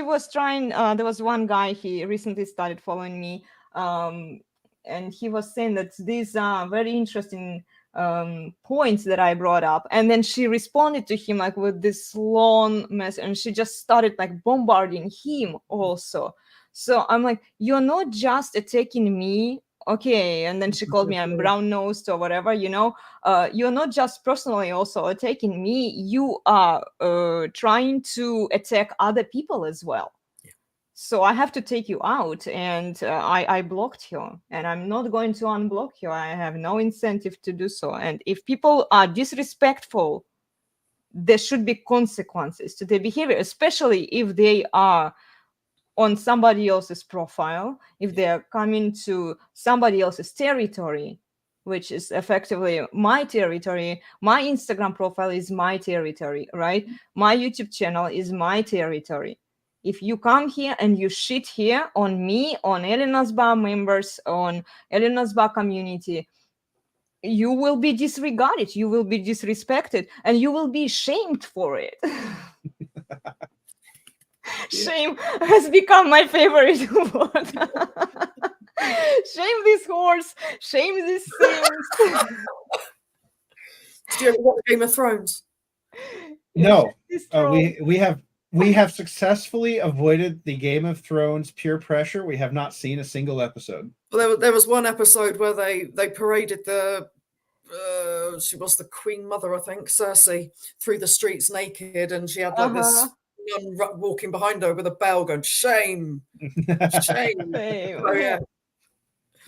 was trying. There was one guy, he recently started following me, and he was saying that these are very interesting points that I brought up, and then she responded to him like with this long message, and she just started like bombarding him also. So I'm like, you're not just attacking me. Okay, and then she called me I'm brown-nosed or whatever, you know. You're not just personally also attacking me, you are trying to attack other people as well. so I have to take you out. And I blocked you, and I'm not going to unblock you. I have no incentive to do so. And if people are disrespectful, there should be consequences to their behavior, especially if they are on somebody else's profile, if they're coming to somebody else's territory, which is effectively my territory. My Instagram profile is my territory, right? My YouTube channel is my territory. If you come here and you shit here on me, on Elena's Bar members, on Elena's Bar community, you will be disregarded, you will be disrespected, and you will be shamed for it. Shame has become my favorite word. Shame this horse, shame these things. Did you ever watch Game of Thrones? No, we have successfully avoided the Game of Thrones peer pressure. We have not seen a single episode. Well, there was one episode where they paraded the she was the Queen Mother, I think, Cersei, through the streets naked, and she had like this nun walking behind her with a bell going, "Shame, shame." Oh, yeah.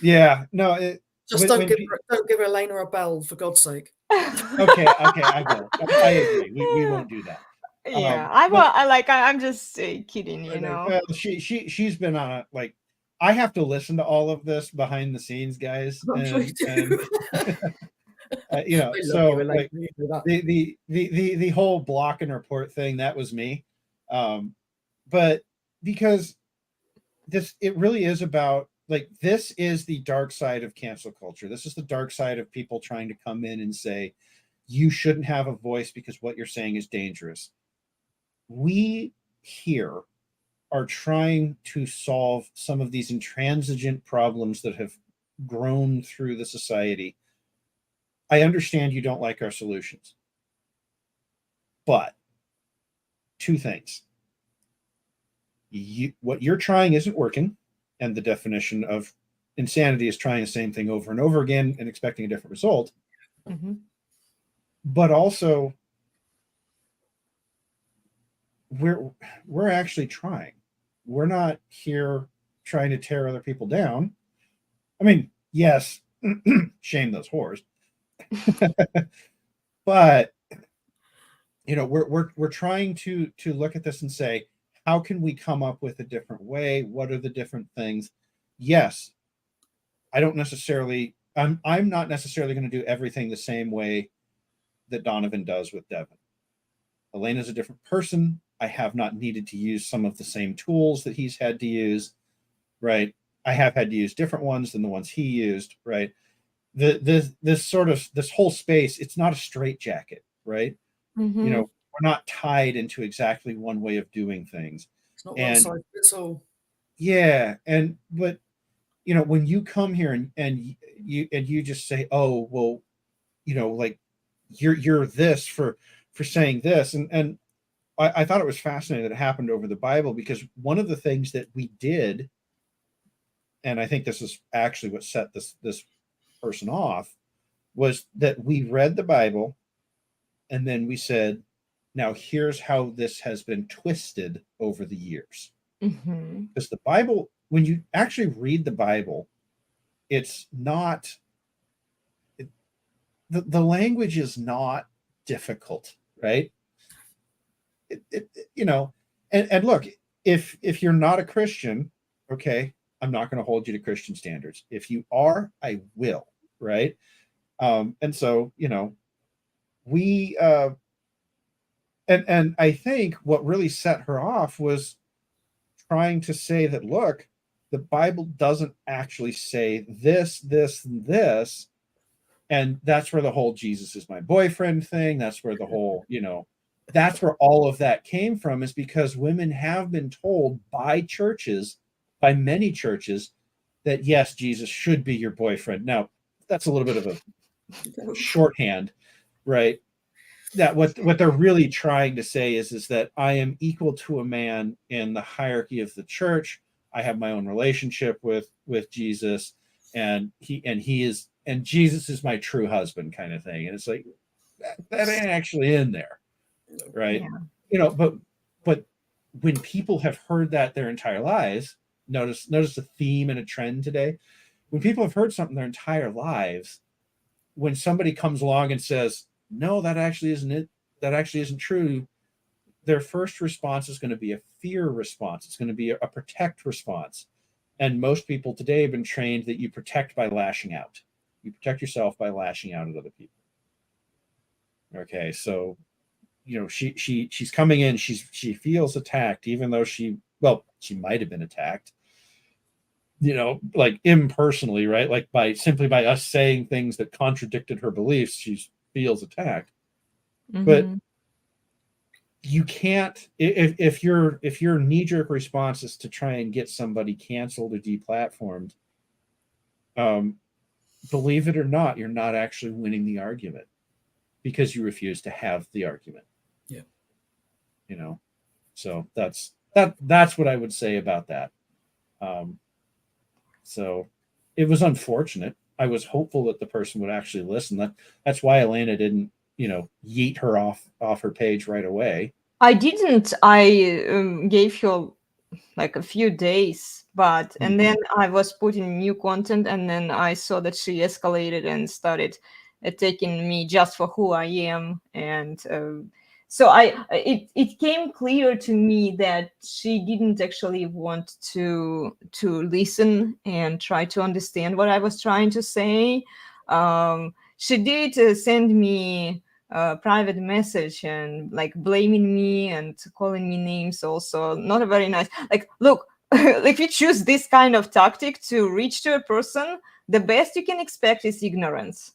Yeah, no. Just don't give Elena a bell, for God's sake. Okay, I will. I agree. We won't do that. Yeah, I'm just kidding, you know. Well, she's been on it. Like, I have to listen to all of this behind the scenes, guys, and you know. So like the whole block and report thing, that was me. But because it really is about, like, this is the dark side of cancel culture. This is the dark side of people trying to come in and say, you shouldn't have a voice because what you're saying is dangerous. We here are trying to solve some of these intransigent problems that have grown through the society. I understand you don't like our solutions, but two things. What you're trying isn't working, and the definition of insanity is trying the same thing over and over again and expecting a different result. Mm-hmm. But also, we're actually trying. We're not here trying to tear other people down. I mean, yes, shame those whores. But you know, we're trying to look at this and say, how can we come up with a different way? What are the different things? Yes, I'm not necessarily going to do everything the same way that Donovan does with Devon. Elena's a different person. I have not needed to use some of the same tools that he's had to use, right? I have had to use different ones than the ones he used, right? This whole space, it's not a straitjacket, right? Mm-hmm. You know, we're not tied into exactly one way of doing things. It's not one size fits all. Yeah, but you know, when you come here and you just say, oh, well, you know, like you're this for saying this, and I thought it was fascinating that it happened over the Bible, because one of the things that we did, and I think this is actually what set this person off, was that we read the Bible and then we said, now here's how this has been twisted over the years. Mm-hmm. Because the Bible, when you actually read the Bible, it's not, the language is not difficult, right? You know, and look, if you're not a Christian, okay, I'm not going to hold you to Christian standards. If you are, I will, right? And so, you know, we and I think what really set her off was trying to say that, look, the Bible doesn't actually say this, this, and this. And that's where the whole Jesus is my boyfriend thing, that's where the whole, you know, that's where all of that came from, is because women have been told by churches, by many churches, that yes, Jesus should be your boyfriend. Now, that's a little bit of a shorthand, right? That what they're really trying to say is that I am equal to a man in the hierarchy of the church. I have my own relationship with Jesus, and Jesus is my true husband, kind of thing. And it's like, that ain't actually in there, right? Yeah. You know, but when people have heard that their entire lives, notice a theme and a trend today. When people have heard something their entire lives, when somebody comes along and says, no, that actually isn't it, that actually isn't true, their first response is going to be a fear response. It's going to be a protect response. And most people today have been trained that you protect by lashing out. You protect yourself by lashing out at other people. Okay, so she's coming in, she feels attacked, even though she might have been attacked, like impersonally, right? Like by us saying things that contradicted her beliefs, she feels attacked. Mm-hmm. But you can't, if your knee-jerk response is to try and get somebody canceled or deplatformed, believe it or not, you're not actually winning the argument because you refuse to have the argument. Yeah. So that's what I would say about that. So it was unfortunate. I was hopeful that the person would actually listen. That's why Elena didn't, yeet her off her page right away. I didn't. I gave her like a few days, and then I was putting new content, and then I saw that she escalated and started attacking me just for who I am, and so it came clear to me that she didn't actually want to listen and try to understand what I was trying to say. She did send me a private message and like blaming me and calling me names. Also, not a very nice. Like, look, if you choose this kind of tactic to reach to a person, the best you can expect is ignorance.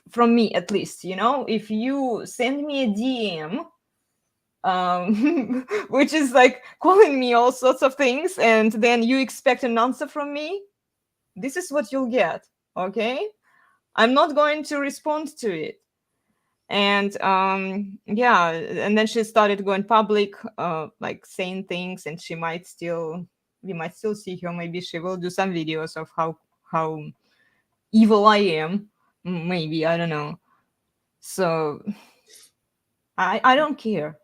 From me, at least. If you send me a DM, which is like calling me all sorts of things, and then you expect an answer from me, this is what you'll get. Okay, I'm not going to respond to it. And and then she started going public, like saying things, and we might still see her. Maybe she will do some videos of how evil I am. Maybe, I don't know. So I don't care,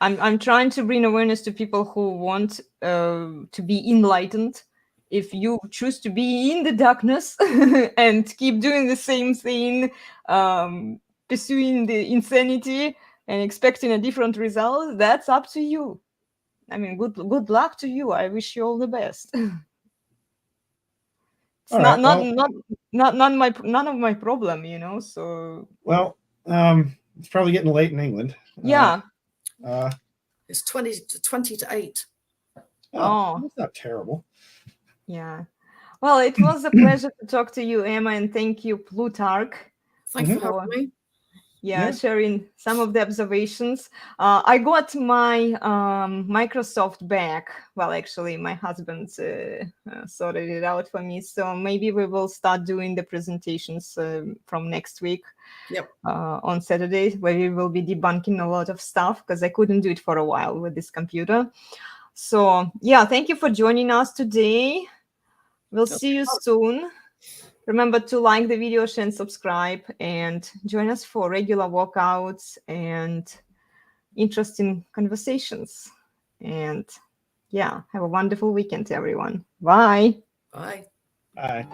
I'm trying to bring awareness to people who want to be enlightened. If you choose to be in the darkness and keep doing the same thing, pursuing the insanity and expecting a different result, that's up to you. I mean, good luck to you. I wish you all the best. It's none of my problem, so. Well, it's probably getting late in England. Yeah. It's 20 to 8. Oh, that's not terrible. Yeah. Well, it was a pleasure to talk to you, Emma, and thank you, Plutarch. Thank you for having me. Yeah, sharing some of the observations. I got my Microsoft back. Well, actually, my husband sorted it out for me. So maybe we will start doing the presentations from next week. Yep. On Saturday, where we will be debunking a lot of stuff because I couldn't do it for a while with this computer. So yeah, thank you for joining us today. We'll see you soon. Remember to like the video, share and subscribe, and join us for regular workouts and interesting conversations. And yeah, have a wonderful weekend, everyone. Bye. Bye. Bye.